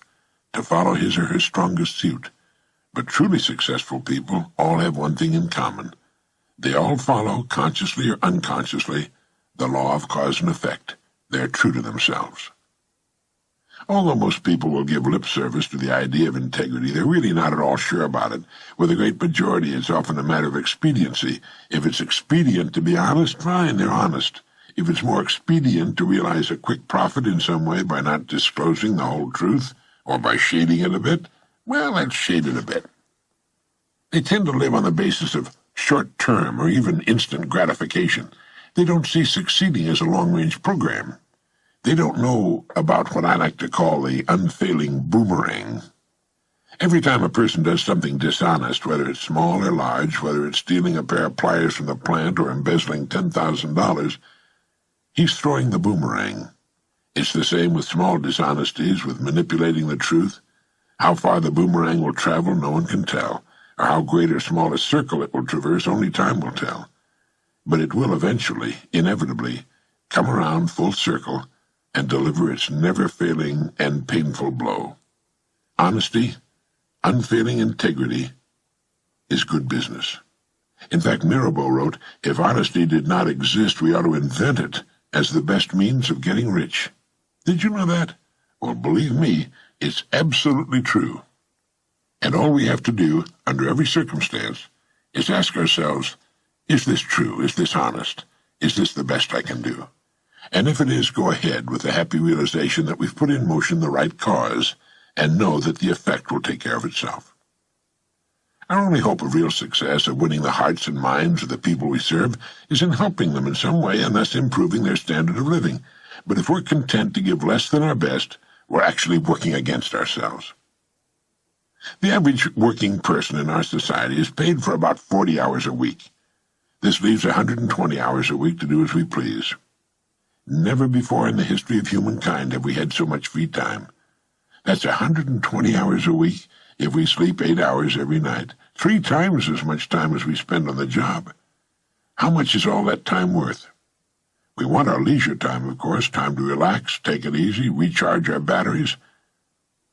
to follow his or her strongest suit. But truly successful people all have one thing in common. They all follow, consciously or unconsciously, the law of cause and effect. They're true to themselves. Although most people will give lip service to the idea of integrity, they're really not at all sure about it. With the great majority, it's often a matter of expediency. If it's expedient to be honest, fine, they're honest. If it's more expedient to realize a quick profit in some way by not disclosing the whole truth, or by shading it a bit, well, let's shade it a bit. They tend to live on the basis of short-term or even instant gratification. They don't see succeeding as a long-range program. They don't know about what I like to call the unfailing boomerang. Every time a person does something dishonest, whether it's small or large, whether it's stealing a pair of pliers from the plant or embezzling $10,000, he's throwing the boomerang. It's the same with small dishonesties, with manipulating the truth. How far the boomerang will travel, no one can tell, or how great or small a circle it will traverse, only time will tell. But it will eventually, inevitably, come around full circle and deliver its never-failing and painful blow. Honesty, unfailing integrity, is good business. In fact, Mirabeau wrote, "If honesty did not exist, we ought to invent it as the best means of getting rich." Did you know that? Well, believe me, it's absolutely true. And all we have to do, under every circumstance, is ask ourselves, is this true? Is this honest? Is this the best I can do? And if it is, go ahead with the happy realization that we've put in motion the right cause, and know that the effect will take care of itself. Our only hope of real success, of winning the hearts and minds of the people we serve, is in helping them in some way and thus improving their standard of living. But if we're content to give less than our best, we're actually working against ourselves. The average working person in our society is paid for about 40 hours a week. This leaves 120 hours a week to do as we please. Never before in the history of humankind have we had so much free time. That's 120 hours a week if we sleep 8 hours every night, 3 times as much time as we spend on the job. How much is all that time worth? We want our leisure time, of course, time to relax, take it easy, recharge our batteries.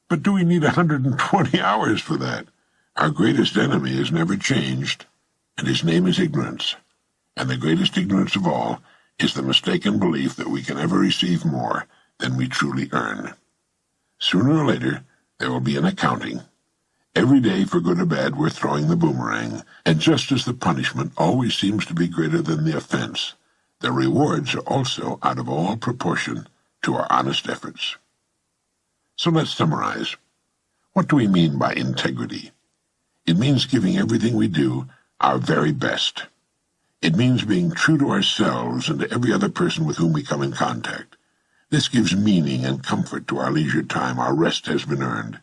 But do we need 120 hours for that? Our greatest enemy has never changed, and his name is ignorance. And the greatest ignorance of all is the mistaken belief that we can ever receive more than we truly earn. Sooner or later, there will be an accounting. Every day, for good or bad, we're throwing the boomerang, and just as the punishment always seems to be greater than the offense, the rewards are also out of all proportion to our honest efforts. So let's summarize. What do we mean by integrity? It means giving everything we do our very best. It means being true to ourselves and to every other person with whom we come in contact. This gives meaning and comfort to our leisure time. Our rest has been earned.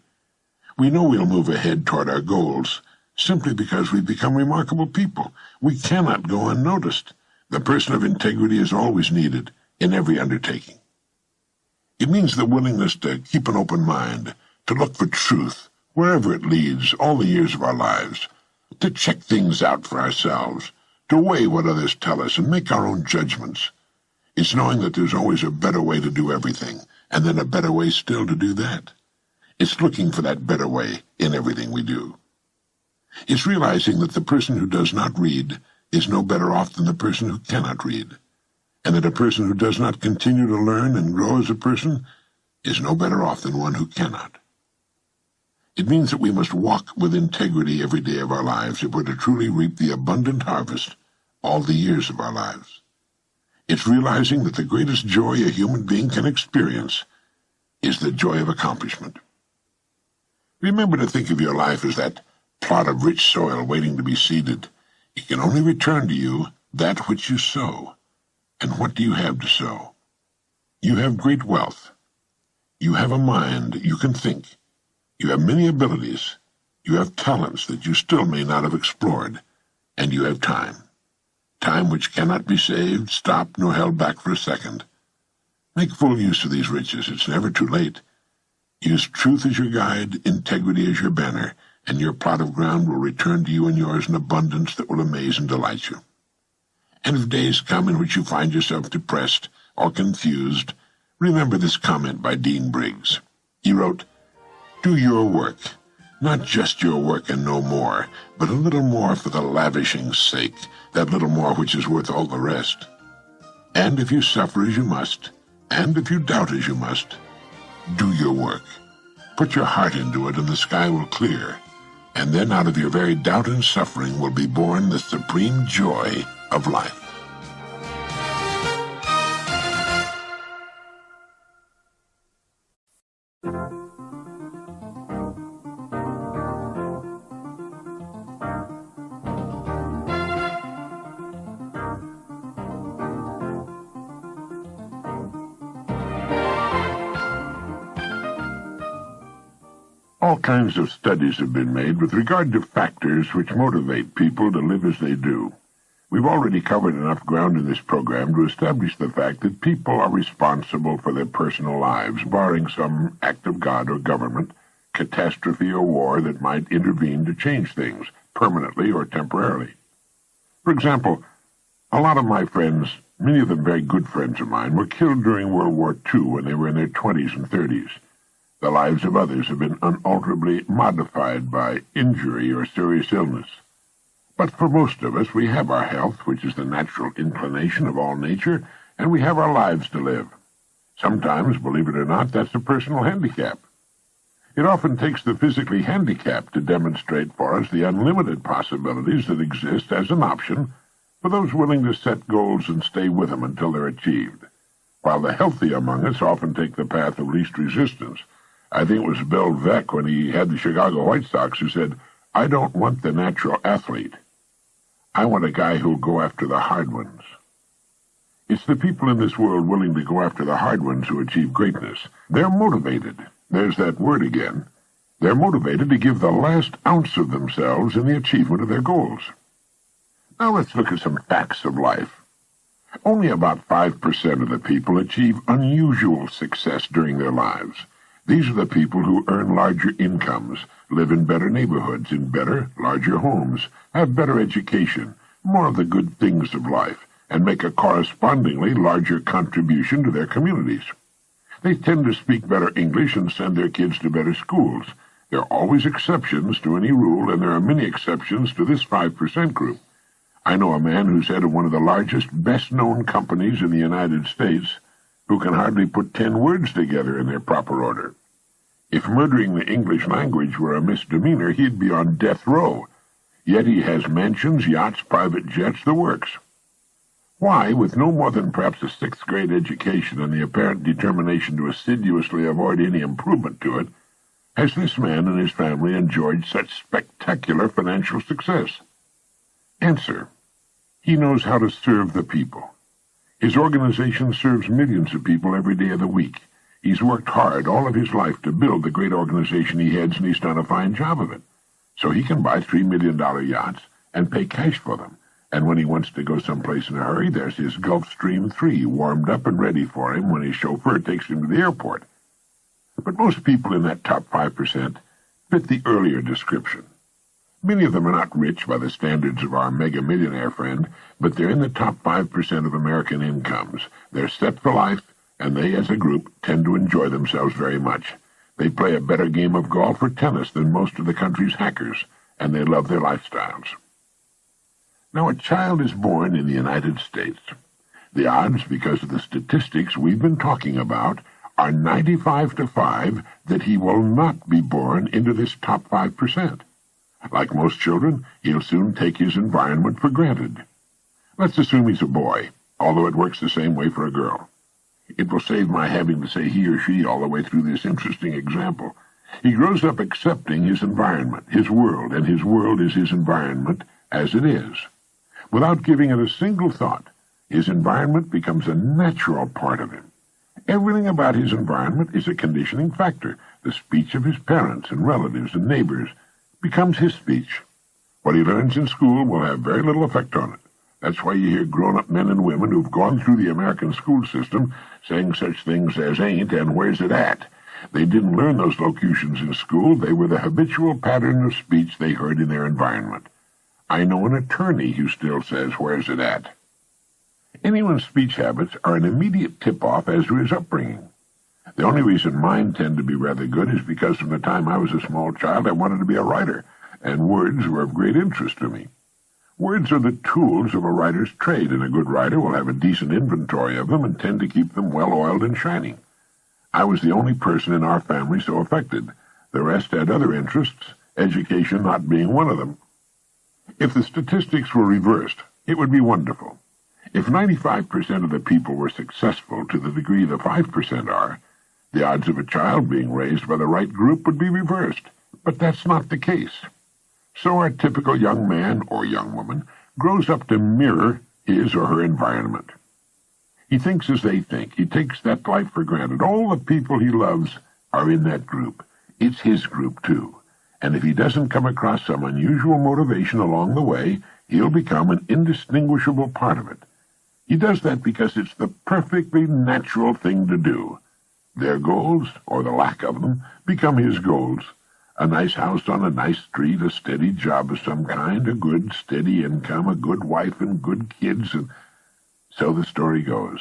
We know we'll move ahead toward our goals simply because we've become remarkable people. We cannot go unnoticed. The person of integrity is always needed in every undertaking. It means the willingness to keep an open mind, to look for truth wherever it leads all the years of our lives, to check things out for ourselves, to weigh what others tell us and make our own judgments. It's knowing that there's always a better way to do everything, and then a better way still to do that. It's looking for that better way in everything we do. It's realizing that the person who does not read is no better off than the person who cannot read, and that a person who does not continue to learn and grow as a person is no better off than one who cannot. It means that we must walk with integrity every day of our lives if we're to truly reap the abundant harvest all the years of our lives. It's realizing that the greatest joy a human being can experience is the joy of accomplishment. Remember to think of your life as that plot of rich soil waiting to be seeded. It can only return to you that which you sow. And what do you have to sow? You have great wealth. You have a mind. You can think. You have many abilities. You have talents that you still may not have explored. And you have time. Time which cannot be saved, stopped, nor held back for a second. Make full use of these riches. It's never too late. Use truth as your guide, integrity as your banner, and your plot of ground will return to you and yours in abundance that will amaze and delight you. And if days come in which you find yourself depressed or confused, remember this comment by Dean Briggs. He wrote, "Do your work, not just your work and no more, but a little more for the lavishing's sake, that little more which is worth all the rest. And if you suffer as you must, and if you doubt as you must, do your work. Put your heart into it and the sky will clear, and then out of your very doubt and suffering will be born the supreme joy of life." All kinds of studies have been made with regard to factors which motivate people to live as they do. We've already covered enough ground in this program to establish the fact that people are responsible for their personal lives, barring some act of God or government, catastrophe or war that might intervene to change things, permanently or temporarily. For example, a lot of my friends, many of them very good friends of mine, were killed during World War II when they were in their 20s and 30s. The lives of others have been unalterably modified by injury or serious illness. But for most of us, we have our health, which is the natural inclination of all nature, and we have our lives to live. Sometimes, believe it or not, that's a personal handicap. It often takes the physically handicapped to demonstrate for us the unlimited possibilities that exist as an option for those willing to set goals and stay with them until they're achieved, while the healthy among us often take the path of least resistance. I think it was Bill Veeck, when he had the Chicago White Sox, who said, "I don't want the natural athlete. I want a guy who'll go after the hard ones." It's the people in this world willing to go after the hard ones who achieve greatness. They're motivated. There's that word again. They're motivated to give the last ounce of themselves in the achievement of their goals. Now let's look at some facts of life. Only about 5% of the people achieve unusual success during their lives. These are the people who earn larger incomes, live in better neighborhoods, in better, larger homes, have better education, more of the good things of life, and make a correspondingly larger contribution to their communities. They tend to speak better English and send their kids to better schools. There are always exceptions to any rule, and there are many exceptions to this 5% group. I know a man who's head of one of the largest, best-known companies in the United States who can hardly put 10 words together in their proper order. If murdering the English language were a misdemeanor, he'd be on death row. Yet he has mansions, yachts, private jets, the works. Why, with no more than perhaps a 6th-grade education and the apparent determination to assiduously avoid any improvement to it, has this man and his family enjoyed such spectacular financial success? Answer: he knows how to serve the people. His organization serves millions of people every day of the week. He's worked hard all of his life to build the great organization he heads, and he's done a fine job of it. So he can buy $3 million yachts and pay cash for them. And when he wants to go someplace in a hurry, there's his Gulfstream 3 warmed up and ready for him when his chauffeur takes him to the airport. But most people in that top 5% fit the earlier description. Many of them are not rich by the standards of our mega-millionaire friend, but they're in the top 5% of American incomes. They're set for life, and they, as a group, tend to enjoy themselves very much. They play a better game of golf or tennis than most of the country's hackers, and they love their lifestyles. Now, a child is born in the United States. The odds, because of the statistics we've been talking about, are 95-5 that he will not be born into this top 5%. Like most children, he'll soon take his environment for granted. Let's assume he's a boy, although it works the same way for a girl. It will save my having to say he or she all the way through this interesting example. He grows up accepting his environment, his world, and his world is his environment as it is. Without giving it a single thought, his environment becomes a natural part of him. Everything about his environment is a conditioning factor. The speech of his parents and relatives and neighbors becomes his speech. What he learns in school will have very little effect on it. That's why you hear grown-up men and women who've gone through the American school system saying such things as ain't and where's it at. They didn't learn those locutions in school. They were the habitual pattern of speech they heard in their environment. I know an attorney who still says, "Where's it at?" Anyone's speech habits are an immediate tip-off as to his upbringing. The only reason mine tend to be rather good is because from the time I was a small child I wanted to be a writer, and words were of great interest to me. Words are the tools of a writer's trade, and a good writer will have a decent inventory of them and tend to keep them well-oiled and shining. I was the only person in our family so affected. The rest had other interests, education not being one of them. If the statistics were reversed, it would be wonderful. If 95% of the people were successful to the degree the 5% are, the odds of a child being raised by the right group would be reversed. But that's not the case. So our typical young man or young woman grows up to mirror his or her environment. He thinks as they think. He takes that life for granted. All the people he loves are in that group. It's his group, too. And if he doesn't come across some unusual motivation along the way, he'll become an indistinguishable part of it. He does that because it's the perfectly natural thing to do. Their goals, or the lack of them, become his goals. A nice house on a nice street, a steady job of some kind, a good, steady income, a good wife and good kids, and so the story goes.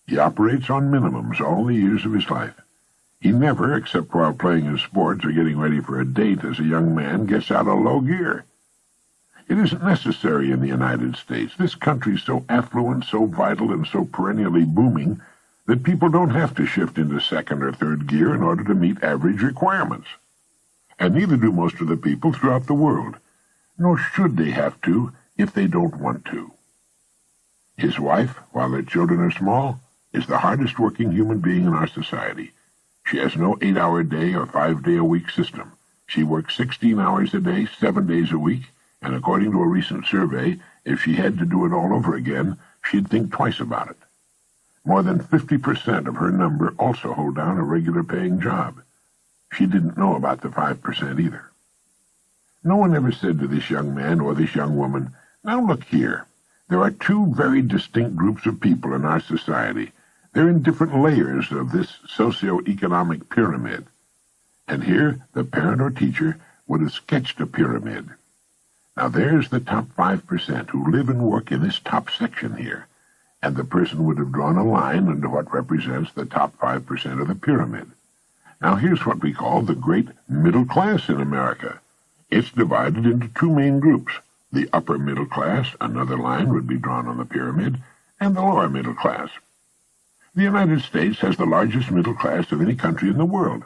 He operates on minimums all the years of his life. He never, except while playing his sports or getting ready for a date as a young man, gets out of low gear. It isn't necessary in the United States. This country's so affluent, so vital, and so perennially booming that people don't have to shift into second or third gear in order to meet average requirements. And neither do most of the people throughout the world, nor should they have to if they don't want to. His wife, while their children are small, is the hardest working human being in our society. She has no 8-hour day or 5-day-a-week system. She works 16 hours a day, 7 days a week, and according to a recent survey, if she had to do it all over again, she'd think twice about it. More than 50% of her number also hold down a regular paying job. She didn't know about the 5% either. No one ever said to this young man or this young woman, "Now look here, there are two very distinct groups of people in our society. They're in different layers of this socio-economic pyramid." And here the parent or teacher would have sketched a pyramid. Now there's the top 5% who live and work in this top section here, and the person would have drawn a line under what represents the top 5% of the pyramid. Now here's what we call the great middle class in America. It's divided into two main groups. The upper middle class, another line would be drawn on the pyramid, and the lower middle class. The United States has the largest middle class of any country in the world.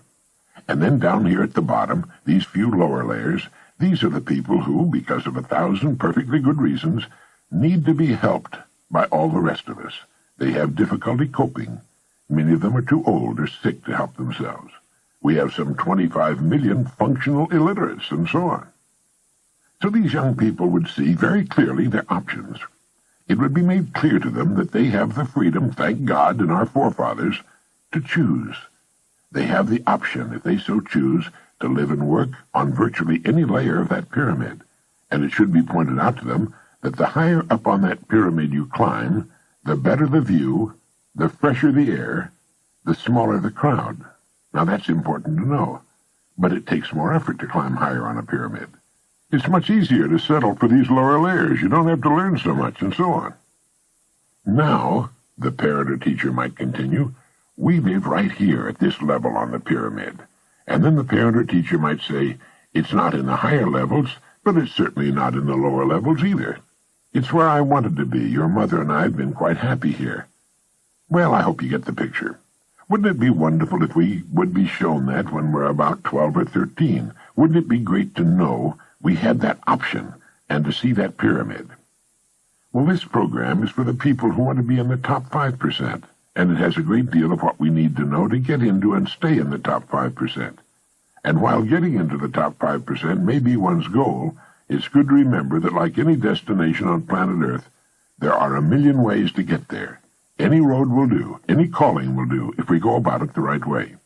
And then down here at the bottom, these few lower layers, these are the people who, because of 1,000 perfectly good reasons, need to be helped by all the rest of us. They have difficulty coping. Many of them are too old or sick to help themselves. We have some 25 million functional illiterates, and so on. So these young people would see very clearly their options. It would be made clear to them that they have the freedom, thank God and our forefathers, to choose. They have the option, if they so choose, to live and work on virtually any layer of that pyramid. And it should be pointed out to them that the higher up on that pyramid you climb, the better the view, the fresher the air, the smaller the crowd. Now that's important to know, but it takes more effort to climb higher on a pyramid. It's much easier to settle for these lower layers. You don't have to learn so much, and so on. Now, the parent or teacher might continue, we live right here at this level on the pyramid. And then the parent or teacher might say, it's not in the higher levels, but it's certainly not in the lower levels either. It's where I wanted to be. Your mother and I have been quite happy here. Well, I hope you get the picture. Wouldn't it be wonderful if we would be shown that when we're about 12 or 13? Wouldn't it be great to know we had that option and to see that pyramid? Well, this program is for the people who want to be in the top 5%, and it has a great deal of what we need to know to get into and stay in the top 5%. And while getting into the top 5% may be one's goal, it's good to remember that like any destination on planet Earth, there are a million ways to get there. Any road will do, any calling will do, if we go about it the right way.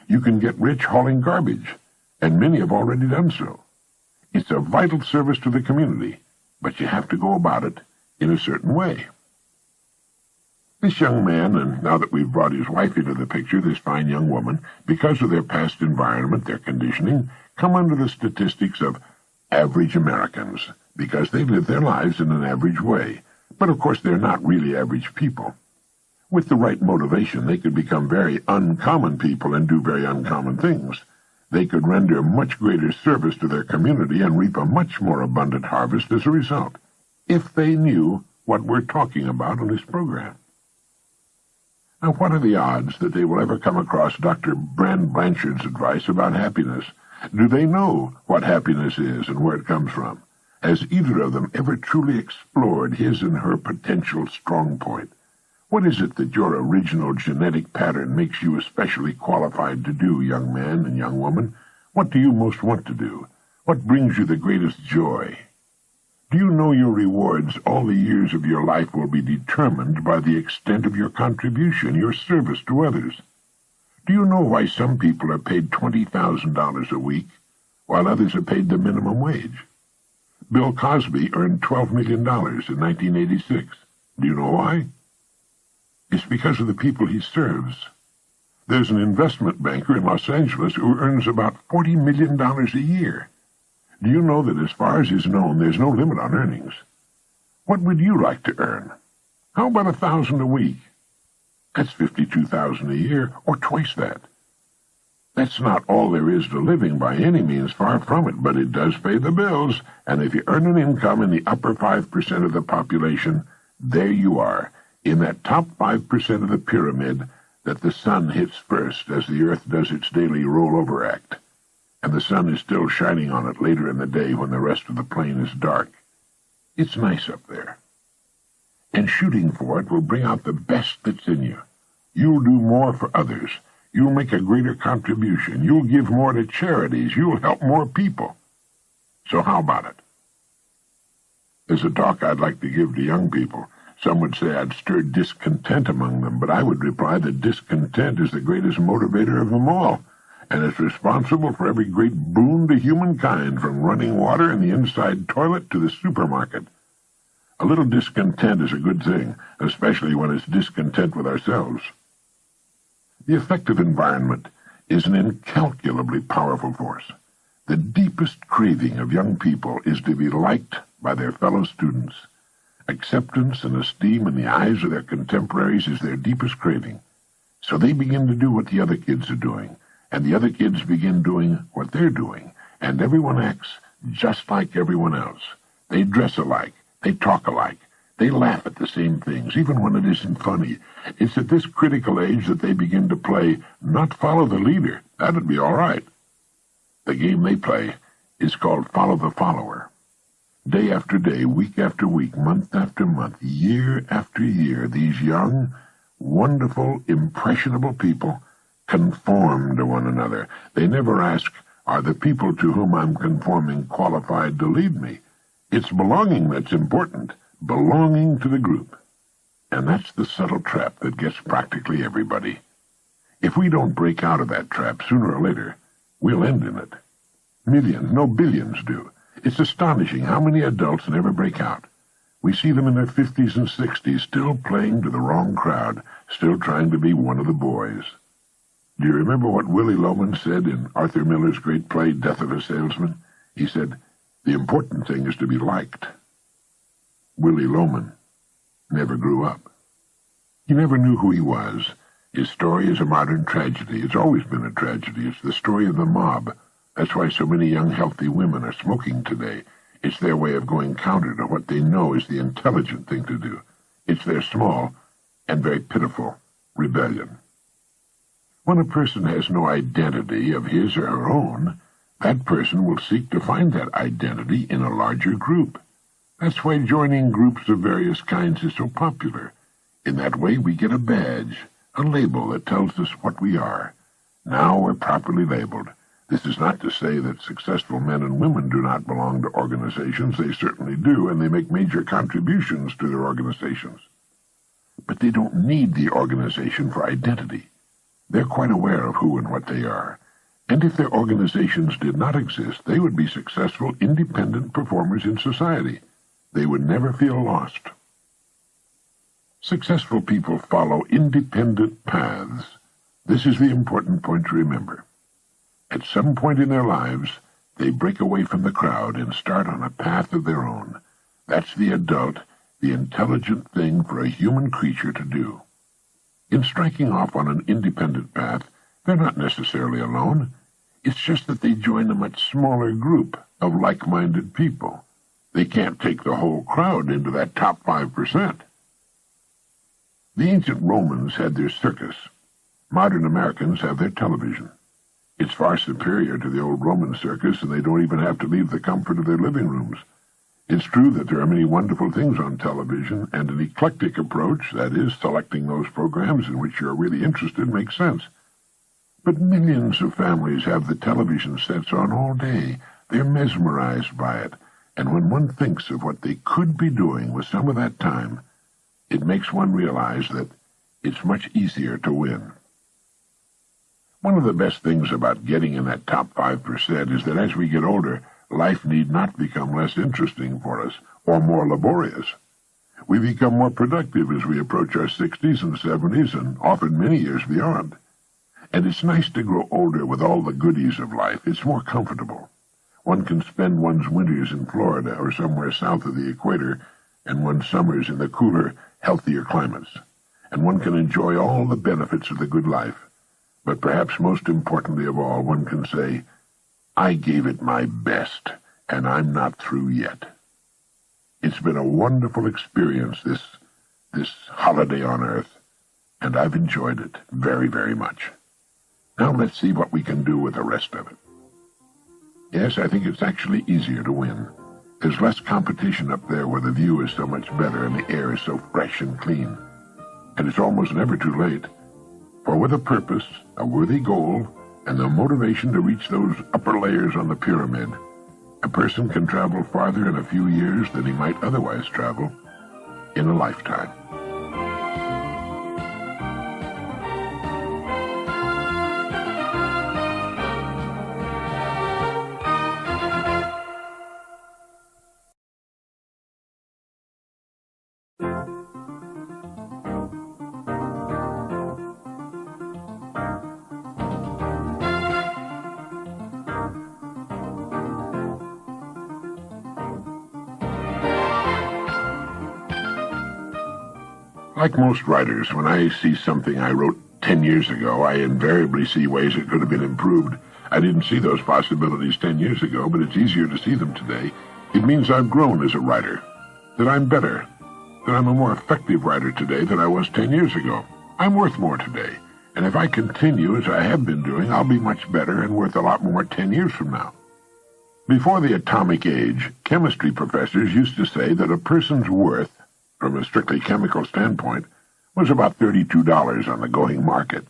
You can get rich hauling garbage, and many have already done so. It's a vital service to the community, but you have to go about it in a certain way. This young man, and now that we've brought his wife into the picture, this fine young woman, because of their past environment, their conditioning, come under the statistics of average Americans, because they live their lives in an average way. But of course they're not really average people. With the right motivation, they could become very uncommon people and do very uncommon things. They could render much greater service to their community and reap a much more abundant harvest as a result, if they knew what we're talking about in this program. Now, what are the odds that they will ever come across Dr. Brand Blanchard's advice about happiness? Do they know what happiness is and where it comes from? Has either of them ever truly explored his and her potential strong point? What is it that your original genetic pattern makes you especially qualified to do, young man and young woman? What do you most want to do? What brings you the greatest joy? Do you know your rewards all the years of your life will be determined by the extent of your contribution, your service to others? Do you know why some people are paid $20,000 a week, while others are paid the minimum wage? Bill Cosby earned $12 million in 1986. Do you know why? It's because of the people he serves. There's an investment banker in Los Angeles who earns about $40 million a year. Do you know that as far as is known, there's no limit on earnings? What would you like to earn? How about $1,000 a week? That's $52,000 a year, or twice that. That's not all there is to living by any means, far from it, but it does pay the bills, and if you earn an income in the upper 5% of the population, there you are, in that top 5% of the pyramid that the sun hits first as the earth does its daily rollover act, and the sun is still shining on it later in the day when the rest of the plain is dark. It's nice up there. And shooting for it will bring out the best that's in you. You'll do more for others. You'll make a greater contribution. You'll give more to charities. You'll help more people. So how about it? There's a talk I'd like to give to young people. Some would say I'd stir discontent among them, but I would reply that discontent is the greatest motivator of them all, and it's responsible for every great boon to humankind, from running water in the inside toilet to the supermarket. A little discontent is a good thing, especially when it's discontent with ourselves. The effective environment is an incalculably powerful force. The deepest craving of young people is to be liked by their fellow students. Acceptance and esteem in the eyes of their contemporaries is their deepest craving. So they begin to do what the other kids are doing, and the other kids begin doing what they're doing, and everyone acts just like everyone else. They dress alike, they talk alike, they laugh at the same things, even when it isn't funny. It's at this critical age that they begin to play, not follow the leader. That'd be all right. The game they play is called follow the follower. Day after day, week after week, month after month, year after year, these young, wonderful, impressionable people conform to one another. They never ask, are the people to whom I'm conforming qualified to lead me? It's belonging that's important, belonging to the group. And that's the subtle trap that gets practically everybody. If we don't break out of that trap sooner or later, we'll end in it. Millions, no billions do. It's astonishing how many adults never break out. We see them in their 50s and 60s, still playing to the wrong crowd, still trying to be one of the boys. Do you remember what Willie Loman said in Arthur Miller's great play, Death of a Salesman? He said, the important thing is to be liked. Willie Loman never grew up. He never knew who he was. His story is a modern tragedy. It's always been a tragedy. It's the story of the mob. That's why so many young, healthy women are smoking today. It's their way of going counter to what they know is the intelligent thing to do. It's their small and very pitiful rebellion. When a person has no identity of his or her own, that person will seek to find that identity in a larger group. That's why joining groups of various kinds is so popular. In that way, we get a badge, a label that tells us what we are. Now we're properly labeled. This is not to say that successful men and women do not belong to organizations. They certainly do, and they make major contributions to their organizations. But they don't need the organization for identity. They're quite aware of who and what they are. And if their organizations did not exist, they would be successful, independent performers in society. They would never feel lost. Successful people follow independent paths. This is the important point to remember. At some point in their lives, they break away from the crowd and start on a path of their own. That's the adult, the intelligent thing for a human creature to do. In striking off on an independent path, they're not necessarily alone. It's just that they join a much smaller group of like-minded people. They can't take the whole crowd into that top 5%. The ancient Romans had their circus. Modern Americans have their television. It's far superior to the old Roman circus, and they don't even have to leave the comfort of their living rooms. It's true that there are many wonderful things on television, and an eclectic approach, that is, selecting those programs in which you're really interested, makes sense. But millions of families have the television sets on all day. They're mesmerized by it, and when one thinks of what they could be doing with some of that time, it makes one realize that it's much easier to win. One of the best things about getting in that top 5% is that as we get older, life need not become less interesting for us or more laborious. We become more productive as we approach our 60s and 70s and often many years beyond. And it's nice to grow older with all the goodies of life. It's more comfortable. One can spend one's winters in Florida or somewhere south of the equator and one's summers in the cooler, healthier climates. And one can enjoy all the benefits of the good life. But perhaps most importantly of all, one can say, I gave it my best, and I'm not through yet. It's been a wonderful experience, this holiday on Earth, and I've enjoyed it very, very much. Now let's see what we can do with the rest of it. Yes, I think it's actually easier to win. There's less competition up there where the view is so much better and the air is so fresh and clean. And it's almost never too late. For with a purpose, a worthy goal, and the motivation to reach those upper layers on the pyramid, a person can travel farther in a few years than he might otherwise travel in a lifetime. Like most writers, when I see something I wrote 10 years ago, I invariably see ways it could have been improved. I didn't see those possibilities 10 years ago, but it's easier to see them today. It means I've grown as a writer, that I'm better, that I'm a more effective writer today than I was 10 years ago. I'm worth more today, and if I continue as I have been doing, I'll be much better and worth a lot more 10 years from now. Before the atomic age, chemistry professors used to say that a person's worth, from a strictly chemical standpoint, was about $32 on the going market.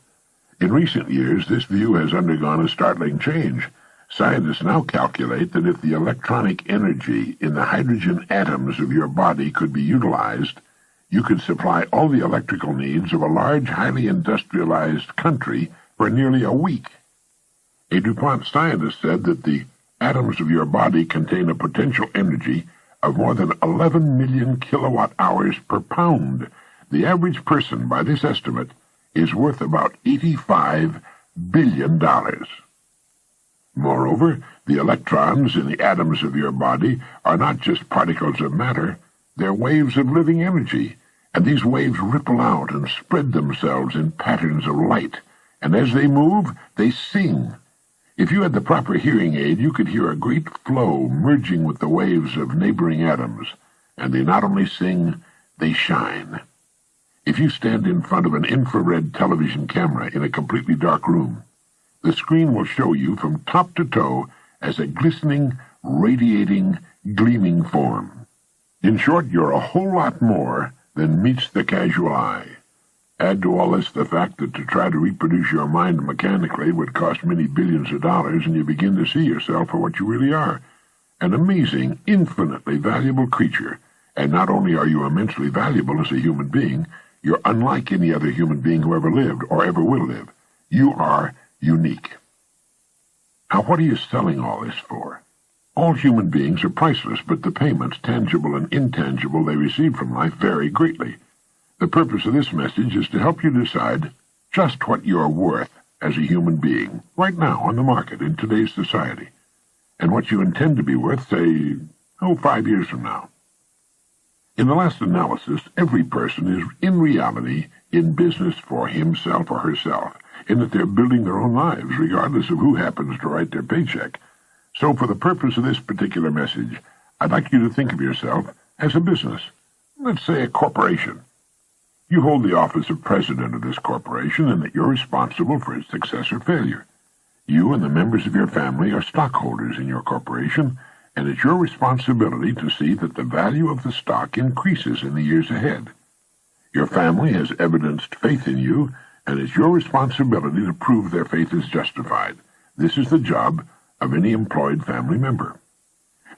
In recent years, this view has undergone a startling change. Scientists now calculate that if the electronic energy in the hydrogen atoms of your body could be utilized, you could supply all the electrical needs of a large, highly industrialized country for nearly a week. A DuPont scientist said that the atoms of your body contain a potential energy of more than 11 million kilowatt-hours per pound. The average person, by this estimate, is worth about $85 billion. Moreover, the electrons in the atoms of your body are not just particles of matter, they're waves of living energy, and these waves ripple out and spread themselves in patterns of light, and as they move, they sing. If you had the proper hearing aid, you could hear a great flow merging with the waves of neighboring atoms, and they not only sing, they shine. If you stand in front of an infrared television camera in a completely dark room, the screen will show you from top to toe as a glistening, radiating, gleaming form. In short, you're a whole lot more than meets the casual eye. Add to all this the fact that to try to reproduce your mind mechanically would cost many billions of dollars, and you begin to see yourself for what you really are, an amazing, infinitely valuable creature. And not only are you immensely valuable as a human being, you're unlike any other human being who ever lived or ever will live. You are unique. Now, what are you selling all this for? All human beings are priceless, but the payments, tangible and intangible, they receive from life vary greatly. The purpose of this message is to help you decide just what you're worth as a human being, right now on the market in today's society, and what you intend to be worth, say, 5 years from now. In the last analysis, every person is in reality in business for himself or herself, in that they're building their own lives, regardless of who happens to write their paycheck. So for the purpose of this particular message, I'd like you to think of yourself as a business, let's say a corporation. You hold the office of president of this corporation, and that you're responsible for its success or failure. You and the members of your family are stockholders in your corporation, and it's your responsibility to see that the value of the stock increases in the years ahead. Your family has evidenced faith in you, and it's your responsibility to prove their faith is justified. This is the job of any employed family member.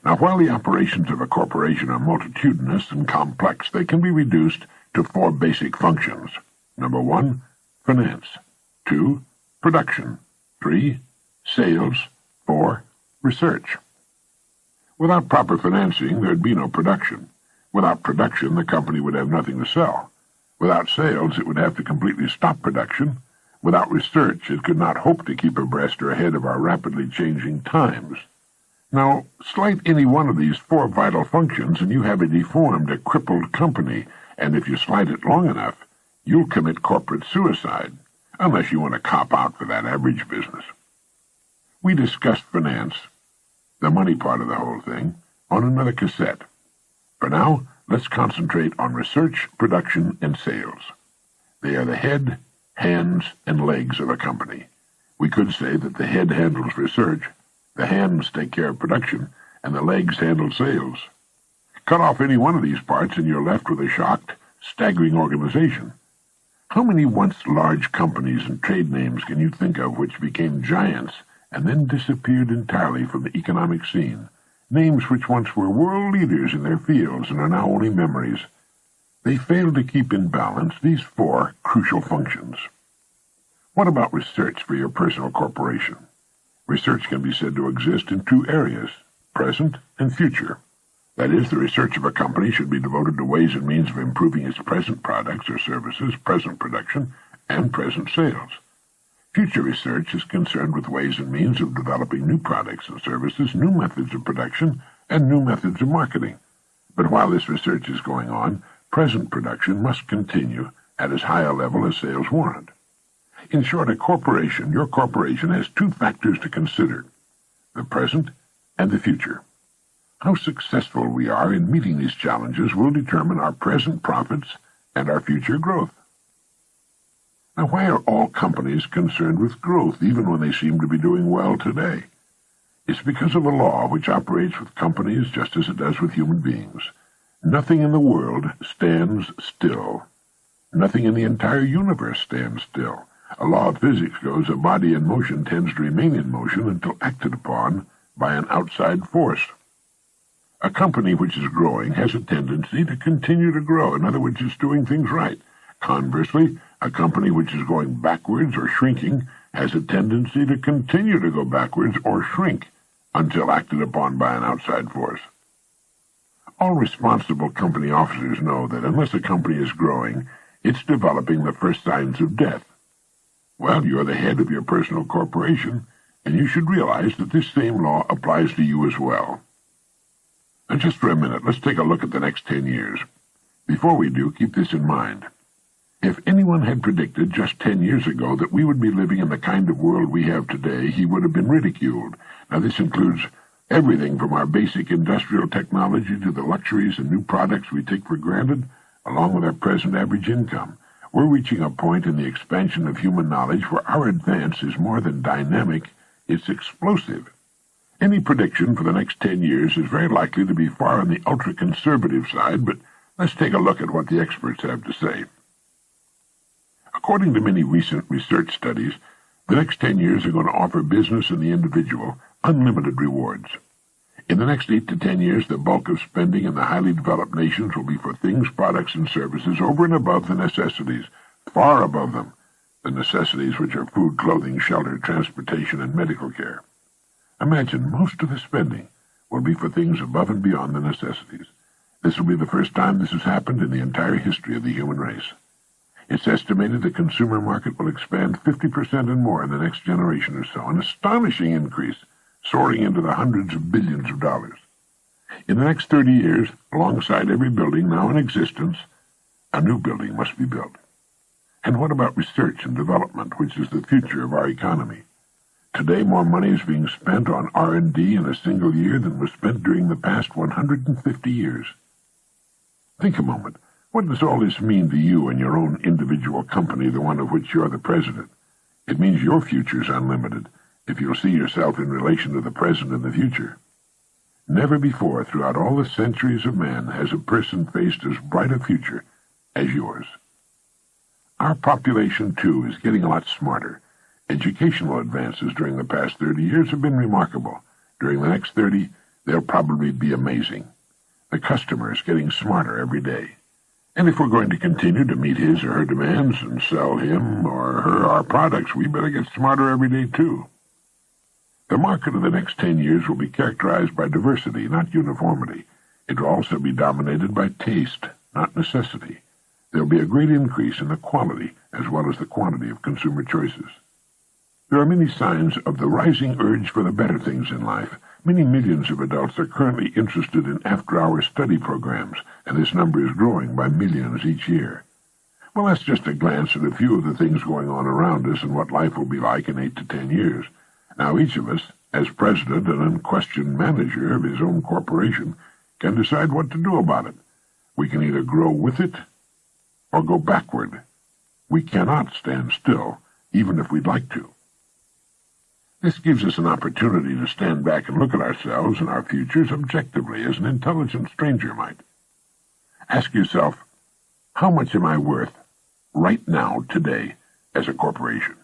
Now, while the operations of a corporation are multitudinous and complex, they can be reduced to 4 basic functions. Number 1, finance. 2, production. 3, sales. 4, research. Without proper financing, there'd be no production. Without production, the company would have nothing to sell. Without sales, it would have to completely stop production. Without research, it could not hope to keep abreast or ahead of our rapidly changing times. Now, slight any one of these 4 vital functions, and you have a deformed, a crippled company, and if you slight it long enough, you'll commit corporate suicide. unless you want to cop out for that average business. We discussed finance, the money part of the whole thing, on another cassette. For now, let's concentrate on research, production, and sales. They are the head, hands, and legs of a company. We could say that the head handles research, the hands take care of production, and the legs handle sales. Cut off any one of these parts and you're left with a shocked, staggering organization. How many once large companies and trade names can you think of which became giants and then disappeared entirely from the economic scene? Names which once were world leaders in their fields and are now only memories. They failed to keep in balance these four crucial functions. What about research for your personal corporation? Research can be said to exist in two areas, present and future. That is, the research of a company should be devoted to ways and means of improving its present products or services, present production, and present sales. Future research is concerned with ways and means of developing new products and services, new methods of production, and new methods of marketing. But while this research is going on, present production must continue at as high a level as sales warrant. In short, your corporation has two factors to consider, the present and the future. How successful we are in meeting these challenges will determine our present profits and our future growth. Now, why are all companies concerned with growth, even when they seem to be doing well today? It's because of a law which operates with companies just as it does with human beings. Nothing in the world stands still. Nothing in the entire universe stands still. A law of physics goes, a body in motion tends to remain in motion until acted upon by an outside force. A company which is growing has a tendency to continue to grow. In other words, it's doing things right. Conversely, a company which is going backwards or shrinking has a tendency to continue to go backwards or shrink until acted upon by an outside force. All responsible company officers know that unless a company is growing, it's developing the first signs of death. Well, you're the head of your personal corporation, and you should realize that this same law applies to you as well. And just for a minute, let's take a look at the next 10 years. Before we do, keep this in mind. If anyone had predicted just 10 years ago that we would be living in the kind of world we have today, he would have been ridiculed. Now, this includes everything from our basic industrial technology to the luxuries and new products we take for granted, along with our present average income. We're reaching a point in the expansion of human knowledge where our advance is more than dynamic, it's explosive. Any prediction for the next 10 years is very likely to be far on the ultra-conservative side, but let's take a look at what the experts have to say. According to many recent research studies, the next 10 years are going to offer business and the individual unlimited rewards. In the next 8 to 10 years, the bulk of spending in the highly developed nations will be for things, products, and services over and above the necessities, far above them, the necessities which are food, clothing, shelter, transportation, and medical care. Imagine most of the spending will be for things above and beyond the necessities. This will be the first time this has happened in the entire history of the human race. It's estimated the consumer market will expand 50% and more in the next generation or so, an astonishing increase, soaring into the hundreds of billions of dollars. In the next 30 years, alongside every building now in existence, a new building must be built. And what about research and development, which is the future of our economy? Today, more money is being spent on R&D in a single year than was spent during the past 150 years. Think a moment. What does all this mean to you and your own individual company, the one of which you're the president? It means your future's unlimited, if you'll see yourself in relation to the present and the future. Never before, throughout all the centuries of man, has a person faced as bright a future as yours. Our population, too, is getting a lot smarter. Educational advances during the past 30 years have been remarkable. During the next 30, they'll probably be amazing. The customer is getting smarter every day. And if we're going to continue to meet his or her demands and sell him or her our products, we better get smarter every day, too. The market of the next 10 years will be characterized by diversity, not uniformity. It will also be dominated by taste, not necessity. There will be a great increase in the quality as well as the quantity of consumer choices. There are many signs of the rising urge for the better things in life. Many millions of adults are currently interested in after-hour study programs, and this number is growing by millions each year. Well, that's just a glance at a few of the things going on around us and what life will be like in 8 to 10 years. Now, each of us, as president and unquestioned manager of his own corporation, can decide what to do about it. We can either grow with it or go backward. We cannot stand still, even if we'd like to. This gives us an opportunity to stand back and look at ourselves and our futures objectively, as an intelligent stranger might. Ask yourself, how much am I worth right now, today, as a corporation?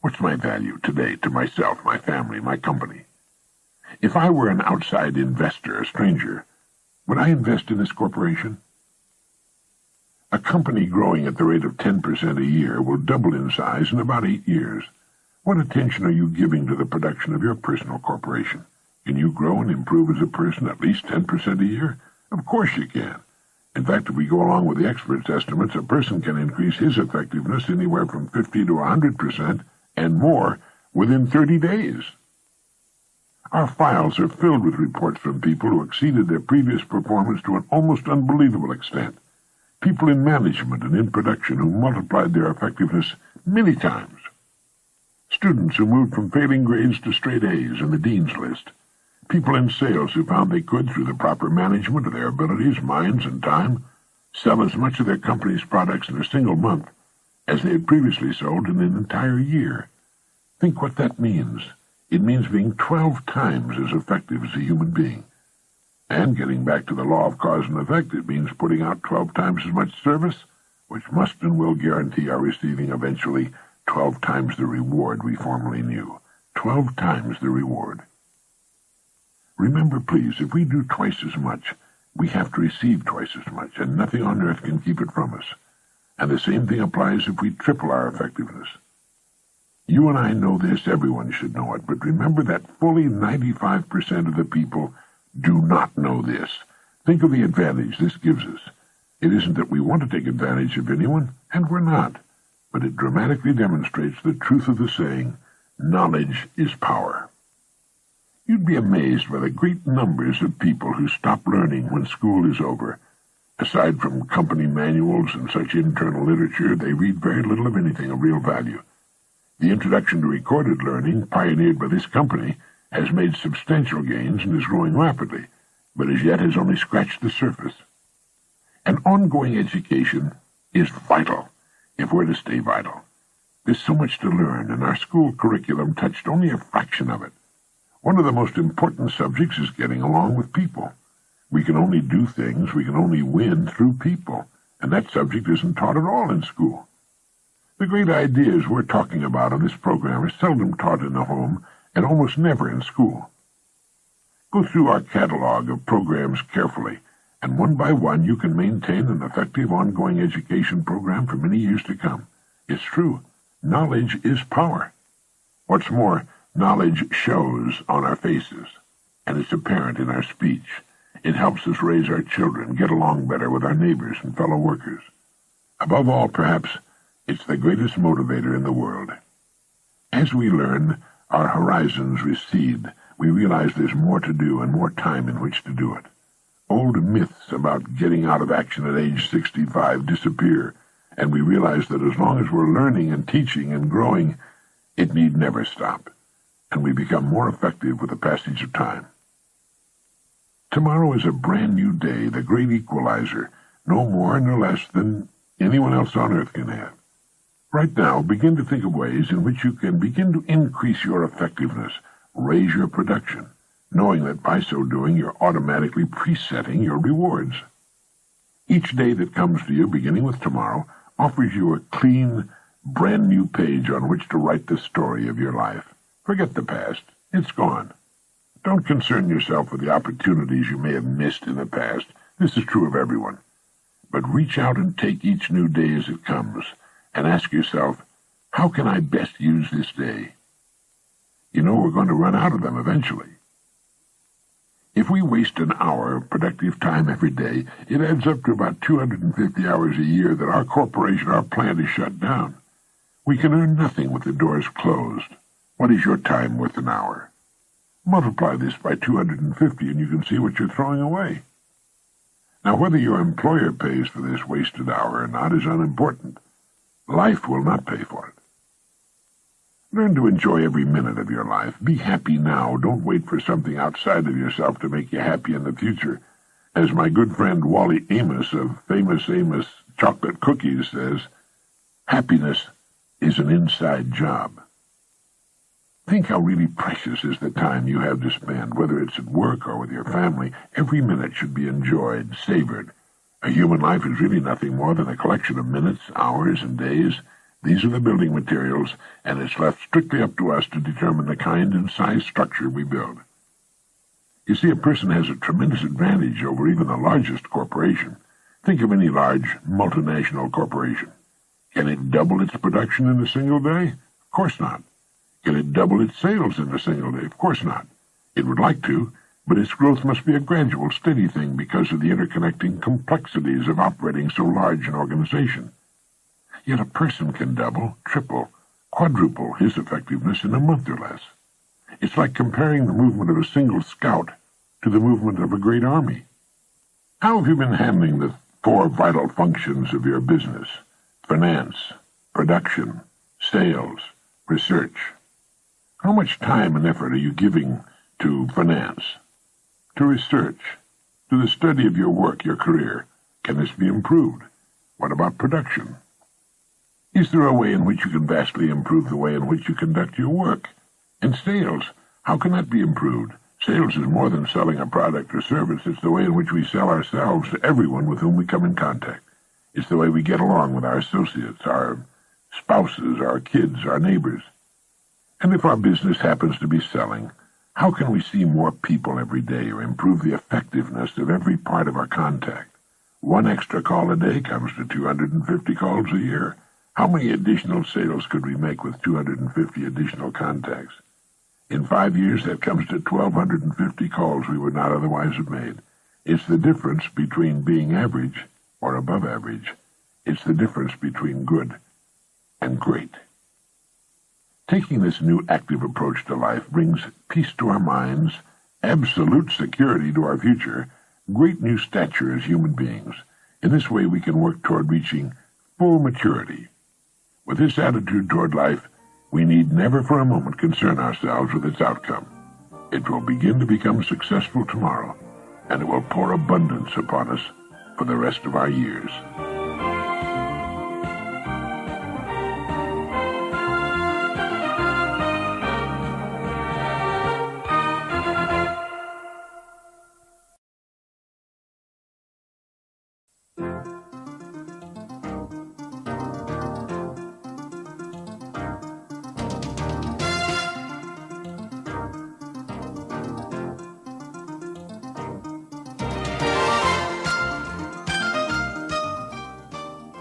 What's my value today to myself, my family, my company? If I were an outside investor, a stranger, would I invest in this corporation? A company growing at the rate of 10% a year will double in size in about 8 years. What attention are you giving to the production of your personal corporation? Can you grow and improve as a person at least 10% a year? Of course you can. In fact, if we go along with the experts' estimates, a person can increase his effectiveness anywhere from 50 to 100% and more within 30 days. Our files are filled with reports from people who exceeded their previous performance to an almost unbelievable extent. People in management and in production who multiplied their effectiveness many times. Students who moved from failing grades to straight A's in the dean's list. People in sales who found they could, through the proper management of their abilities, minds, and time, sell as much of their company's products in a single month as they had previously sold in an entire year. Think what that means. It means being 12 times as effective as a human being. And getting back to the law of cause and effect, it means putting out 12 times as much service, which must and will guarantee our receiving eventually 12 times the reward we formerly knew. 12 times the reward. Remember, please, if we do twice as much, we have to receive twice as much, and nothing on earth can keep it from us. And the same thing applies if we triple our effectiveness. You and I know this, everyone should know it, but remember that fully 95% of the people do not know this. Think of the advantage this gives us. It isn't that we want to take advantage of anyone, and we're not, but it dramatically demonstrates the truth of the saying, knowledge is power. You'd be amazed by the great numbers of people who stop learning when school is over. Aside from company manuals and such internal literature, they read very little of anything of real value. The introduction to recorded learning, pioneered by this company, has made substantial gains and is growing rapidly, but as yet has only scratched the surface. An ongoing education is vital if we're to stay vital. There's so much to learn, and our school curriculum touched only a fraction of it. One of the most important subjects is getting along with people. We can only do things, we can only win through people, and that subject isn't taught at all in school. The great ideas we're talking about on this program are seldom taught in the home and almost never in school. Go through our catalog of programs carefully, and one by one you can maintain an effective ongoing education program for many years to come. It's true. Knowledge is power. What's more, knowledge shows on our faces, and it's apparent in our speech. It helps us raise our children, get along better with our neighbors and fellow workers. Above all, perhaps, it's the greatest motivator in the world. As we learn, our horizons recede. We realize there's more to do and more time in which to do it. Old myths about getting out of action at age 65 disappear, and we realize that as long as we're learning and teaching and growing, it need never stop, and we become more effective with the passage of time. Tomorrow is a brand new day, the great equalizer, no more nor less than anyone else on earth can have. Right now, begin to think of ways in which you can begin to increase your effectiveness, raise your production, knowing that by so doing you're automatically presetting your rewards. Each day that comes to you, beginning with tomorrow, offers you a clean, brand new page on which to write the story of your life. Forget the past. It's gone. Don't concern yourself with the opportunities you may have missed in the past. This is true of everyone. But reach out and take each new day as it comes, and ask yourself, how can I best use this day? You know we're going to run out of them eventually. If we waste an hour of productive time every day, it adds up to about 250 hours a year that our corporation, our plant, is shut down. We can earn nothing with the doors closed. What is your time worth an hour? Multiply this by 250 and you can see what you're throwing away. Now, whether your employer pays for this wasted hour or not is unimportant. life will not pay for it. Learn to enjoy every minute of your life. Be happy now. Don't wait for something outside of yourself to make you happy in the future. As my good friend Wally Amos of Famous Amos Chocolate Cookies says, happiness is an inside job. Think how really precious is the time you have to spend, whether it's at work or with your family. Every minute should be enjoyed, savored. A human life is really nothing more than a collection of minutes, hours, and days. These are the building materials, and it's left strictly up to us to determine the kind and size structure we build. You see, a person has a tremendous advantage over even the largest corporation. Think of any large multinational corporation. Can it double its production in a single day? Of course not. Can it double its sales in a single day? Of course not. It would like to, but its growth must be a gradual, steady thing because of the interconnecting complexities of operating so large an organization. Yet a person can double, triple, quadruple his effectiveness in a month or less. It's like comparing the movement of a single scout to the movement of a great army. How have you been handling the 4 vital functions of your business? Finance, production, sales, research. How much time and effort are you giving to finance, to research, to the study of your work, your career? Can this be improved? What about production? Is there a way in which you can vastly improve the way in which you conduct your work? And sales, how can that be improved? Sales is more than selling a product or service. It's the way in which we sell ourselves to everyone with whom we come in contact. It's the way we get along with our associates, our spouses, our kids, our neighbors. And if our business happens to be selling, how can we see more people every day or improve the effectiveness of every part of our contact? 1 extra call a day comes to 250 calls a year. How many additional sales could we make with 250 additional contacts? In 5 years, that comes to 1,250 calls we would not otherwise have made. It's the difference between being average or above average. It's the difference between good and great. Taking this new active approach to life brings peace to our minds, absolute security to our future, great new stature as human beings. In this way, we can work toward reaching full maturity. With this attitude toward life, we need never for a moment concern ourselves with its outcome. It will begin to become successful tomorrow, and it will pour abundance upon us for the rest of our years.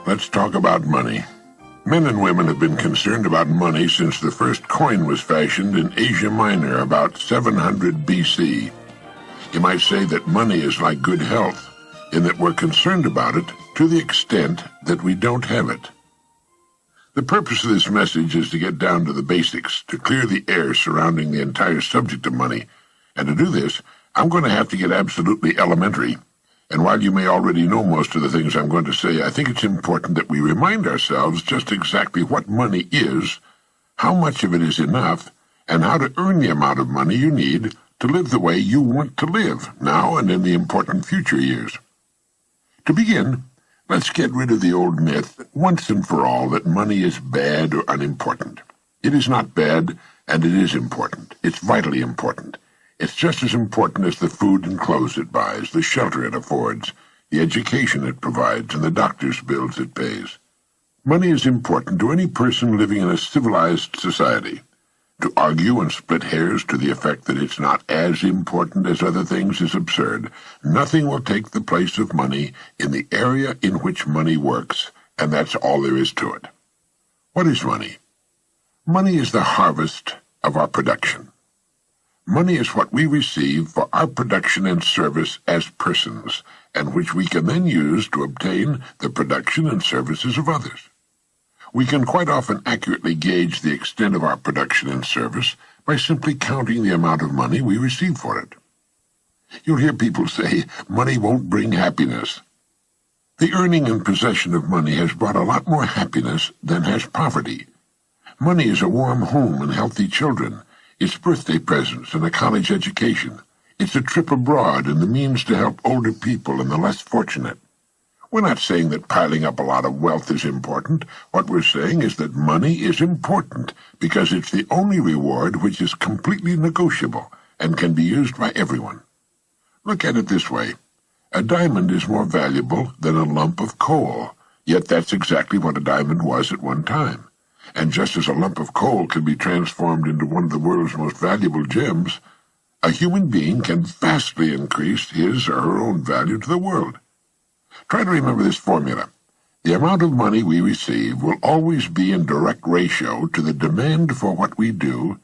Let's talk about money. Men and women have been concerned about money since the first coin was fashioned in Asia Minor about 700 BC. You might say that money is like good health, in that we're concerned about it to the extent that we don't have it. The purpose of this message is to get down to the basics, to clear the air surrounding the entire subject of money. And to do this, I'm going to have to get absolutely elementary. And while you may already know most of the things I'm going to say, I think it's important that we remind ourselves just exactly what money is, how much of it is enough, and how to earn the amount of money you need to live the way you want to live, now and in the important future years. To begin, let's get rid of the old myth, once and for all, that money is bad or unimportant. It is not bad, and it is important. It's vitally important. It's just as important as the food and clothes it buys, the shelter it affords, the education it provides, and the doctor's bills it pays. Money is important to any person living in a civilized society. To argue and split hairs to the effect that it's not as important as other things is absurd. Nothing will take the place of money in the area in which money works, and that's all there is to it. What is money? Money is the harvest of our production. Money is what we receive for our production and service as persons, and which we can then use to obtain the production and services of others. We can quite often accurately gauge the extent of our production and service by simply counting the amount of money we receive for it. You'll hear people say, money won't bring happiness. The earning and possession of money has brought a lot more happiness than has poverty. Money is a warm home and healthy children. It's birthday presents and a college education. It's a trip abroad and the means to help older people and the less fortunate. We're not saying that piling up a lot of wealth is important. What we're saying is that money is important because it's the only reward which is completely negotiable and can be used by everyone. Look at it this way. A diamond is more valuable than a lump of coal, yet that's exactly what a diamond was at one time. And just as a lump of coal can be transformed into one of the world's most valuable gems, a human being can vastly increase his or her own value to the world. Try to remember this formula. The amount of money we receive will always be in direct ratio to the demand for what we do,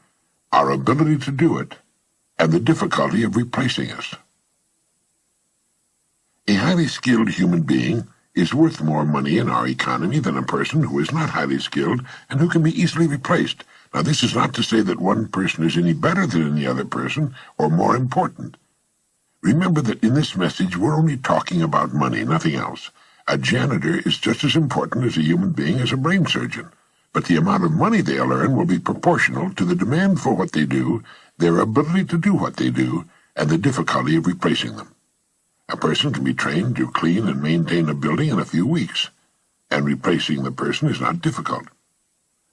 our ability to do it, and the difficulty of replacing us. A highly skilled human being is worth more money in our economy than a person who is not highly skilled and who can be easily replaced. Now, this is not to say that one person is any better than any other person or more important. Remember that in this message we're only talking about money, nothing else. A janitor is just as important as a human being as a brain surgeon, but the amount of money they'll earn will be proportional to the demand for what they do, their ability to do what they do, and the difficulty of replacing them. A person can be trained to clean and maintain a building in a few weeks, and replacing the person is not difficult.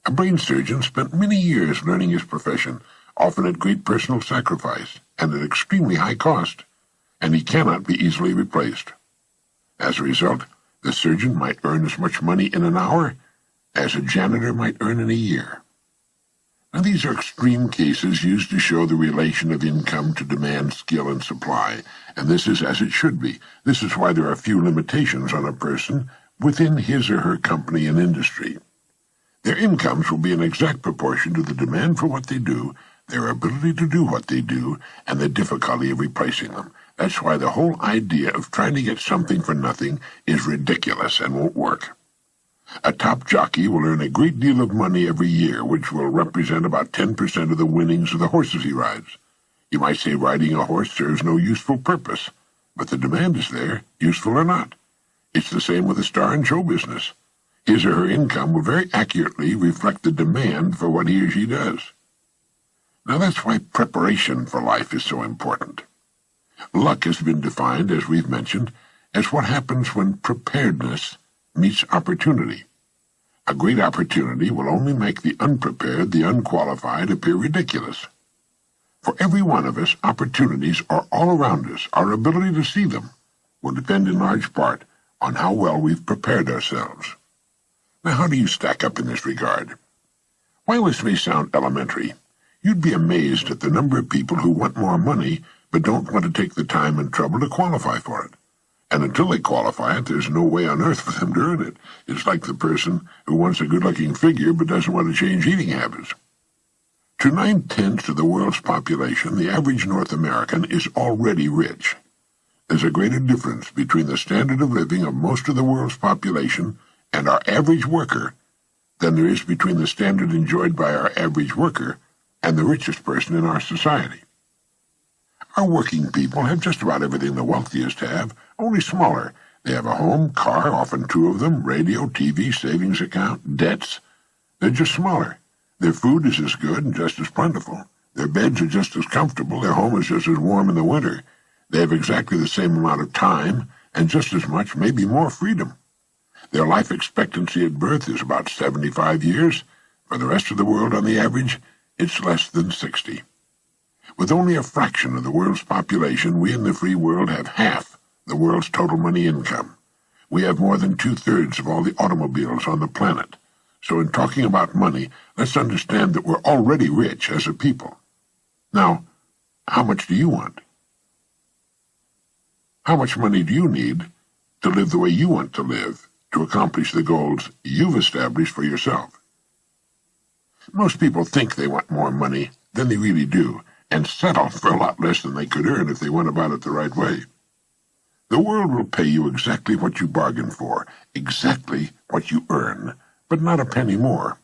A brain surgeon spent many years learning his profession, often at great personal sacrifice and at extremely high cost, and he cannot be easily replaced. As a result, the surgeon might earn as much money in an hour as a janitor might earn in a year. Now, these are extreme cases used to show the relation of income to demand, skill, and supply, and this is as it should be. This is why there are few limitations on a person within his or her company and industry. Their incomes will be in exact proportion to the demand for what they do, their ability to do what they do, and the difficulty of replacing them. That's why the whole idea of trying to get something for nothing is ridiculous and won't work. A top jockey will earn a great deal of money every year, which will represent about 10% of the winnings of the horses he rides. You might say riding a horse serves no useful purpose, but the demand is there, useful or not. It's the same with a star in show business. His or her income will very accurately reflect the demand for what he or she does. Now that's why preparation for life is so important. Luck has been defined, as we've mentioned, as what happens when preparedness meets opportunity. A great opportunity will only make the unprepared, the unqualified, appear ridiculous. For every one of us, opportunities are all around us. Our ability to see them will depend in large part on how well we've prepared ourselves. Now, how do you stack up in this regard? While this may sound elementary, you'd be amazed at the number of people who want more money but don't want to take the time and trouble to qualify for it. And until they qualify it, there's no way on earth for them to earn it. It's like the person who wants a good-looking figure but doesn't want to change eating habits. To 9/10 of the world's population, the average North American is already rich. There's a greater difference between the standard of living of most of the world's population and our average worker than there is between the standard enjoyed by our average worker and the richest person in our society. Our working people have just about everything the wealthiest have, only smaller. They have a home, car, often two of them, radio, TV, savings account, debts. They're just smaller. Their food is as good and just as plentiful. Their beds are just as comfortable. Their home is just as warm in the winter. They have exactly the same amount of time and just as much, maybe more, freedom. Their life expectancy at birth is about 75 years. For the rest of the world, on the average, it's less than 60. With only a fraction of the world's population, we in the free world have half the world's total money income. We have more than 2/3 of all the automobiles on the planet. So in talking about money, let's understand that we're already rich as a people. Now, how much do you want? How much money do you need to live the way you want to live, to accomplish the goals you've established for yourself? Most people think they want more money than they really do, and settle for a lot less than they could earn if they went about it the right way. The world will pay you exactly what you bargained for, exactly what you earn, but not a penny more.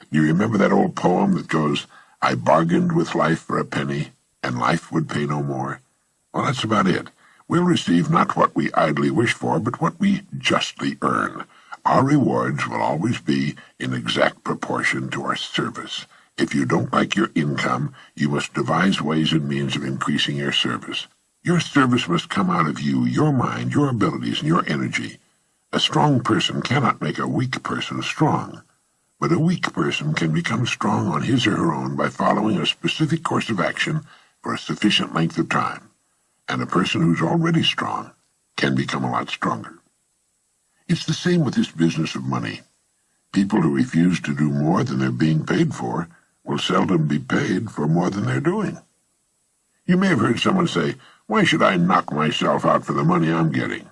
You remember that old poem that goes, "I bargained with life for a penny, and life would pay no more"? Well, that's about it. We'll receive not what we idly wish for, but what we justly earn. Our rewards will always be in exact proportion to our service. If you don't like your income, you must devise ways and means of increasing your service. Your service must come out of you, your mind, your abilities, and your energy. A strong person cannot make a weak person strong, but a weak person can become strong on his or her own by following a specific course of action for a sufficient length of time, and a person who's already strong can become a lot stronger. It's the same with this business of money. People who refuse to do more than they're being paid for will seldom be paid for more than they're doing. You may have heard someone say, "Why should I knock myself out for the money I'm getting?"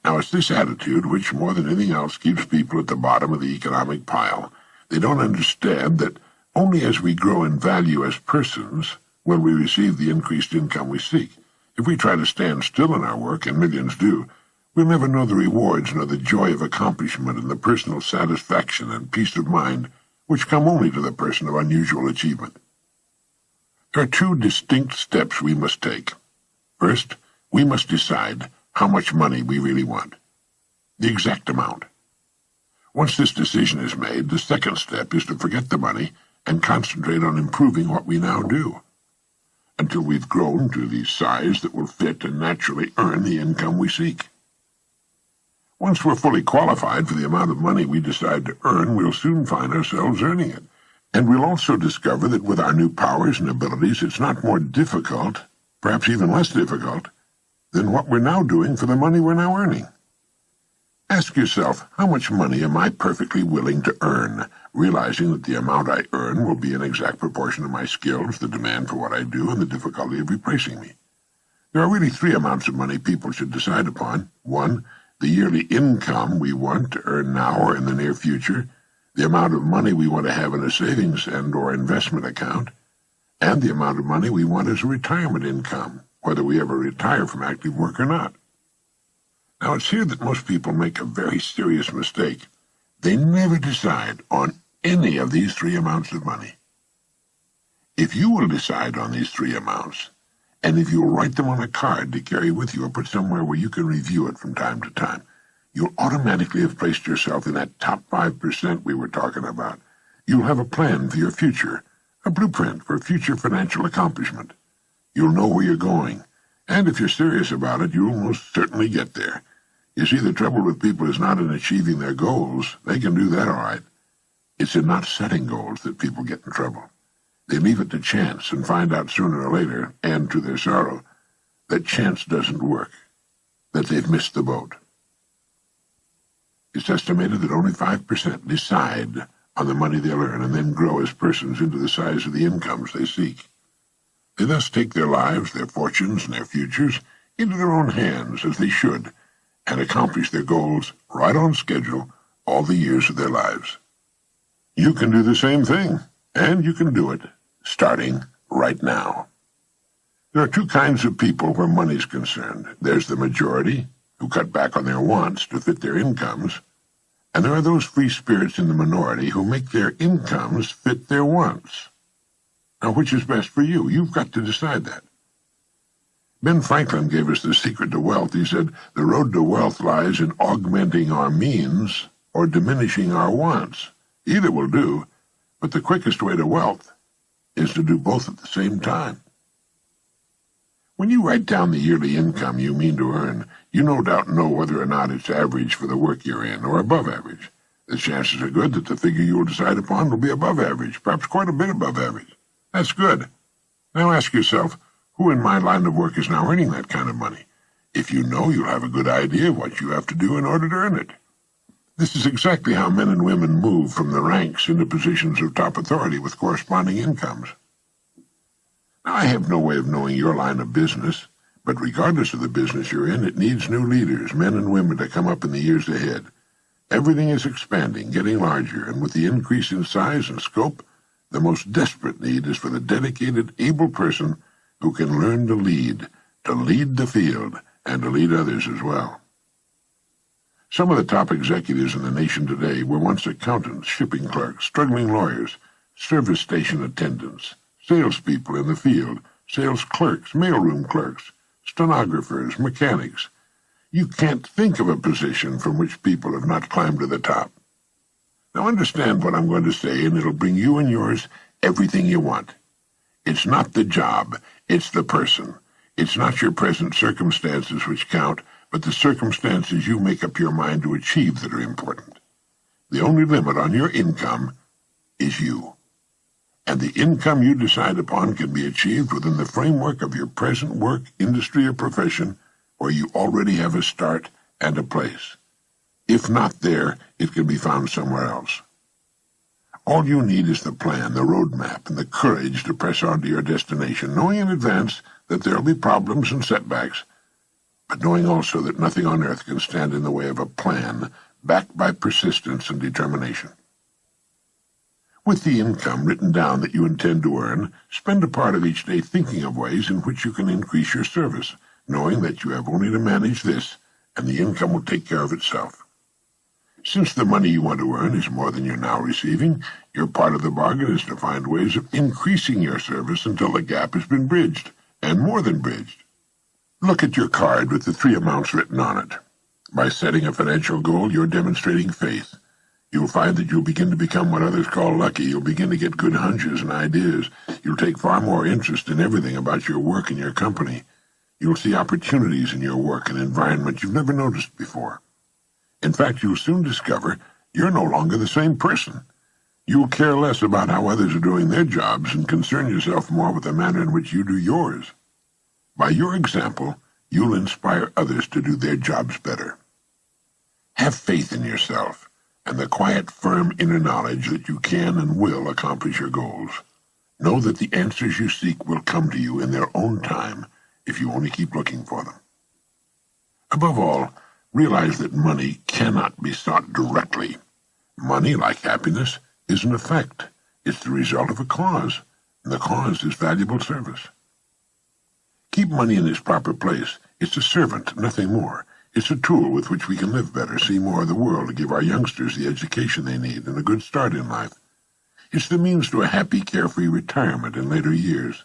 Now, it's this attitude which, more than anything else, keeps people at the bottom of the economic pile. They don't understand that only as we grow in value as persons will we receive the increased income we seek. If we try to stand still in our work, and millions do, we'll never know the rewards nor the joy of accomplishment and the personal satisfaction and peace of mind which come only to the person of unusual achievement. There are two distinct steps we must take. First, we must decide how much money we really want, the exact amount. Once this decision is made, the second step is to forget the money and concentrate on improving what we now do, until we've grown to the size that will fit and naturally earn the income we seek. Once we're fully qualified for the amount of money we decide to earn, we'll soon find ourselves earning it. And we'll also discover that with our new powers and abilities, it's not more difficult, perhaps even less difficult, than what we're now doing for the money we're now earning. Ask yourself, how much money am I perfectly willing to earn, realizing that the amount I earn will be in exact proportion to my skills, the demand for what I do, and the difficulty of replacing me? There are really three amounts of money people should decide upon. One, the yearly income we want to earn now or in the near future, the amount of money we want to have in a savings and or investment account, and the amount of money we want as a retirement income, whether we ever retire from active work or not. Now, it's here that most people make a very serious mistake. They never decide on any of these three amounts of money. If you will decide on these three amounts, and if you'll write them on a card to carry with you or put somewhere where you can review it from time to time, you'll automatically have placed yourself in that top 5% we were talking about. You'll have a plan for your future, a blueprint for future financial accomplishment. You'll know where you're going, and if you're serious about it, you'll most certainly get there. You see, the trouble with people is not in achieving their goals. They can do that all right. It's in not setting goals that people get in trouble. They leave it to chance and find out sooner or later, and to their sorrow, that chance doesn't work, that they've missed the boat. It's estimated that only 5% decide on the money they'll earn and then grow as persons into the size of the incomes they seek. They thus take their lives, their fortunes, and their futures into their own hands, as they should, and accomplish their goals right on schedule all the years of their lives. You can do the same thing, and you can do it starting right now. There are two kinds of people where money's concerned. There's the majority, who cut back on their wants to fit their incomes, and there are those free spirits in the minority who make their incomes fit their wants. Now, which is best for you? You've got to decide that. Ben Franklin gave us the secret to wealth. He said, "The road to wealth lies in augmenting our means or diminishing our wants. Either will do, but the quickest way to wealth is to do both at the same time." When you write down the yearly income you mean to earn, you no doubt know whether or not it's average for the work you're in, or above average. The chances are good that the figure you will decide upon will be above average, perhaps quite a bit above average. That's good. Now ask yourself, who in my line of work is now earning that kind of money? If you know, you'll have a good idea of what you have to do in order to earn it. This is exactly how men and women move from the ranks into positions of top authority with corresponding incomes. Now, I have no way of knowing your line of business, but regardless of the business you're in, it needs new leaders, men and women, to come up in the years ahead. Everything is expanding, getting larger, and with the increase in size and scope, the most desperate need is for the dedicated, able person who can learn to lead the field, and to lead others as well. Some of the top executives in the nation today were once accountants, shipping clerks, struggling lawyers, service station attendants, salespeople in the field, sales clerks, mailroom clerks, stenographers, mechanics. You can't think of a position from which people have not climbed to the top. Now understand what I'm going to say, and it'll bring you and yours everything you want. It's not the job, it's the person. It's not your present circumstances which count, but the circumstances you make up your mind to achieve that are important. The only limit on your income is you. And the income you decide upon can be achieved within the framework of your present work, industry, or profession, where you already have a start and a place. If not there, it can be found somewhere else. All you need is the plan, the roadmap, and the courage to press on to your destination, knowing in advance that there will be problems and setbacks, but knowing also that nothing on earth can stand in the way of a plan backed by persistence and determination. With the income written down that you intend to earn, spend a part of each day thinking of ways in which you can increase your service, knowing that you have only to manage this, and the income will take care of itself. Since the money you want to earn is more than you're now receiving, your part of the bargain is to find ways of increasing your service until the gap has been bridged, and more than bridged. Look at your card with the 3 amounts written on it. By setting a financial goal, you're demonstrating faith. You'll find that you'll begin to become what others call lucky. You'll begin to get good hunches and ideas. You'll take far more interest in everything about your work and your company. You'll see opportunities in your work and environment you've never noticed before. In fact, you'll soon discover you're no longer the same person. You'll care less about how others are doing their jobs and concern yourself more with the manner in which you do yours. By your example, you'll inspire others to do their jobs better. Have faith in yourself and the quiet, firm inner knowledge that you can and will accomplish your goals. Know that the answers you seek will come to you in their own time if you only keep looking for them. Above all, realize that money cannot be sought directly. Money, like happiness, is an effect. It's the result of a cause, and the cause is valuable service. Keep money in its proper place. It's a servant, nothing more. It's a tool with which we can live better, see more of the world, and give our youngsters the education they need and a good start in life. It's the means to a happy, carefree retirement in later years.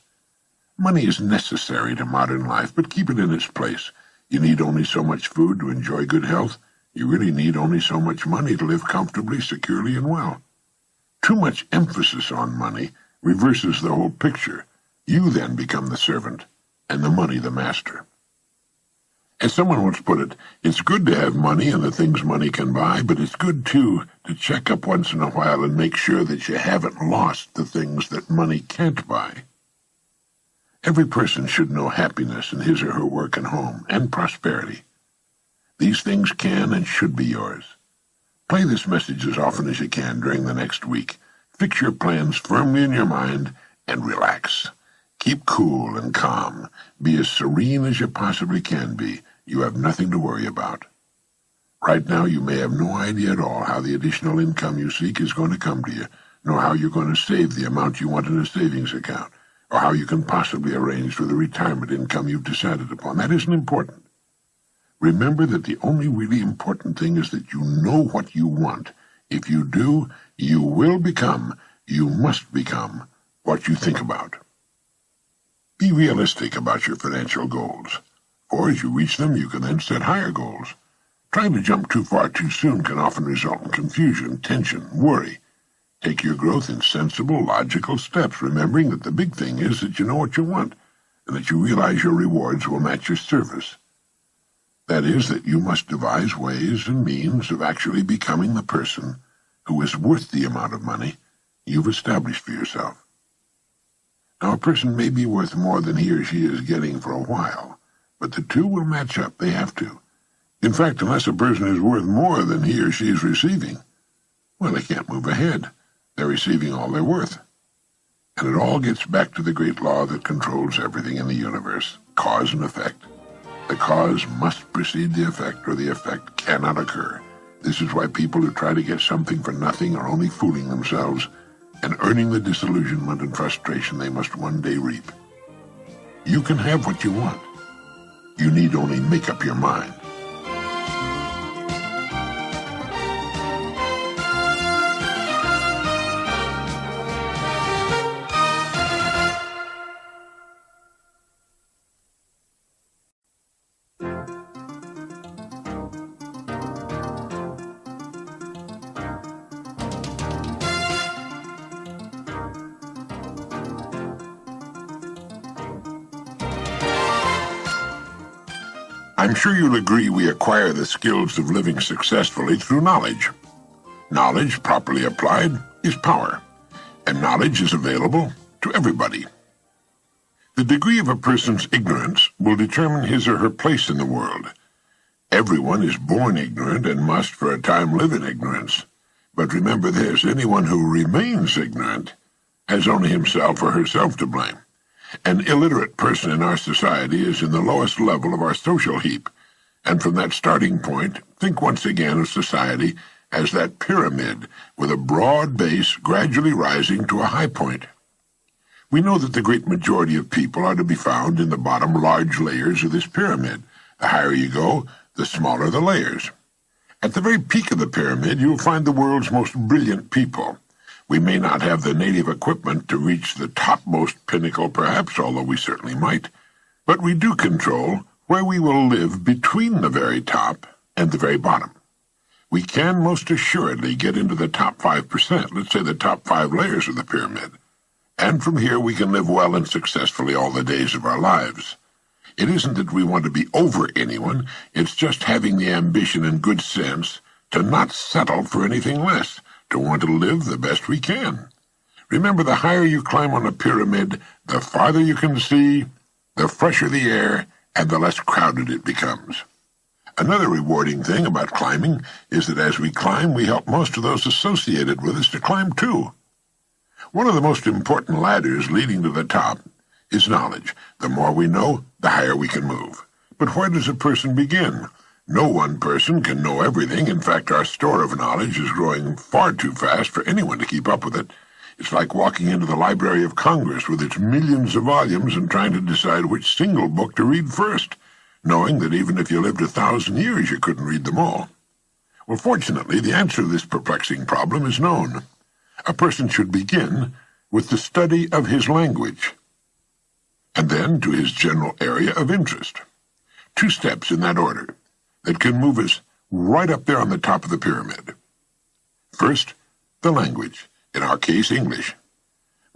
Money is necessary to modern life, but keep it in its place. You need only so much food to enjoy good health. You really need only so much money to live comfortably, securely, and well. Too much emphasis on money reverses the whole picture. You then become the servant, and the money the master. As someone once put it, it's good to have money and the things money can buy, but it's good, too, to check up once in a while and make sure that you haven't lost the things that money can't buy. Every person should know happiness in his or her work and home, and prosperity. These things can and should be yours. Play this message as often as you can during the next week. Fix your plans firmly in your mind and relax. Keep cool and calm. Be as serene as you possibly can be. You have nothing to worry about. Right now you may have no idea at all how the additional income you seek is going to come to you, nor how you're going to save the amount you want in a savings account, or how you can possibly arrange for the retirement income you've decided upon. That isn't important. Remember that the only really important thing is that you know what you want. If you do, you will become, you must become, what you think about. Be realistic about your financial goals, for as you reach them, you can then set higher goals. Trying to jump too far too soon can often result in confusion, tension, worry. Take your growth in sensible, logical steps, remembering that the big thing is that you know what you want, and that you realize your rewards will match your service. That is, that you must devise ways and means of actually becoming the person who is worth the amount of money you've established for yourself. Now, a person may be worth more than he or she is getting for a while, but the two will match up. They have to. In fact, unless a person is worth more than he or she is receiving, well, they can't move ahead. They're receiving all they're worth. And it all gets back to the great law that controls everything in the universe, cause and effect. The cause must precede the effect, or the effect cannot occur. This is why people who try to get something for nothing are only fooling themselves and earning the disillusionment and frustration they must one day reap. You can have what you want. You need only make up your mind. I'm sure you'll agree we acquire the skills of living successfully through knowledge. Knowledge, properly applied, is power, and knowledge is available to everybody. The degree of a person's ignorance will determine his or her place in the world. Everyone is born ignorant and must for a time live in ignorance. But remember this, anyone who remains ignorant has only himself or herself to blame. An illiterate person in our society is in the lowest level of our social heap, and from that starting point, think once again of society as that pyramid with a broad base gradually rising to a high point. We know that the great majority of people are to be found in the bottom large layers of this pyramid. The higher you go, the smaller the layers. At the very peak of the pyramid, you'll find the world's most brilliant people. We may not have the native equipment to reach the topmost pinnacle, perhaps, although we certainly might, but we do control where we will live between the very top and the very bottom. We can most assuredly get into the top 5%, let's say the top 5 layers of the pyramid, and from here we can live well and successfully all the days of our lives. It isn't that we want to be over anyone, it's just having the ambition and good sense to not settle for anything less, to want to live the best we can. Remember, the higher you climb on a pyramid, the farther you can see, the fresher the air, and the less crowded it becomes. Another rewarding thing about climbing is that as we climb, we help most of those associated with us to climb too. One of the most important ladders leading to the top is knowledge. The more we know, the higher we can move. But where does a person begin? No one person can know everything. In fact, our store of knowledge is growing far too fast for anyone to keep up with it. It's like walking into the Library of Congress with its millions of volumes and trying to decide which single book to read first, knowing that even if you lived 1,000 years, you couldn't read them all. Well, fortunately, the answer to this perplexing problem is known. A person should begin with the study of his language, and then to his general area of interest. 2 steps in that order that can move us right up there on the top of the pyramid. First, the language, in our case, English.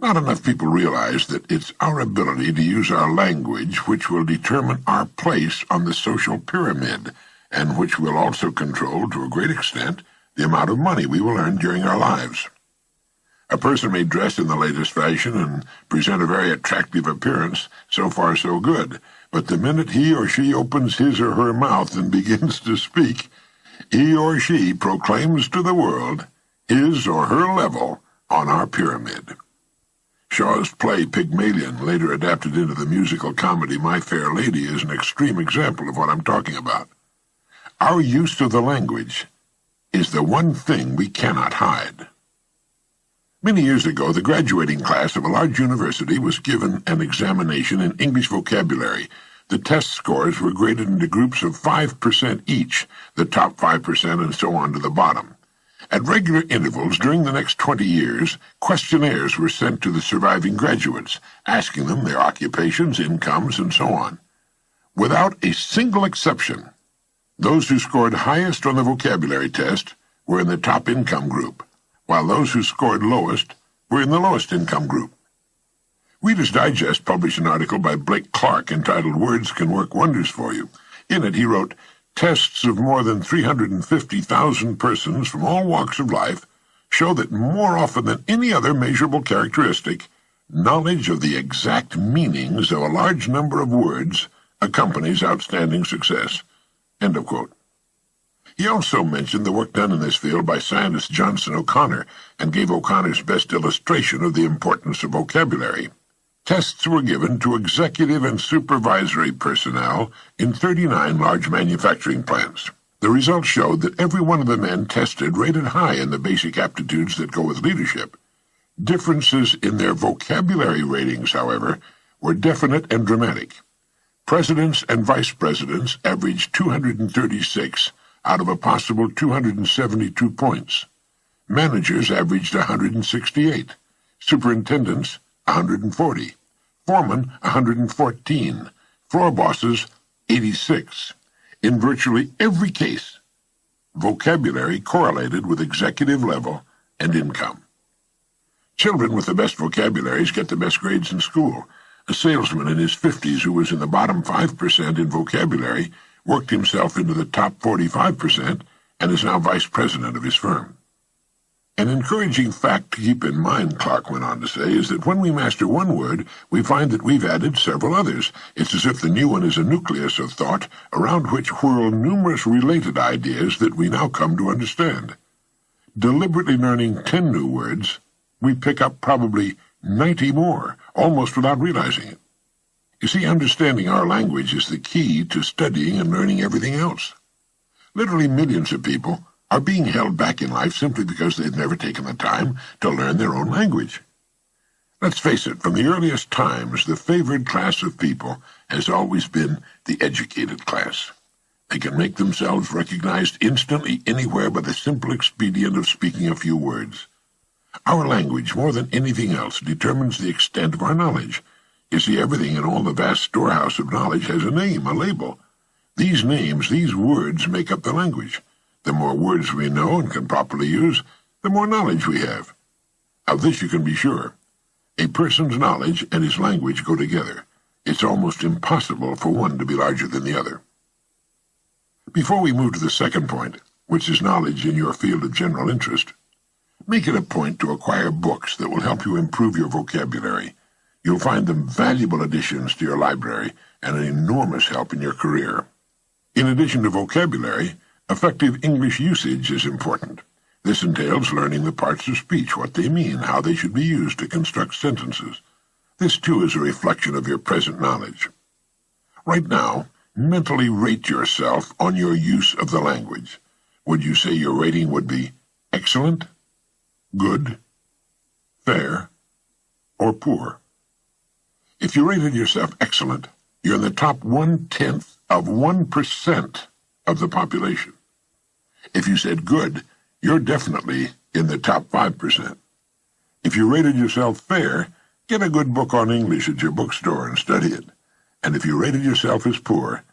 Not enough people realize that it's our ability to use our language which will determine our place on the social pyramid, and which will also control, to a great extent, the amount of money we will earn during our lives. A person may dress in the latest fashion and present a very attractive appearance, so far so good, but the minute he or she opens his or her mouth and begins to speak, he or she proclaims to the world his or her level on our pyramid. Shaw's play Pygmalion, later adapted into the musical comedy My Fair Lady, is an extreme example of what I'm talking about. Our use of the language is the one thing we cannot hide. Many years ago, the graduating class of a large university was given an examination in English vocabulary. The test scores were graded into groups of 5% each, the top 5% and so on to the bottom. At regular intervals during the next 20 years, questionnaires were sent to the surviving graduates, asking them their occupations, incomes, and so on. Without a single exception, those who scored highest on the vocabulary test were in the top income group, while those who scored lowest were in the lowest income group. Reader's Digest published an article by Blake Clark entitled "Words Can Work Wonders for You." In it, he wrote, "Tests of more than 350,000 persons from all walks of life show that more often than any other measurable characteristic, knowledge of the exact meanings of a large number of words accompanies outstanding success." End of quote. He also mentioned the work done in this field by scientist Johnson O'Connor and gave O'Connor's best illustration of the importance of vocabulary. Tests were given to executive and supervisory personnel in 39 large manufacturing plants. The results showed that every one of the men tested rated high in the basic aptitudes that go with leadership. Differences in their vocabulary ratings, however, were definite and dramatic. Presidents and vice presidents averaged 236 out of a possible 272 points. Managers averaged 168, superintendents 140, foremen 114, floor bosses 86. In virtually every case, vocabulary correlated with executive level and income. Children with the best vocabularies get the best grades in school. A salesman in his 50s who was in the bottom 5% in vocabulary worked himself into the top 45%, and is now vice president of his firm. An encouraging fact to keep in mind, Clark went on to say, is that when we master one word, we find that we've added several others. It's as if the new one is a nucleus of thought around which whirl numerous related ideas that we now come to understand. Deliberately learning 10 new words, we pick up probably 90 more, almost without realizing it. You see, understanding our language is the key to studying and learning everything else. Literally millions of people are being held back in life simply because they've never taken the time to learn their own language. Let's face it, from the earliest times, the favored class of people has always been the educated class. They can make themselves recognized instantly anywhere by the simple expedient of speaking a few words. Our language, more than anything else, determines the extent of our knowledge. You see, everything in all the vast storehouse of knowledge has a name, a label. These names, these words, make up the language. The more words we know and can properly use, the more knowledge we have. Of this you can be sure. A person's knowledge and his language go together. It's almost impossible for one to be larger than the other. Before we move to the second point, which is knowledge in your field of general interest, make it a point to acquire books that will help you improve your vocabulary. You'll find them valuable additions to your library and an enormous help in your career. In addition to vocabulary, effective English usage is important. This entails learning the parts of speech, what they mean, how they should be used to construct sentences. This, too, is a reflection of your present knowledge. Right now, mentally rate yourself on your use of the language. Would you say your rating would be excellent, good, fair, or poor? If you rated yourself excellent, you're in the top 1/10 of 1% of the population. If you said good, you're definitely in the top 5%. If you rated yourself fair, get a good book on English at your bookstore and study it. And if you rated yourself as poor,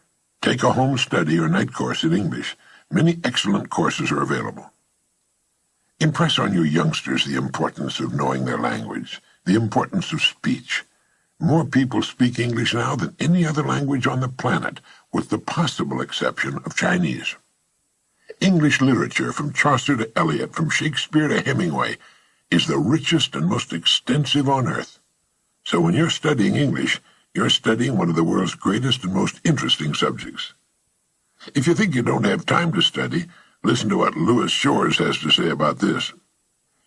take a home study or night course in English. Many excellent courses are available. Impress on your youngsters the importance of knowing their language, the importance of speech. More people speak English now than any other language on the planet, with the possible exception of Chinese. English literature, from Chaucer to Eliot, from Shakespeare to Hemingway, is the richest and most extensive on earth. So when you're studying English, you're studying one of the world's greatest and most interesting subjects. If you think you don't have time to study, listen to what Louis Shores has to say about this.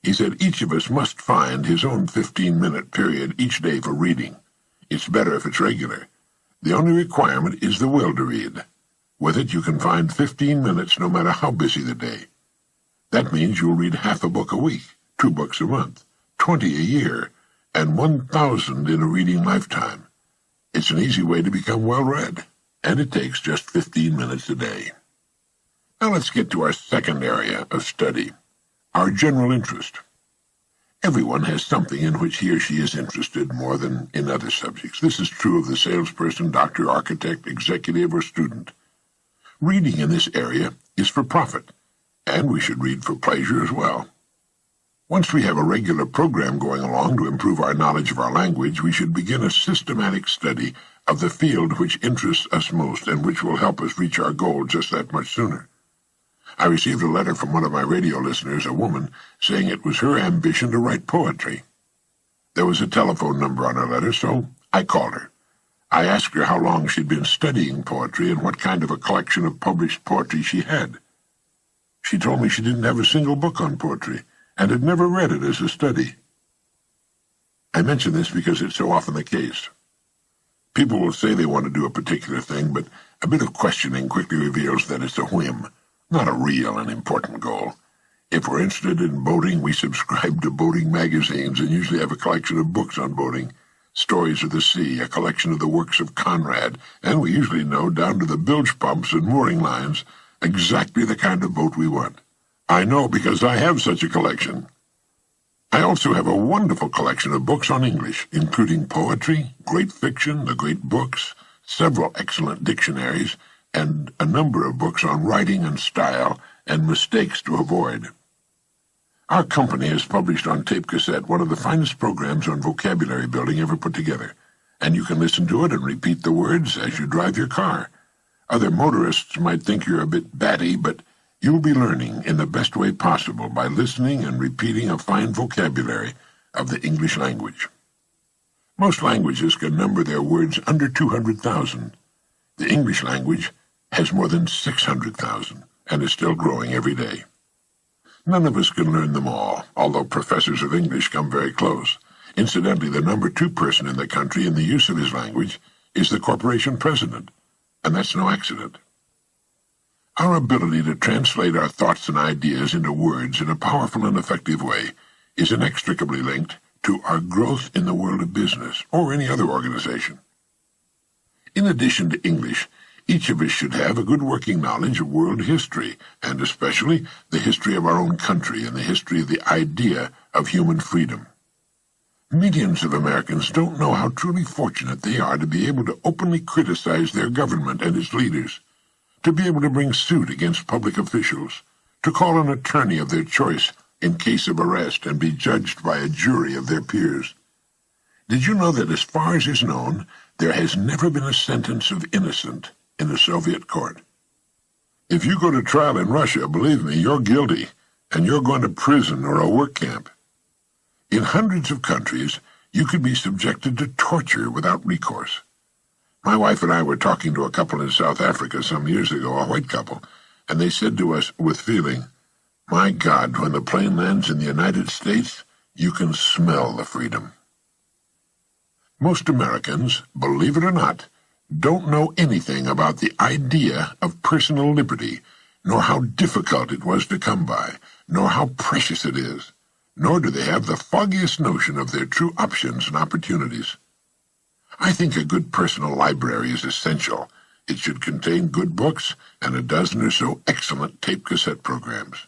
He said each of us must find his own 15-minute period each day for reading. It's better if it's regular. The only requirement is the will to read. With it, you can find 15 minutes no matter how busy the day. That means you'll read half a book a week, 2 books a month, 20 a year, and 1,000 in a reading lifetime. It's an easy way to become well-read, and it takes just 15 minutes a day. Now let's get to our second area of study, our general interest. Everyone has something in which he or she is interested more than in other subjects. This is true of the salesperson, doctor, architect, executive, or student. Reading in this area is for profit, and we should read for pleasure as well. Once we have a regular program going along to improve our knowledge of our language, we should begin a systematic study of the field which interests us most and which will help us reach our goal just that much sooner. I received a letter from one of my radio listeners, a woman, saying it was her ambition to write poetry. There was a telephone number on her letter, so I called her. I asked her how long she'd been studying poetry and what kind of a collection of published poetry she had. She told me she didn't have a single book on poetry and had never read it as a study. I mention this because it's so often the case. People will say they want to do a particular thing, but a bit of questioning quickly reveals that it's a whim, not a real and important goal. If we're interested in boating, we subscribe to boating magazines and usually have a collection of books on boating, Stories of the Sea, a collection of the works of Conrad, and we usually know, down to the bilge pumps and mooring lines, exactly the kind of boat we want. I know because I have such a collection. I also have a wonderful collection of books on English, including poetry, great fiction, the great books, several excellent dictionaries, and a number of books on writing and style and mistakes to avoid. Our company has published on tape cassette one of the finest programs on vocabulary building ever put together, and you can listen to it and repeat the words as you drive your car. Other motorists might think you're a bit batty, but you'll be learning in the best way possible by listening and repeating a fine vocabulary of the English language. Most languages can number their words under 200,000. The English language has more than 600,000 and is still growing every day. None of us can learn them all, although professors of English come very close. Incidentally, the number 2 person in the country in the use of his language is the corporation president, and that's no accident. Our ability to translate our thoughts and ideas into words in a powerful and effective way is inextricably linked to our growth in the world of business or any other organization. In addition to English, each of us should have a good working knowledge of world history, and especially the history of our own country and the history of the idea of human freedom. Millions of Americans don't know how truly fortunate they are to be able to openly criticize their government and its leaders, to be able to bring suit against public officials, to call an attorney of their choice in case of arrest and be judged by a jury of their peers. Did you know that as far as is known, there has never been a sentence of innocent in a Soviet court? If you go to trial in Russia, believe me, you're guilty, and you're going to prison or a work camp. In hundreds of countries, you could be subjected to torture without recourse. My wife and I were talking to a couple in South Africa some years ago, a white couple, and they said to us with feeling, "My God, when the plane lands in the United States, you can smell the freedom." Most Americans, believe it or not, don't know anything about the idea of personal liberty, nor how difficult it was to come by, nor how precious it is, nor do they have the foggiest notion of their true options and opportunities. I think a good personal library is essential. It should contain good books and a dozen or so excellent tape cassette programs.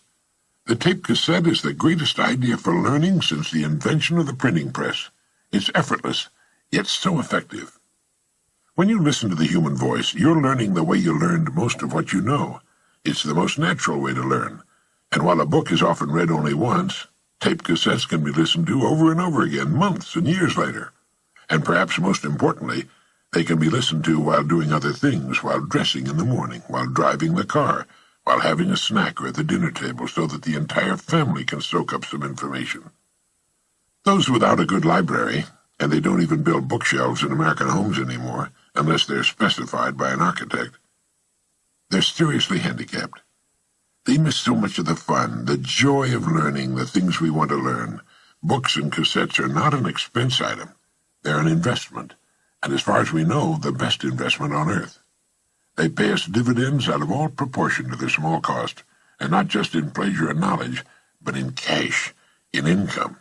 The tape cassette is the greatest idea for learning since the invention of the printing press. It's effortless, yet so effective. When you listen to the human voice, you're learning the way you learned most of what you know. It's the most natural way to learn. And while a book is often read only once, tape cassettes can be listened to over and over again, months and years later. And perhaps most importantly, they can be listened to while doing other things, while dressing in the morning, while driving the car, while having a snack or at the dinner table, so that the entire family can soak up some information. Those without a good library, and they don't even build bookshelves in American homes anymore, unless they're specified by an architect, they're seriously handicapped. They miss so much of the fun, the joy of learning the things we want to learn. Books and cassettes are not an expense item. They're an investment, and as far as we know, the best investment on earth. They pay us dividends out of all proportion to their small cost, and not just in pleasure and knowledge, but in cash, in income.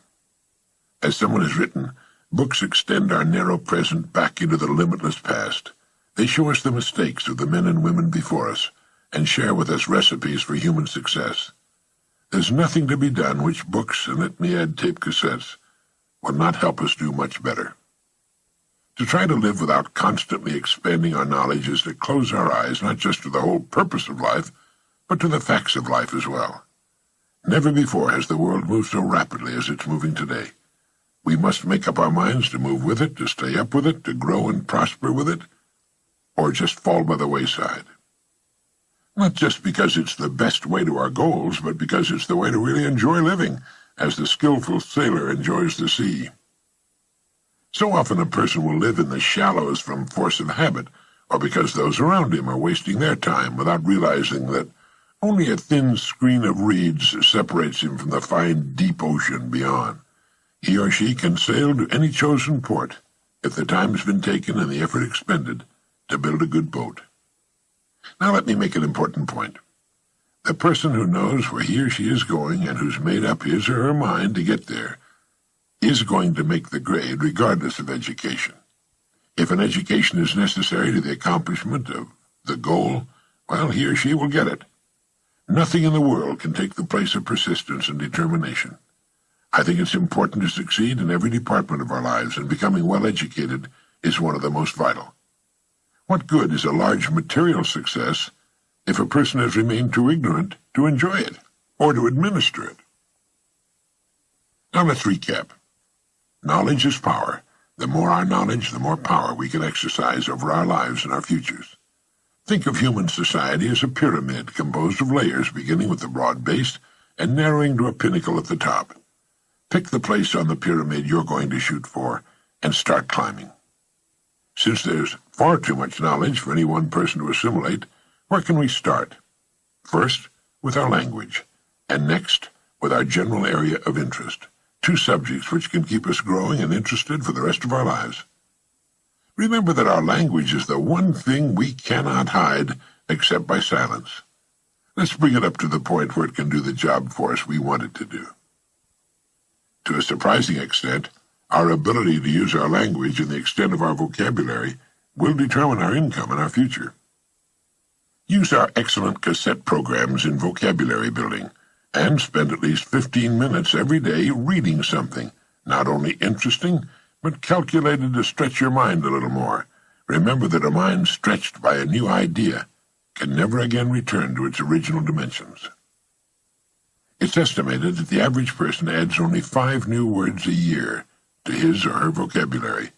As someone has written, books extend our narrow present back into the limitless past. They show us the mistakes of the men and women before us, and share with us recipes for human success. There's nothing to be done which books, and let me add tape cassettes, will not help us do much better. To try to live without constantly expanding our knowledge is to close our eyes not just to the whole purpose of life, but to the facts of life as well. Never before has the world moved so rapidly as it's moving today. We must make up our minds to move with it, to stay up with it, to grow and prosper with it, or just fall by the wayside. Not just because it's the best way to our goals, but because it's the way to really enjoy living, as the skillful sailor enjoys the sea. So often a person will live in the shallows from force of habit, or because those around him are wasting their time without realizing that only a thin screen of reeds separates him from the fine, deep ocean beyond. He or she can sail to any chosen port, if the time has been taken and the effort expended to build a good boat. Now let me make an important point. The person who knows where he or she is going and who's made up his or her mind to get there is going to make the grade regardless of education. If an education is necessary to the accomplishment of the goal, well, he or she will get it. Nothing in the world can take the place of persistence and determination. I think it's important to succeed in every department of our lives, and becoming well-educated is one of the most vital. What good is a large material success if a person has remained too ignorant to enjoy it or to administer it? Now let's recap. Knowledge is power. The more our knowledge, the more power we can exercise over our lives and our futures. Think of human society as a pyramid composed of layers beginning with the broad base and narrowing to a pinnacle at the top. Pick the place on the pyramid you're going to shoot for and start climbing. Since there's far too much knowledge for any one person to assimilate, where can we start? First, with our language, and next, with our general area of interest, two subjects which can keep us growing and interested for the rest of our lives. Remember that our language is the one thing we cannot hide except by silence. Let's bring it up to the point where it can do the job for us we want it to do. To a surprising extent, our ability to use our language and the extent of our vocabulary will determine our income and our future. Use our excellent cassette programs in vocabulary building, and spend at least 15 minutes every day reading something, not only interesting, but calculated to stretch your mind a little more. Remember that a mind stretched by a new idea can never again return to its original dimensions. It's estimated that the average person adds only 5 new words a year to his or her vocabulary.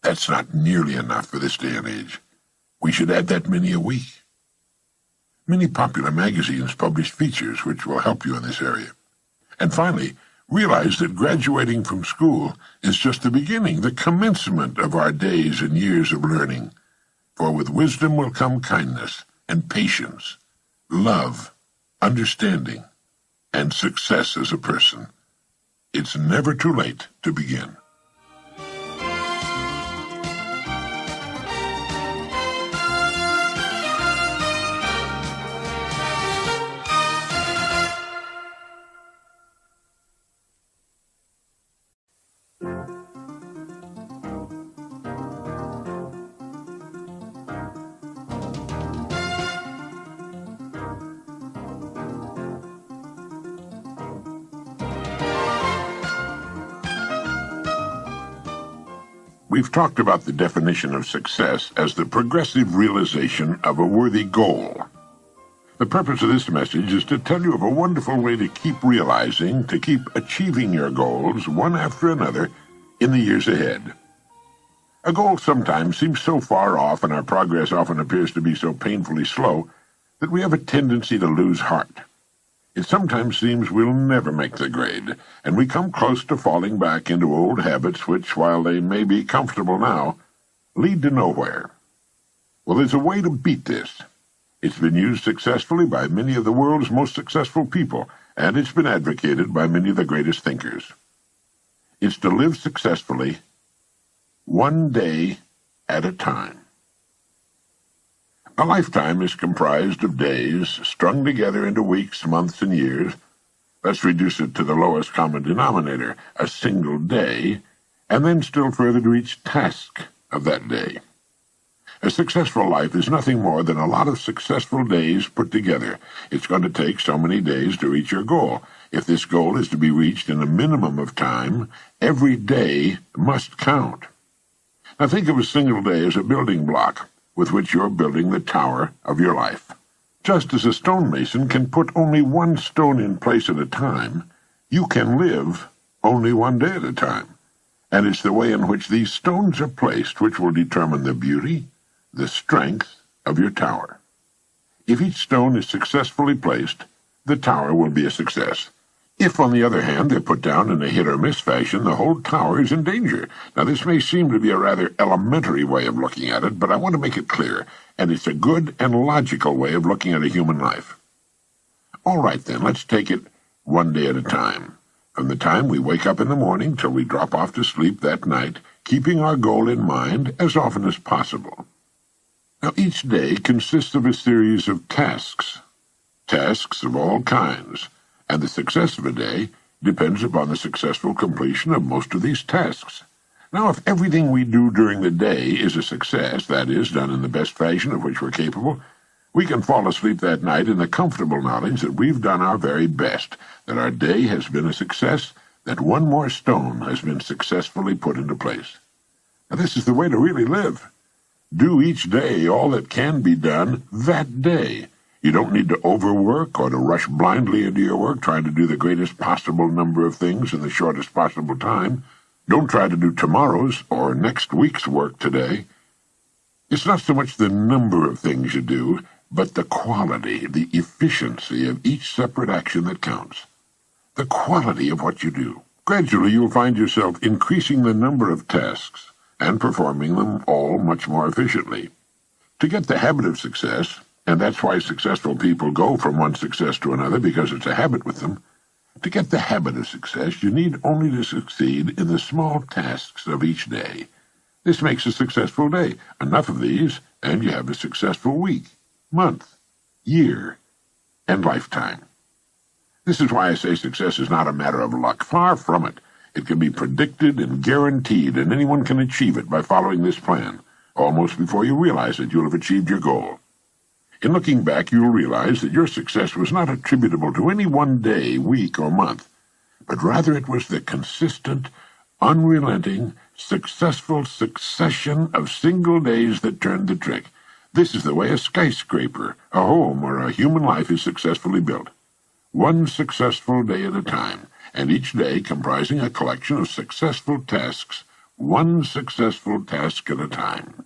That's not nearly enough for this day and age. We should add that many a week. Many popular magazines publish features which will help you in this area. And finally, realize that graduating from school is just the beginning, the commencement of our days and years of learning. For with wisdom will come kindness and patience, love, understanding, and success as a person. It's never too late to begin. We've talked about the definition of success as the progressive realization of a worthy goal. The purpose of this message is to tell you of a wonderful way to keep realizing, to keep achieving your goals one after another in the years ahead. A goal sometimes seems so far off and our progress often appears to be so painfully slow that we have a tendency to lose heart. It sometimes seems we'll never make the grade, and we come close to falling back into old habits which, while they may be comfortable now, lead to nowhere. Well, there's a way to beat this. It's been used successfully by many of the world's most successful people, and it's been advocated by many of the greatest thinkers. It's to live successfully one day at a time. A lifetime is comprised of days strung together into weeks, months, and years. Let's reduce it to the lowest common denominator, a single day, and then still further to each task of that day. A successful life is nothing more than a lot of successful days put together. It's going to take so many days to reach your goal. If this goal is to be reached in a minimum of time, every day must count. Now think of a single day as a building block with which you're building the tower of your life. Just as a stonemason can put only one stone in place at a time, you can live only one day at a time. And it's the way in which these stones are placed which will determine the beauty, the strength of your tower. If each stone is successfully placed, the tower will be a success. If, on the other hand, they're put down in a hit-or-miss fashion, the whole tower is in danger. Now, this may seem to be a rather elementary way of looking at it, but I want to make it clear, and it's a good and logical way of looking at a human life. All right, then, let's take it one day at a time. From the time we wake up in the morning till we drop off to sleep that night, keeping our goal in mind as often as possible. Now, each day consists of a series of tasks of all kinds, and the success of a day depends upon the successful completion of most of these tasks. Now, if everything we do during the day is a success, that is, done in the best fashion of which we're capable, we can fall asleep that night in the comfortable knowledge that we've done our very best, that our day has been a success, that one more stone has been successfully put into place. Now, this is the way to really live. Do each day all that can be done that day. You don't need to overwork or to rush blindly into your work trying to do the greatest possible number of things in the shortest possible time. Don't try to do tomorrow's or next week's work today. It's not so much the number of things you do, but the quality, the efficiency of each separate action that counts. The quality of what you do. Gradually, you'll find yourself increasing the number of tasks and performing them all much more efficiently. To get the habit of success, and that's why successful people go from one success to another, because it's a habit with them, to get the habit of success, you need only to succeed in the small tasks of each day. This makes a successful day. Enough of these, and you have a successful week, month, year, and lifetime. This is why I say success is not a matter of luck. Far from it. It can be predicted and guaranteed, and anyone can achieve it by following this plan. Almost before you realize it, you'll have achieved your goal. In looking back, you'll realize that your success was not attributable to any one day, week, or month, but rather it was the consistent, unrelenting, successful succession of single days that turned the trick. This is the way a skyscraper, a home, or a human life is successfully built. One successful day at a time, and each day comprising a collection of successful tasks, one successful task at a time.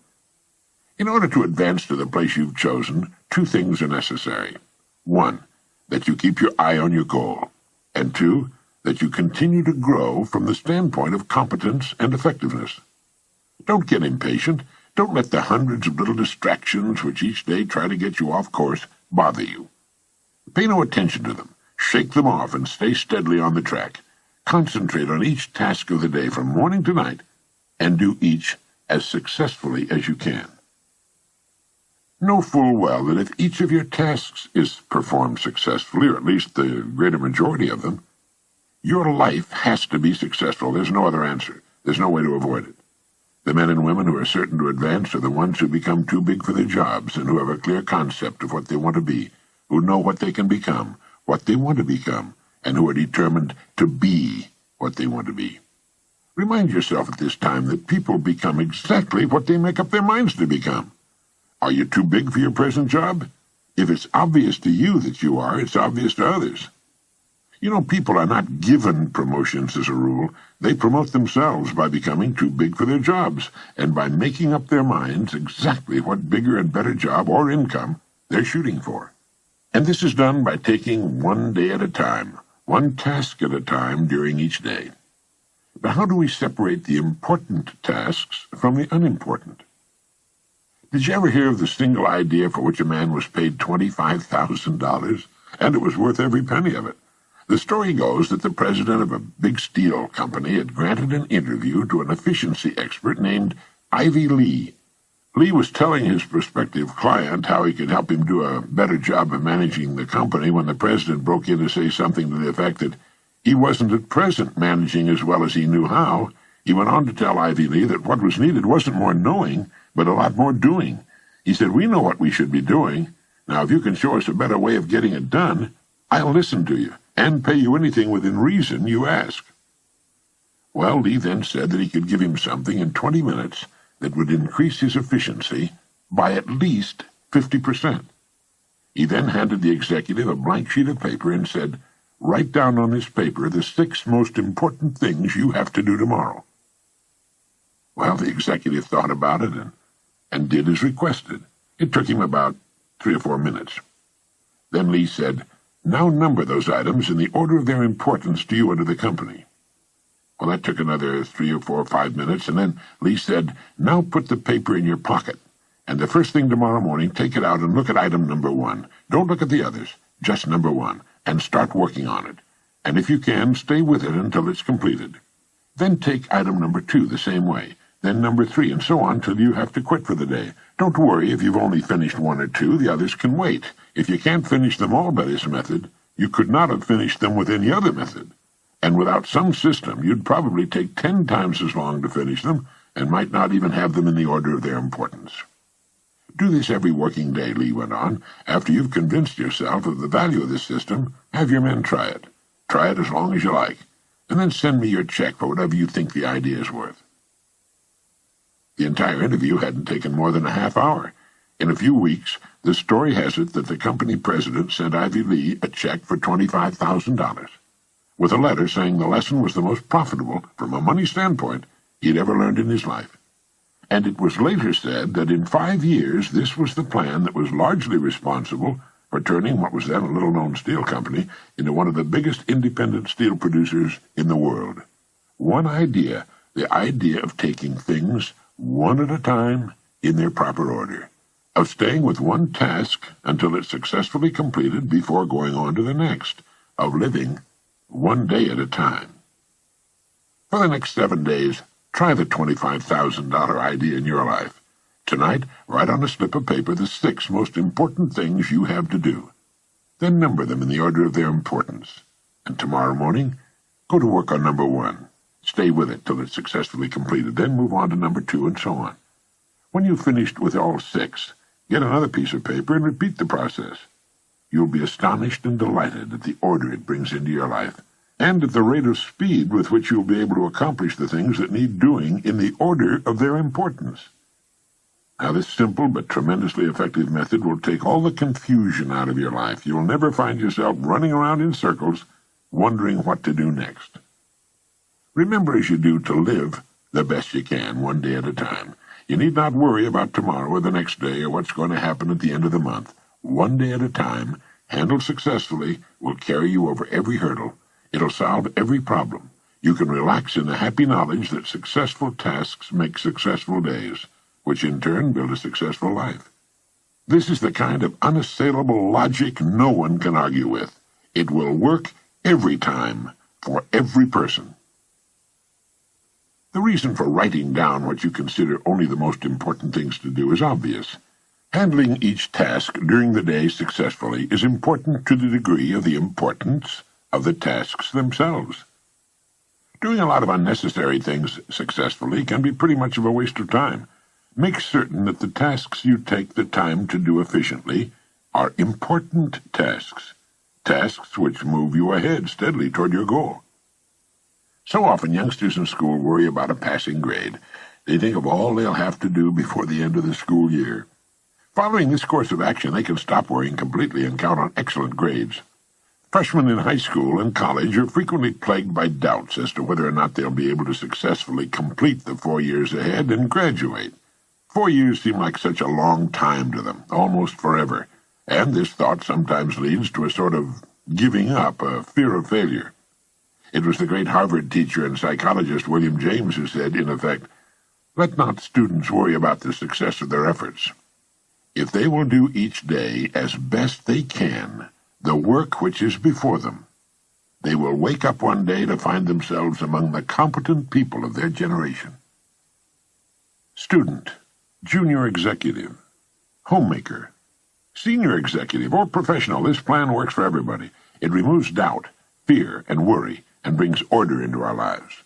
In order to advance to the place you've chosen, two things are necessary. One, that you keep your eye on your goal, and two, that you continue to grow from the standpoint of competence and effectiveness. Don't get impatient. Don't let the hundreds of little distractions which each day try to get you off course bother you. Pay no attention to them. Shake them off and stay steadily on the track. Concentrate on each task of the day from morning to night, and do each as successfully as you can. Know full well that if each of your tasks is performed successfully, or at least the greater majority of them, your life has to be successful. There's no other answer. There's no way to avoid it. The men and women who are certain to advance are the ones who become too big for their jobs and who have a clear concept of what they want to be, who know what they can become, what they want to become, and who are determined to be what they want to be. Remind yourself at this time that people become exactly what they make up their minds to become. Are you too big for your present job? If it's obvious to you that you are, it's obvious to others. You know, people are not given promotions as a rule. They promote themselves by becoming too big for their jobs and by making up their minds exactly what bigger and better job or income they're shooting for. And this is done by taking one day at a time, one task at a time during each day. But how do we separate the important tasks from the unimportant? Did you ever hear of the single idea for which a man was paid $25,000, and it was worth every penny of it? The story goes that the president of a big steel company had granted an interview to an efficiency expert named Ivy Lee. Lee was telling his prospective client how he could help him do a better job of managing the company when the president broke in to say something to the effect that he wasn't at present managing as well as he knew how. He went on to tell Ivy Lee that what was needed wasn't more knowing, but a lot more doing. He said, "We know what we should be doing. Now, if you can show us a better way of getting it done, I'll listen to you and pay you anything within reason you ask." Well, Lee then said that he could give him something in 20 minutes that would increase his efficiency by at least 50%. He then handed the executive a blank sheet of paper and said, "Write down on this paper the 6 most important things you have to do tomorrow." Well, the executive thought about it and did as requested. It took him about 3 or 4 minutes. Then Lee said, "Now number those items in the order of their importance to you and to the company." Well, that took another 3 or 4 or 5 minutes, and then Lee said, "Now put the paper in your pocket, and the first thing tomorrow morning, take it out and look at item number 1. Don't look at the others, just number 1, and start working on it. And if you can, stay with it until it's completed. Then take item number 2 the same way, then number 3, and so on till you have to quit for the day. Don't worry if you've only finished 1 or 2, the others can wait. If you can't finish them all by this method, you could not have finished them with any other method. And without some system, you'd probably take 10 times as long to finish them, and might not even have them in the order of their importance." Do this every working day, Lee went on. After you've convinced yourself of the value of this system, have your men try it. Try it as long as you like, and then send me your check for whatever you think the idea is worth. The entire interview hadn't taken more than a half hour. In a few weeks, the story has it that the company president sent Ivy Lee a check for $25,000, with a letter saying the lesson was the most profitable, from a money standpoint, he'd ever learned in his life. and it was later said that in 5 years this was the plan that was largely responsible for turning what was then a little-known steel company into one of the biggest independent steel producers in the world. One idea, the idea of taking things one at a time in their proper order, of staying with one task until it's successfully completed before going on to the next, of living one day at a time. For the next 7 days, try the $25,000 idea in your life. Tonight, write on a slip of paper the 6 most important things you have to do. Then number them in the order of their importance. And tomorrow morning, go to work on number 1. Stay with it till it's successfully completed. Then move on to number 2, and so on. When you've finished with all 6, get another piece of paper and repeat the process. You'll be astonished and delighted at the order it brings into your life, and at the rate of speed with which you'll be able to accomplish the things that need doing in the order of their importance. Now, this simple but tremendously effective method will take all the confusion out of your life. You'll never find yourself running around in circles, wondering what to do next. Remember, as you do, to live the best you can, one day at a time. You need not worry about tomorrow or the next day or what's going to happen at the end of the month. One day at a time, handled successfully, will carry you over every hurdle. It'll solve every problem. You can relax in the happy knowledge that successful tasks make successful days, which in turn build a successful life. This is the kind of unassailable logic no one can argue with. It will work every time, for every person. The reason for writing down what you consider only the most important things to do is obvious. Handling each task during the day successfully is important to the degree of the importance of the tasks themselves. Doing a lot of unnecessary things successfully can be pretty much of a waste of time. Make certain that the tasks you take the time to do efficiently are important tasks, tasks which move you ahead steadily toward your goal. So often youngsters in school worry about a passing grade. They think of all they'll have to do before the end of the school year. Following this course of action, they can stop worrying completely and count on excellent grades. Freshmen in high school and college are frequently plagued by doubts as to whether or not they'll be able to successfully complete the 4 years ahead and graduate. 4 years seem like such a long time to them, almost forever, and this thought sometimes leads to a sort of giving up, a fear of failure. It was the great Harvard teacher and psychologist William James who said, in effect, "Let not students worry about the success of their efforts. If they will do each day as best they can the work which is before them, they will wake up one day to find themselves among the competent people of their generation." Student, junior executive, homemaker, senior executive, or professional, this plan works for everybody. It removes doubt, fear, and worry, and brings order into our lives.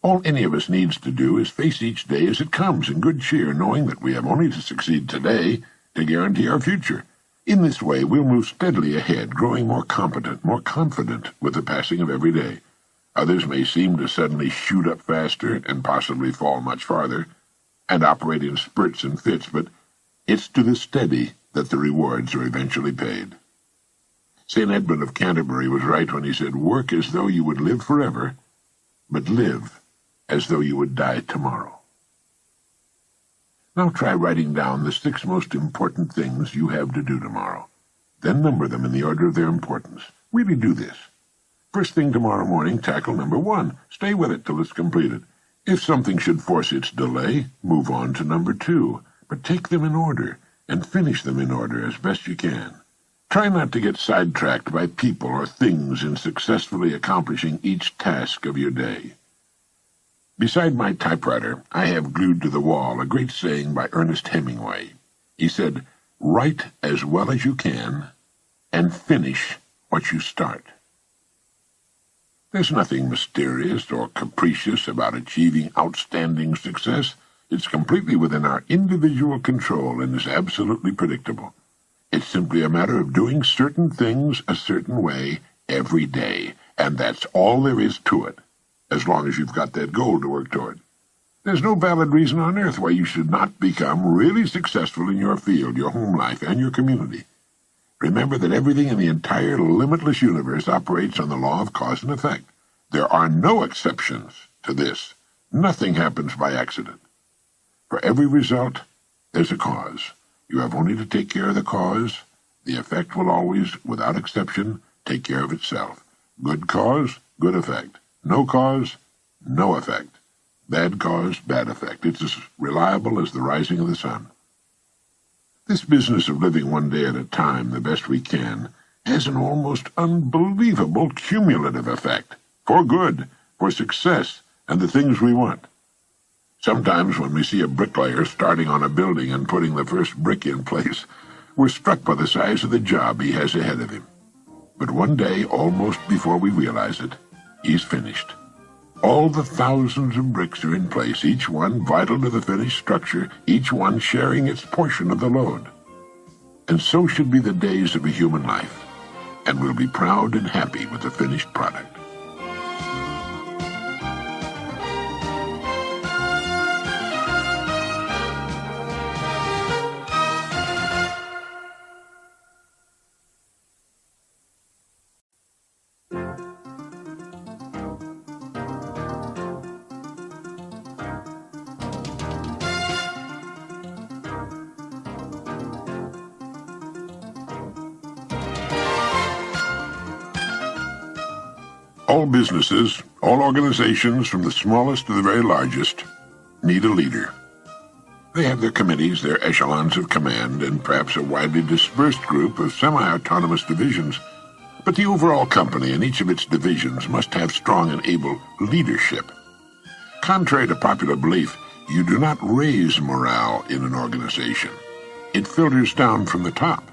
All any of us needs to do is face each day as it comes in good cheer, knowing that we have only to succeed today to guarantee our future. In this way, we'll move steadily ahead, growing more competent, more confident with the passing of every day. Others may seem to suddenly shoot up faster and possibly fall much farther, and operate in spurts and fits, but it's to the steady that the rewards are eventually paid. St. Edmund of Canterbury was right when he said, "Work as though you would live forever, but live as though you would die tomorrow." Now try writing down the 6 most important things you have to do tomorrow. Then number them in the order of their importance. Really do this. First thing tomorrow morning, tackle number 1. Stay with it till it's completed. If something should force its delay, move on to number 2. But take them in order, and finish them in order as best you can. Try not to get sidetracked by people or things in successfully accomplishing each task of your day. Beside my typewriter, I have glued to the wall a great saying by Ernest Hemingway. He said, "Write as well as you can, and finish what you start." There's nothing mysterious or capricious about achieving outstanding success. It's completely within our individual control and is absolutely predictable. It's simply a matter of doing certain things a certain way every day, and that's all there is to it, as long as you've got that goal to work toward. There's no valid reason on earth why you should not become really successful in your field, your home life, and your community. Remember that everything in the entire limitless universe operates on the law of cause and effect. There are no exceptions to this. Nothing happens by accident. For every result, there's a cause. You have only to take care of the cause. The effect will always, without exception, take care of itself. Good cause, good effect. No cause, no effect. Bad cause, bad effect. It's as reliable as the rising of the sun. This business of living one day at a time the best we can has an almost unbelievable cumulative effect. For good, for success, and the things we want. Sometimes when we see a bricklayer starting on a building and putting the first brick in place, we're struck by the size of the job he has ahead of him. But one day, almost before we realize it, he's finished. All the thousands of bricks are in place, each one vital to the finished structure, each one sharing its portion of the load. And so should be the days of a human life, and we'll be proud and happy with the finished product. All businesses, all organizations, from the smallest to the very largest, need a leader. They have their committees, their echelons of command, and perhaps a widely dispersed group of semi-autonomous divisions. But the overall company and each of its divisions must have strong and able leadership. Contrary to popular belief, you do not raise morale in an organization. It filters down from the top.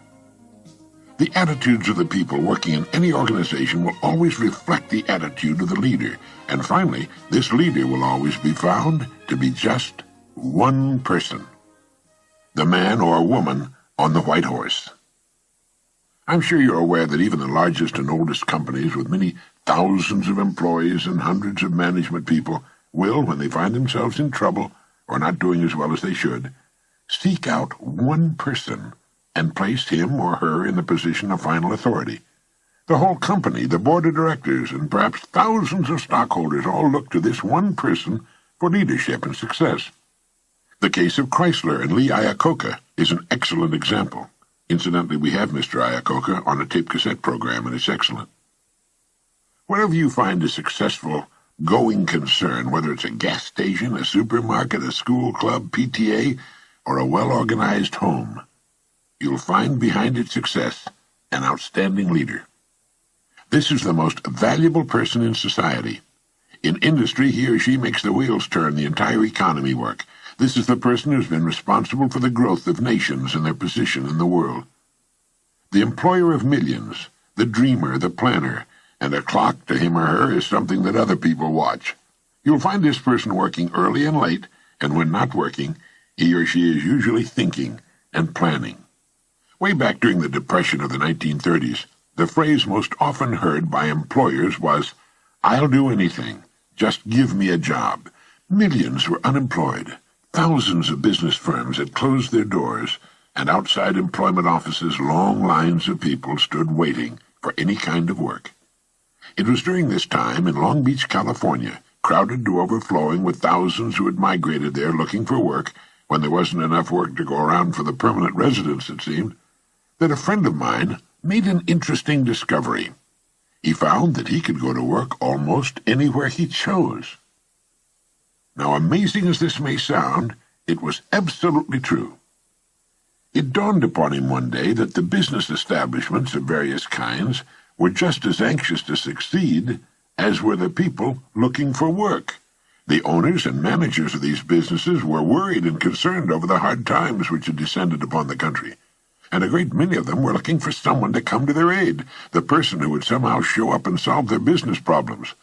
The attitudes of the people working in any organization will always reflect the attitude of the leader. And finally, this leader will always be found to be just one person. The man or woman on the white horse. I'm sure you're aware that even the largest and oldest companies with many thousands of employees and hundreds of management people will, when they find themselves in trouble or not doing as well as they should, seek out one person and place him or her in the position of final authority. The whole company, the board of directors, and perhaps thousands of stockholders all look to this one person for leadership and success. The case of Chrysler and Lee Iacocca is an excellent example. Incidentally, we have Mr. Iacocca on a tape cassette program, and it's excellent. Wherever you find a successful, going concern, whether it's a gas station, a supermarket, a school club, PTA, or a well-organized home, you'll find behind its success an outstanding leader. This is the most valuable person in society. In industry, he or she makes the wheels turn, the entire economy work. This is the person who's been responsible for the growth of nations and their position in the world. The employer of millions, the dreamer, the planner, and a clock to him or her is something that other people watch. You'll find this person working early and late, and when not working, he or she is usually thinking and planning. Way back during the Depression of the 1930s, the phrase most often heard by employers was, "I'll do anything. Just give me a job." Millions were unemployed. Thousands of business firms had closed their doors, and outside employment offices long lines of people stood waiting for any kind of work. It was during this time in Long Beach, California, crowded to overflowing with thousands who had migrated there looking for work, when there wasn't enough work to go around for the permanent residents, it seemed, that a friend of mine made an interesting discovery. He found that he could go to work almost anywhere he chose. Now, amazing as this may sound, it was absolutely true. It dawned upon him one day that the business establishments of various kinds were just as anxious to succeed as were the people looking for work. The owners and managers of these businesses were worried and concerned over the hard times which had descended upon the country, and a great many of them were looking for someone to come to their aid, the person who would somehow show up and solve their business problems.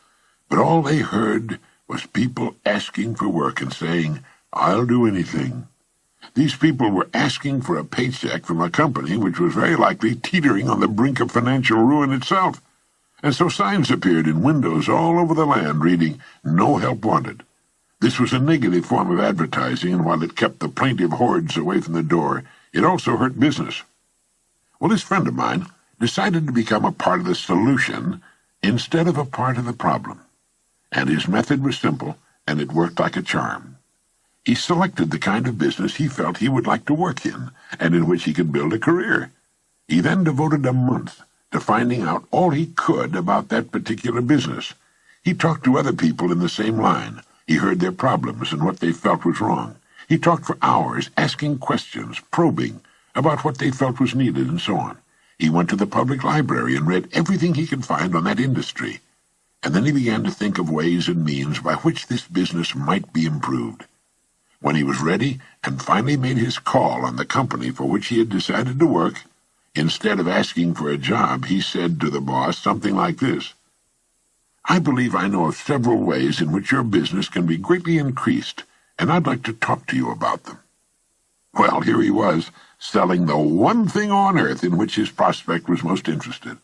But all they heard was people asking for work and saying, "I'll do anything." These people were asking for a paycheck from a company which was very likely teetering on the brink of financial ruin itself. And so signs appeared in windows all over the land reading, "No help wanted." This was a negative form of advertising, and while it kept the plaintive hordes away from the door, it also hurt business. Well, this friend of mine decided to become a part of the solution instead of a part of the problem. And his method was simple, and it worked like a charm. He selected the kind of business he felt he would like to work in, and in which he could build a career. He then devoted a month to finding out all he could about that particular business. He talked to other people in the same line. He heard their problems and what they felt was wrong. He talked for hours, asking questions, probing about what they felt was needed, and so on. He went to the public library and read everything he could find on that industry. And then he began to think of ways and means by which this business might be improved. When he was ready and finally made his call on the company for which he had decided to work, instead of asking for a job, he said to the boss something like this: "I believe I know of several ways in which your business can be greatly increased, and I'd like to talk to you about them." Well, here he was, selling the one thing on earth in which his prospect was most interested.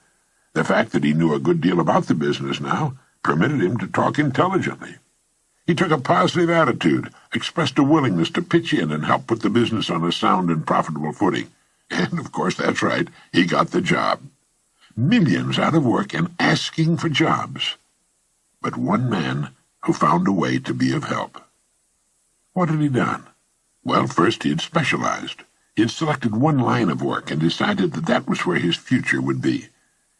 The fact that he knew a good deal about the business now permitted him to talk intelligently. He took a positive attitude, expressed a willingness to pitch in and help put the business on a sound and profitable footing. And, of course, that's right, he got the job. Millions out of work and asking for jobs. But one man who found a way to be of help. What had he done? Well, first he had specialized. He had selected one line of work and decided that that was where his future would be.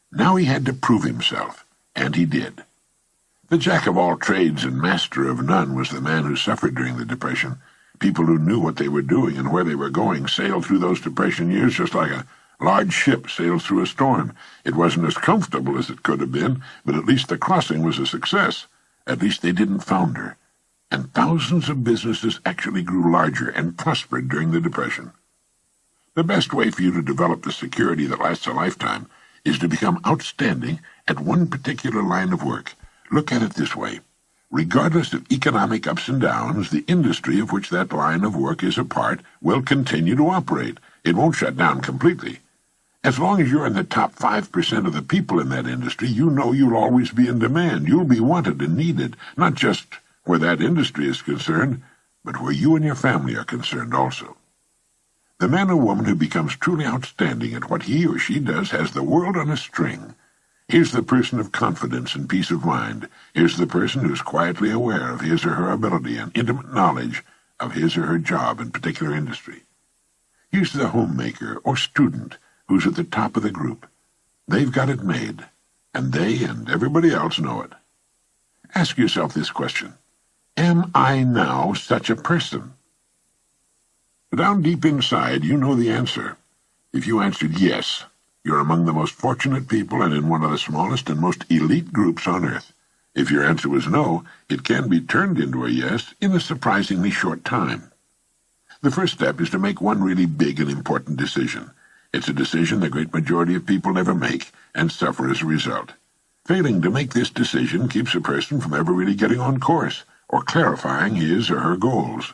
Now he had to prove himself, and he did. The jack-of-all-trades and master of none was the man who suffered during the Depression. People who knew what they were doing and where they were going sailed through those Depression years just like a large ship sails through a storm. It wasn't as comfortable as it could have been, but at least the crossing was a success. At least they didn't founder. And thousands of businesses actually grew larger and prospered during the Depression. The best way for you to develop the security that lasts a lifetime is to become outstanding at one particular line of work. Look at it this way. Regardless of economic ups and downs, the industry of which that line of work is a part will continue to operate. It won't shut down completely. As long as you're in the top 5% of the people in that industry, you know you'll always be in demand. You'll be wanted and needed, not just where that industry is concerned, but where you and your family are concerned also. The man or woman who becomes truly outstanding at what he or she does has the world on a string. Here's the person of confidence and peace of mind. Here's the person who's quietly aware of his or her ability and intimate knowledge of his or her job in particular industry. Here's the homemaker or student who's at the top of the group. They've got it made, and they and everybody else know it. Ask yourself this question: am I now such a person? Down deep inside, you know the answer. If you answered yes, you're among the most fortunate people and in one of the smallest and most elite groups on earth. If your answer was no, it can be turned into a yes in a surprisingly short time. The first step is to make one really big and important decision. It's a decision the great majority of people never make and suffer as a result. Failing to make this decision keeps a person from ever really getting on course or clarifying his or her goals.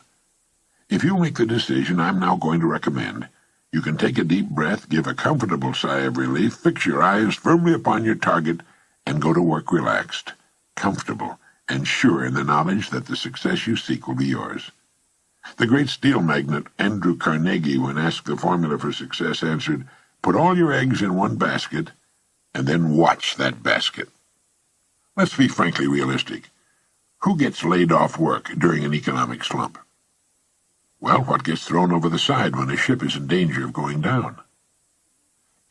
If you make the decision I'm now going to recommend, you can take a deep breath, give a comfortable sigh of relief, fix your eyes firmly upon your target, and go to work relaxed, comfortable, and sure in the knowledge that the success you seek will be yours. The great steel magnate Andrew Carnegie, when asked the formula for success, answered, "Put all your eggs in one basket, and then watch that basket." Let's be frankly realistic. Who gets laid off work during an economic slump? Well, what gets thrown over the side when a ship is in danger of going down?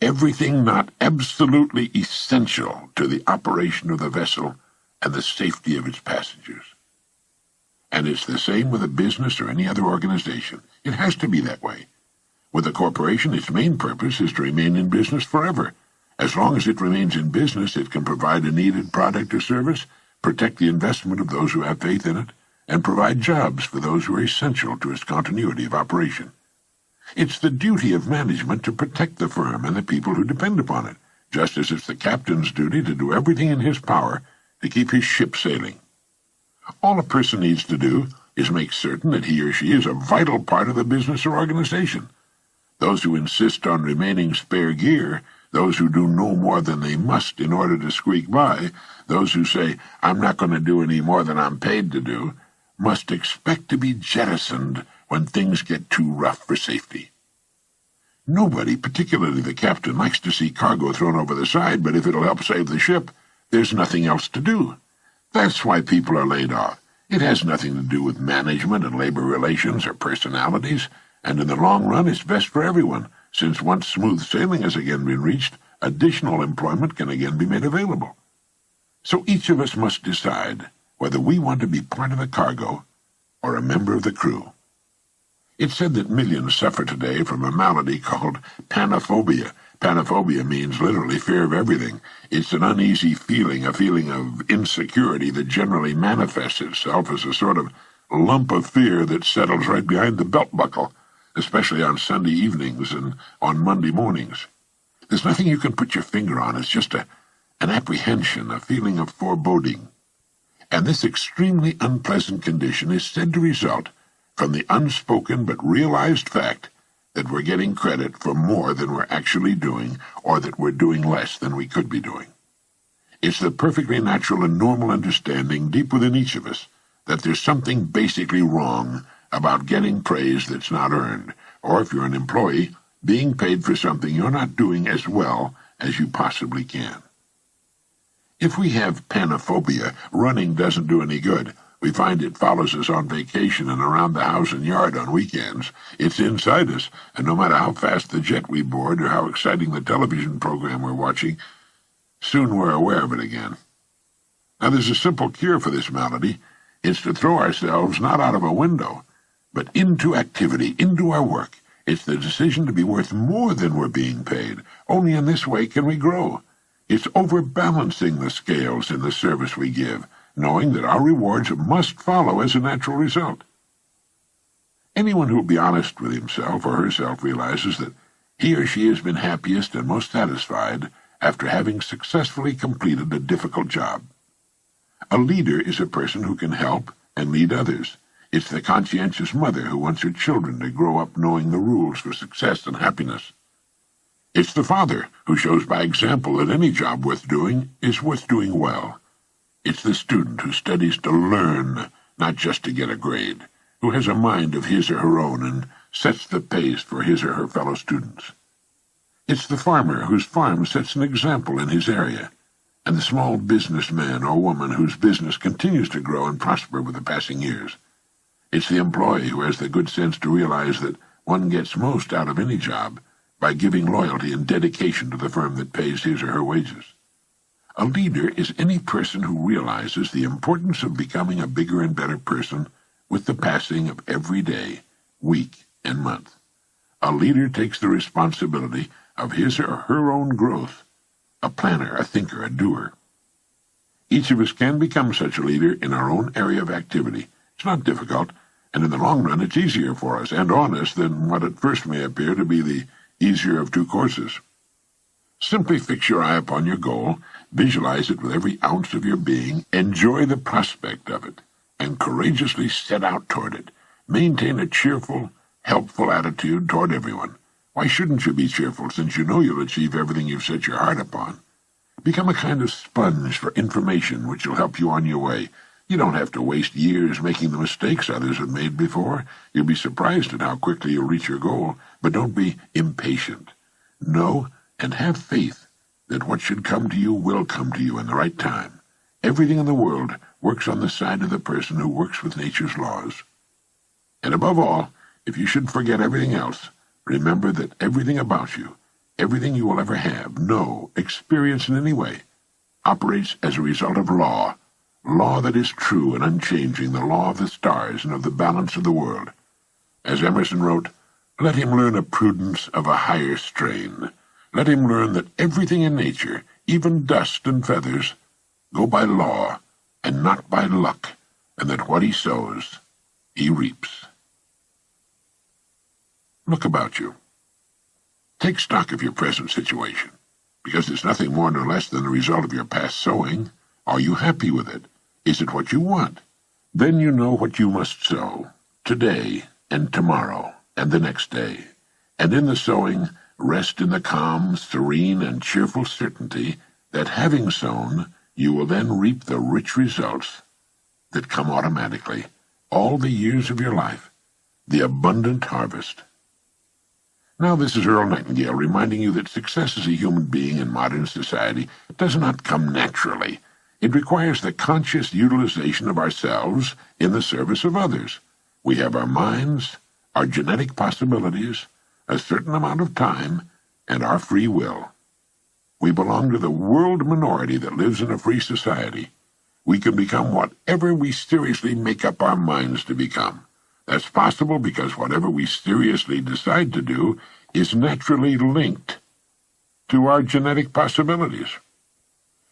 Everything not absolutely essential to the operation of the vessel and the safety of its passengers. And it's the same with a business or any other organization. It has to be that way. With a corporation, its main purpose is to remain in business forever. As long as it remains in business, it can provide a needed product or service, protect the investment of those who have faith in it, and provide jobs for those who are essential to its continuity of operation. It's the duty of management to protect the firm and the people who depend upon it, just as it's the captain's duty to do everything in his power to keep his ship sailing. All a person needs to do is make certain that he or she is a vital part of the business or organization. Those who insist on remaining spare gear, those who do no more than they must in order to squeak by, those who say, "I'm not going to do any more than I'm paid to do," must expect to be jettisoned when things get too rough for safety. Nobody, particularly the captain, likes to see cargo thrown over the side, but if it'll help save the ship, there's nothing else to do. That's why people are laid off. It has nothing to do with management and labor relations or personalities, and in the long run it's best for everyone, since once smooth sailing has again been reached, additional employment can again be made available. So each of us must decide whether we want to be part of the cargo or a member of the crew. It's said that millions suffer today from a malady called panophobia. Panophobia means literally fear of everything. It's an uneasy feeling, a feeling of insecurity that generally manifests itself as a sort of lump of fear that settles right behind the belt buckle, especially on Sunday evenings and on Monday mornings. There's nothing you can put your finger on. It's just an apprehension, a feeling of foreboding. And this extremely unpleasant condition is said to result from the unspoken but realized fact that we're getting credit for more than we're actually doing, or that we're doing less than we could be doing. It's the perfectly natural and normal understanding deep within each of us that there's something basically wrong about getting praise that's not earned, or if you're an employee, being paid for something you're not doing as well as you possibly can. If we have panophobia, running doesn't do any good. We find it follows us on vacation and around the house and yard on weekends. It's inside us, and no matter how fast the jet we board or how exciting the television program we're watching, soon we're aware of it again. Now there's a simple cure for this malady. It's to throw ourselves not out of a window, but into activity, into our work. It's the decision to be worth more than we're being paid. Only in this way can we grow. It's overbalancing the scales in the service we give, knowing that our rewards must follow as a natural result. Anyone who will be honest with himself or herself realizes that he or she has been happiest and most satisfied after having successfully completed a difficult job. A leader is a person who can help and lead others. It's the conscientious mother who wants her children to grow up knowing the rules for success and happiness. It's the father who shows by example that any job worth doing is worth doing well. It's the student who studies to learn, not just to get a grade, who has a mind of his or her own and sets the pace for his or her fellow students. It's the farmer whose farm sets an example in his area, and the small businessman or woman whose business continues to grow and prosper with the passing years. It's the employee who has the good sense to realize that one gets most out of any job by giving loyalty and dedication to the firm that pays his or her wages. A leader is any person who realizes the importance of becoming a bigger and better person with the passing of every day, week, and month. A leader takes the responsibility of his or her own growth, a planner, a thinker, a doer. Each of us can become such a leader in our own area of activity. It's not difficult, and in the long run it's easier for us and on us than what at first may appear to be the easier of two courses. Simply fix your eye upon your goal, visualize it with every ounce of your being, enjoy the prospect of it, and courageously set out toward it. Maintain a cheerful, helpful attitude toward everyone. Why shouldn't you be cheerful, since you know you'll achieve everything you've set your heart upon? Become a kind of sponge for information which will help you on your way. You don't have to waste years making the mistakes others have made before. You'll be surprised at how quickly you'll reach your goal, but don't be impatient. Know and have faith that what should come to you will come to you in the right time. Everything in the world works on the side of the person who works with nature's laws. And above all, if you should forget everything else, remember that everything about you, everything you will ever have, know, experience in any way, operates as a result of law that is true and unchanging, the law of the stars and of the balance of the world. As Emerson wrote, "Let him learn a prudence of a higher strain. Let him learn that everything in nature, even dust and feathers, go by law and not by luck, and that what he sows, he reaps." Look about you. Take stock of your present situation, because it's nothing more nor less than the result of your past sowing. Are you happy with it? Is it what you want? Then you know what you must sow, today and tomorrow and the next day. And in the sowing, rest in the calm, serene, and cheerful certainty that having sown, you will then reap the rich results that come automatically, all the years of your life, the abundant harvest. Now this is Earl Nightingale reminding you that success as a human being in modern society does not come naturally. It requires the conscious utilization of ourselves in the service of others. We have our minds, our genetic possibilities, a certain amount of time, and our free will. We belong to the world minority that lives in a free society. We can become whatever we seriously make up our minds to become. That's possible because whatever we seriously decide to do is naturally linked to our genetic possibilities.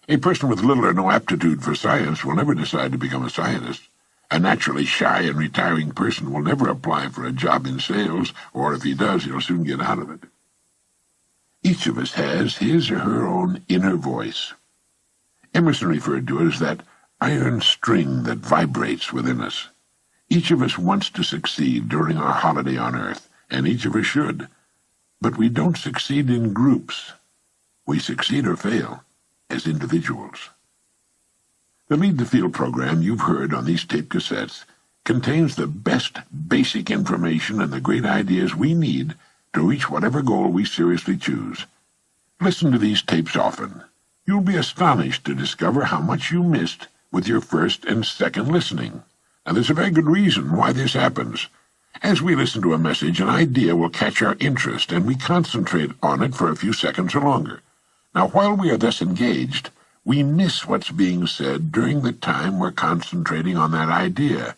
A person with little or no aptitude for science will never decide to become a scientist. A naturally shy and retiring person will never apply for a job in sales, or if he does, he'll soon get out of it. Each of us has his or her own inner voice. Emerson referred to it as that iron string that vibrates within us. Each of us wants to succeed during our holiday on Earth, and each of us should. But we don't succeed in groups. We succeed or fail as individuals. The Lead the Field program you've heard on these tape cassettes contains the best basic information and the great ideas we need to reach whatever goal we seriously choose. Listen to these tapes often. You'll be astonished to discover how much you missed with your first and second listening. And there's a very good reason why this happens. As we listen to a message, an idea will catch our interest, and we concentrate on it for a few seconds or longer. Now, while we are thus engaged, we miss what's being said during the time we're concentrating on that idea.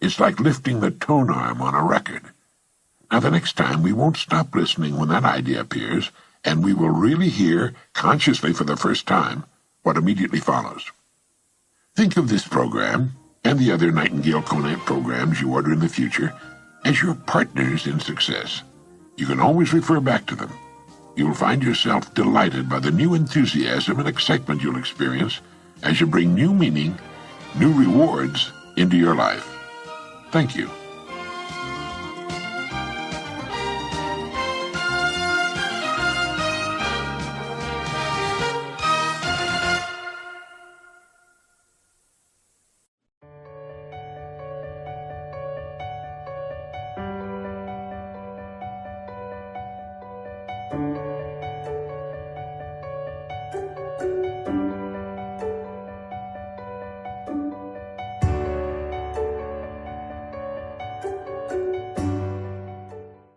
It's like lifting the tone arm on a record. Now, the next time, we won't stop listening when that idea appears, and we will really hear, consciously for the first time, what immediately follows. Think of this program, and the other Nightingale Conant programs you order in the future, as your partners in success. You can always refer back to them. You'll find yourself delighted by the new enthusiasm and excitement you'll experience as you bring new meaning, new rewards into your life. Thank you.